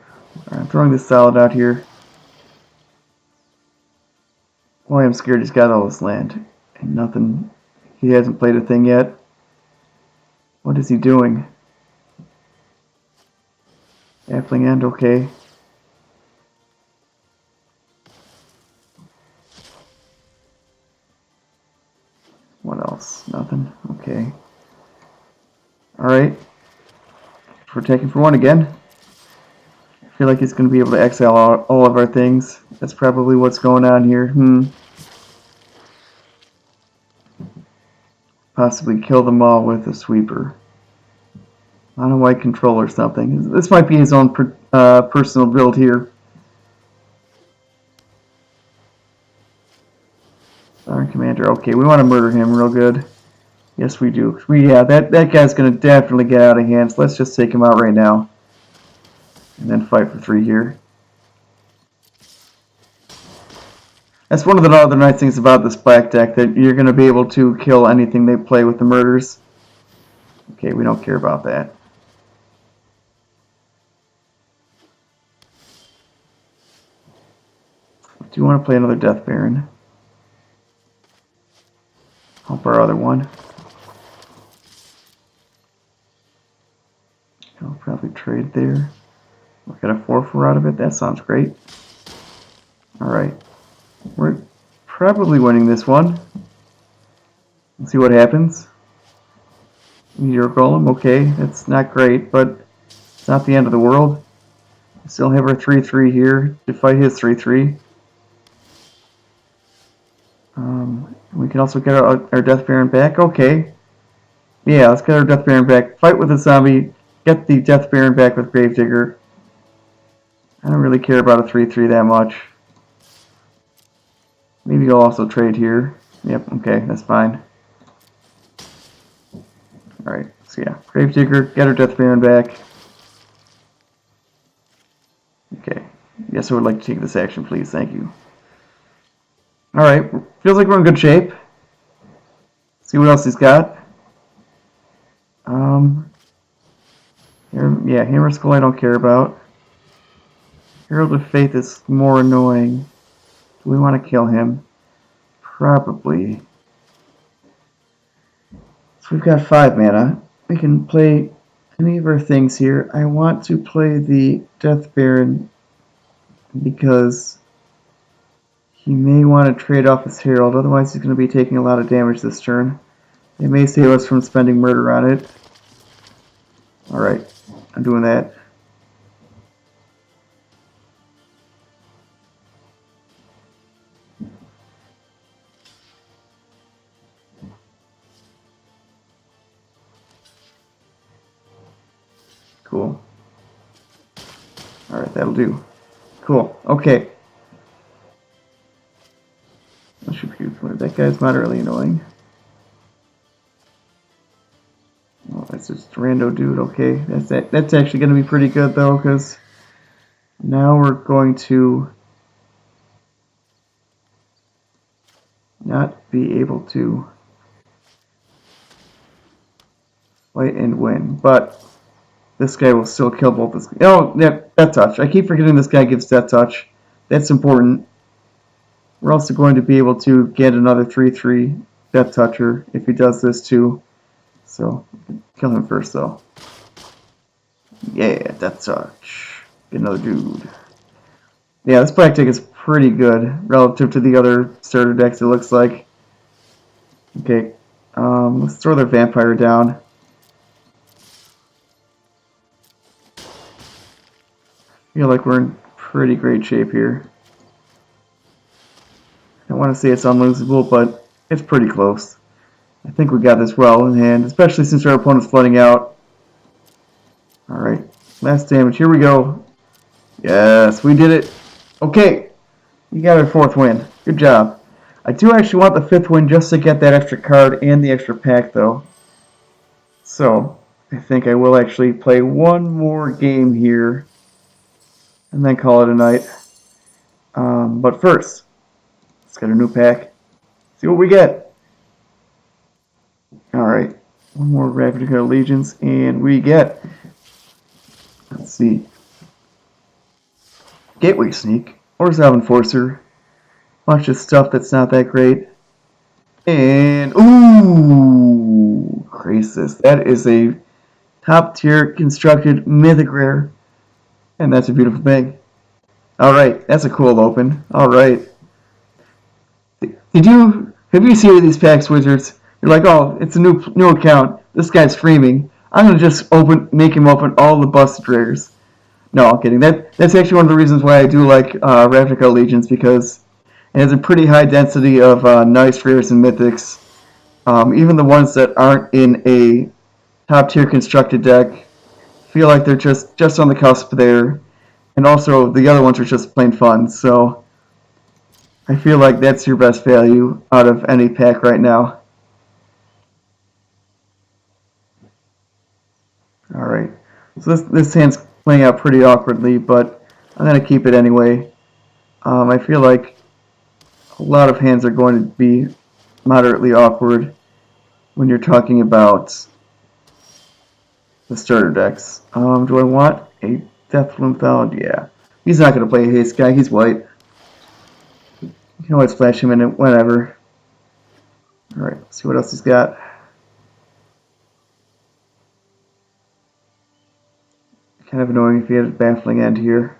Alright, I'm throwing this solid out here. Boy, I'm scared he's got all this land. And nothing. He hasn't played a thing yet. What is he doing? Appling End, okay. What else? Nothing. Okay. Alright. We're taking for 1 again. I feel like he's going to be able to exile all of our things. That's probably what's going on here. Possibly kill them all with a sweeper. On a white control or something. This might be his own personal build here. Iron Commander. Okay, we want to murder him real good. Yes, we do. Yeah, that guy's going to definitely get out of hand. So let's just take him out right now. And then fight for 3 here. That's one of the other nice things about this black deck, that you're going to be able to kill anything they play with the murders. Okay, we don't care about that. Do you want to play another Death Baron? Help our other one. I'll probably trade there. We'll get a 4/4 out of it. That sounds great. Alright. We're probably winning this one. Let's see what happens. Meteor Golem, okay. That's not great, but it's not the end of the world. We still have our 3/3 here to fight his 3/3. We can also get our Death Baron back. Okay. Yeah, let's get our Death Baron back. Fight with the zombie. Get the Death Baron back with Gravedigger. I don't really care about a 3/3 that much. Maybe I'll also trade here. Yep, okay, that's fine. Alright, so yeah. Gravedigger, get our Death Baron back. Okay. Yes, I would like to take this action, please. Thank you. Alright, feels like we're in good shape. See what else he's got. Yeah, Hammer Skull I don't care about. Herald of Faith is more annoying. Do we want to kill him? Probably. So we've got 5 mana. We can play any of our things here. I want to play the Death Baron because he may want to trade off his Herald, otherwise he's going to be taking a lot of damage this turn. It may save us from spending murder on it. Alright, I'm doing that. Cool. Alright, that'll do. Cool, okay. That guy's moderately annoying. Oh, that's just a rando dude, okay. That's actually going to be pretty good though, because now we're going to not be able to fight and win, but this guy will still kill both this guy. Oh, yeah, Death Touch. I keep forgetting this guy gives Death Touch. That's important. We're also going to be able to get another 3/3 Death Toucher if he does this too. So, kill him first though. Yeah, Death Touch. Get another dude. Yeah, this black deck is pretty good relative to the other starter decks, it looks like. Okay, let's throw their Vampire down. feel like we're in pretty great shape here. I don't want to say it's unlosable, but it's pretty close. I think we got this well in hand, especially since our opponent's flooding out. Alright, last damage. Here we go. Yes, we did it. Okay, you got our 4th win. Good job. I do actually want the 5th win just to get that extra card and the extra pack, though. So, I think I will actually play one more game here and then call it a night. But first, let's get a new pack. See what we get. Alright, one more Ravnica Allegiance, and we get, let's see, Gateway Sneak, or Salve Enforcer. Bunch of stuff that's not that great. And, ooh, Crisis. That is a top tier constructed mythic rare. And that's a beautiful thing. Alright, that's a cool open. Alright. Have you seen these packs, Wizards? You're like, oh, it's a new account. This guy's streaming. I'm gonna just make him open all the busted rares. No, I'm kidding. That's actually one of the reasons why I do like Ravnica Allegiance, because it has a pretty high density of nice rares and mythics. Even the ones that aren't in a top tier constructed deck feel like they're just on the cusp there. And also the other ones are just plain fun. So I feel like that's your best value out of any pack right now. Alright. So this hand's playing out pretty awkwardly, but I'm going to keep it anyway. I feel like a lot of hands are going to be moderately awkward when you're talking about the starter decks. Do I want a Deathloom Thallid? Yeah. He's not going to play a haste guy. He's white. You can always flash him in it whenever. Alright, let's see what else he's got. Kind of annoying if he had a baffling end here.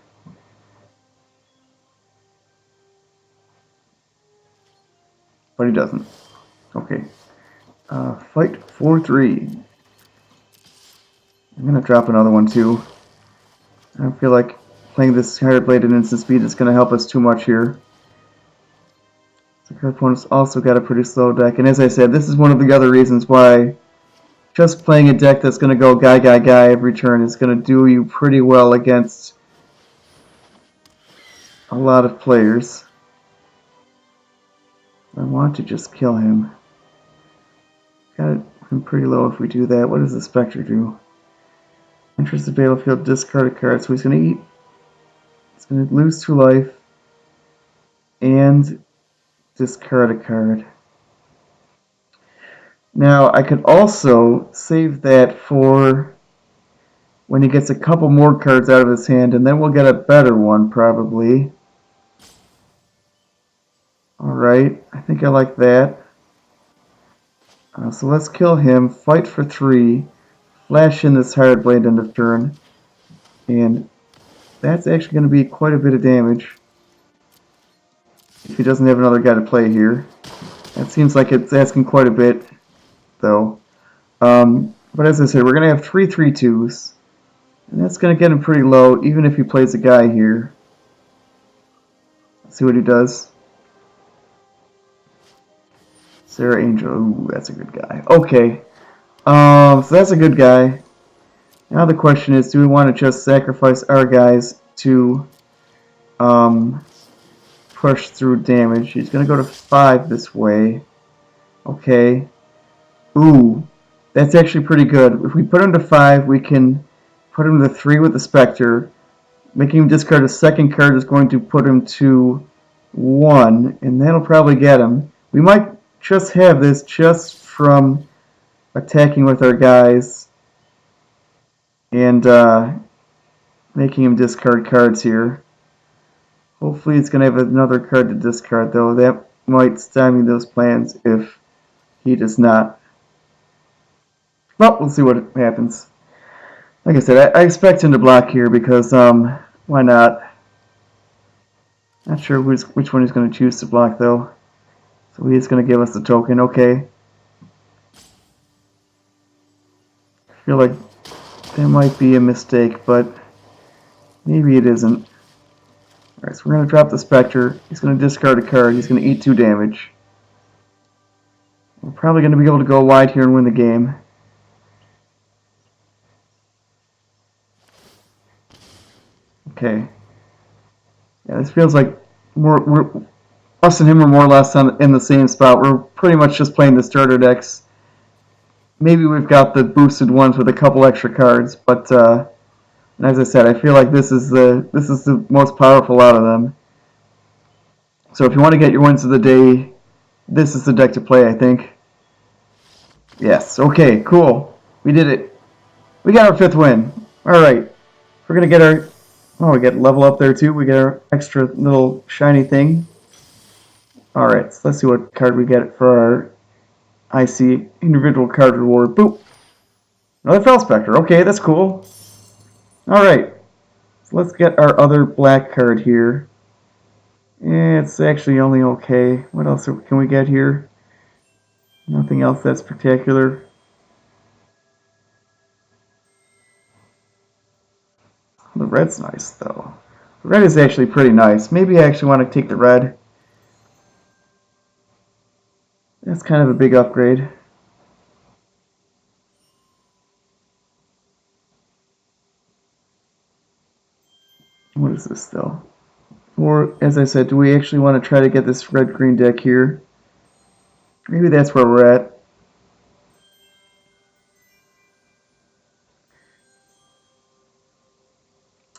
But he doesn't. Okay. Fight 4-3. I'm going to drop another one too. I don't feel like playing this higher bladed instant speed is going to help us too much here. So our opponent's also got a pretty slow deck. And as I said, this is one of the other reasons why just playing a deck that's going to go guy every turn is going to do you pretty well against a lot of players. I want to just kill him. Got him pretty low if we do that. What does the Spectre do? Enters the battlefield, discard a card. So he's going to eat. He's going to lose 2 life. And discard a card. Now, I could also save that for when he gets a couple more cards out of his hand, and then we'll get a better one, probably. Alright, I think I like that. So let's kill him, fight for 3, flash in this Hired Blade end of turn, and that's actually going to be quite a bit of damage if he doesn't have another guy to play here. That seems like it's asking quite a bit, though. But as I said, we're going to have 3 3/2s, and that's going to get him pretty low, even if he plays a guy here. Let's see what he does. Sarah Angel, ooh, that's a good guy. Okay, so that's a good guy. Now the question is, do we want to just sacrifice our guys to push through damage? He's going to go to 5 this way. Okay. Ooh, that's actually pretty good. If we put him to 5, we can put him to 3 with the Spectre. Making him discard a second card is going to put him to 1, and that'll probably get him. We might just have this just from attacking with our guys and making him discard cards here. Hopefully he's going to have another card to discard, though. That might stymie those plans if he does not. Well, we'll see what happens. Like I said, I expect him to block here because, why not? Not sure which one he's going to choose to block, though. So he's going to give us the token, okay. I feel like that might be a mistake, but Maybe it isn't. Alright, so we're going to drop the Spectre. He's going to discard a card. He's going to eat 2 damage. We're probably going to be able to go wide here and win the game. Okay. Yeah, this feels like us and him are more or less in the same spot. We're pretty much just playing the starter decks. Maybe we've got the boosted ones with a couple extra cards, but as I said, I feel like this is the most powerful out of them. So if you want to get your wins of the day, this is the deck to play, I think. Yes. Okay. Cool. We did it. We got our 5th win. All right. We're gonna get our. Oh, we get level up there too. We get our extra little shiny thing. All right. So let's see what card we get for our IC individual card reward. Boop. Another Fell Spectre. Okay, that's cool. All right. So let's get our other black card here. It's actually only okay. What else can we get here? Nothing else that's spectacular. The red's nice, though. The red is actually pretty nice. Maybe I actually want to take the red. That's kind of a big upgrade. What is this, though? Or, as I said, do we actually want to try to get this red-green deck here? Maybe that's where we're at.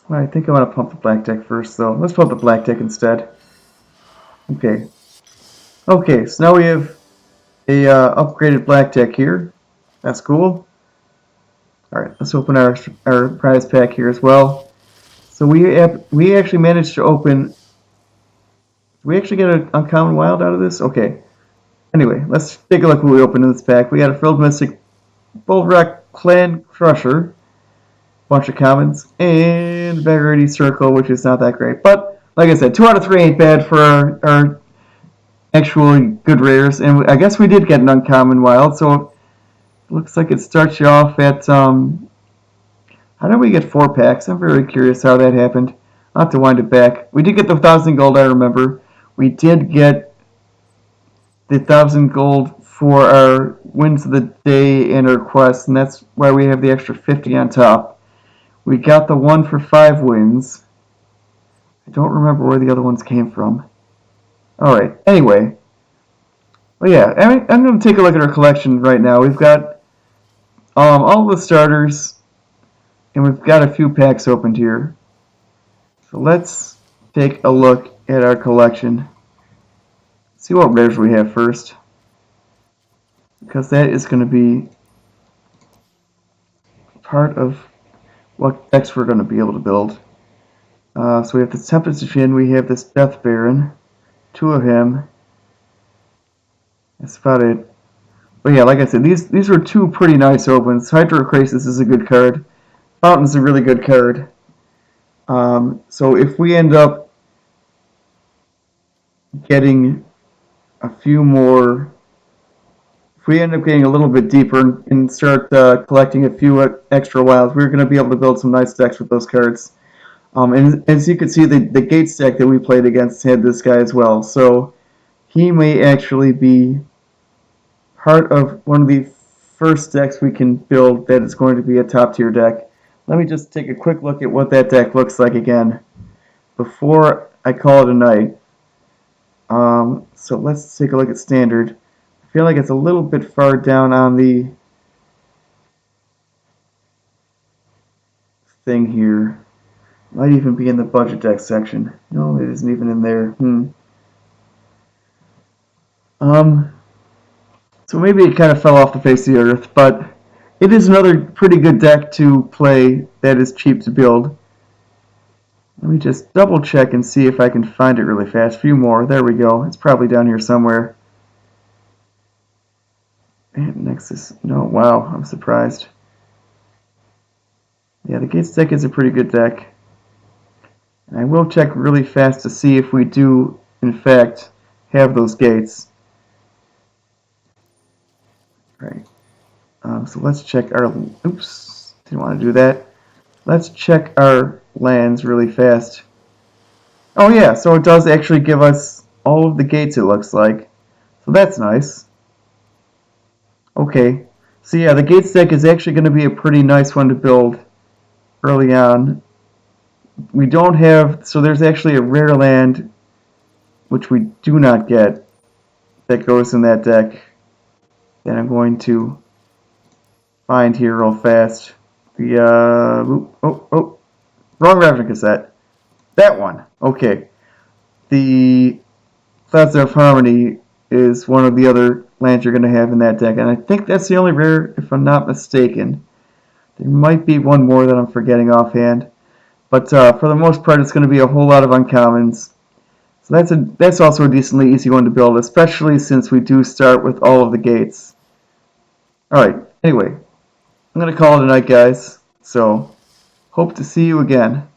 Well, I think I want to pump the black deck first, though. Let's pump the black deck instead. Okay. Okay, so now we have a upgraded black deck here. That's cool. Alright, let's open our prize pack here as well. So we actually managed to open... Did we actually get an uncommon wild out of this? Okay. Anyway, let's take a look what we opened in this pack. We got a Frilled Mystic Bulwark Clan Crusher, bunch of commons, and Vagarity Circle, which is not that great. But, like I said, 2 out of 3 ain't bad for our actually good rares. And I guess we did get an uncommon wild, so it looks like it starts you off at... how did we get 4 packs? I'm very curious how that happened. I'll have to wind it back. We did get the 1,000 gold, I remember. We did get the 1,000 gold for our wins of the day and our quests, and that's why we have the extra 50 on top. We got the 1 for 5 wins. I don't remember where the other ones came from. Alright, anyway. Well, yeah, I'm going to take a look at our collection right now. We've got all the starters, and we've got a few packs opened here. So let's take a look at our collection. See what rares we have first, because that is going to be part of what decks we're going to be able to build. So we have this Tempest Jin, we have this Death Baron, 2 of him. That's about it. But yeah, like I said, these were 2 pretty nice opens. Hydrocrisis is a good card. Fountain's a really good card. So if we end up getting a few more, if we end up getting a little bit deeper and start collecting a few extra wilds, we're going to be able to build some nice decks with those cards. And as you can see, the Gates deck that we played against had this guy as well. So he may actually be part of one of the first decks we can build that is going to be a top tier deck. Let me just take a quick look at what that deck looks like again before I call it a night. So let's take a look at standard. I feel like it's a little bit far down on the thing here. Might even be in the budget deck section. No, it isn't even in there. So maybe it kind of fell off the face of the earth, but it is another pretty good deck to play that is cheap to build. Let me just double check and see if I can find it really fast. A few more. There we go. It's probably down here somewhere. And Nexus. No, wow. I'm surprised. Yeah, the Gates deck is a pretty good deck. And I will check really fast to see if we do, in fact, have those gates. Right. So let's check our... Oops. Didn't want to do that. Let's check our lands really fast. Oh yeah, so it does actually give us all of the gates, it looks like. So that's nice. Okay. So yeah, the gates deck is actually going to be a pretty nice one to build early on. We don't have, so there's actually a rare land which we do not get that goes in that deck that I'm going to find here real fast. The wrong Ravnica cassette. That one. Okay. The Clouds of Harmony is one of the other lands you're going to have in that deck, and I think that's the only rare, if I'm not mistaken. There might be one more that I'm forgetting offhand, but for the most part, it's going to be a whole lot of uncommons. So that's also a decently easy one to build, especially since we do start with all of the gates. Alright, anyway, I'm going to call it a night, guys. So, hope to see you again.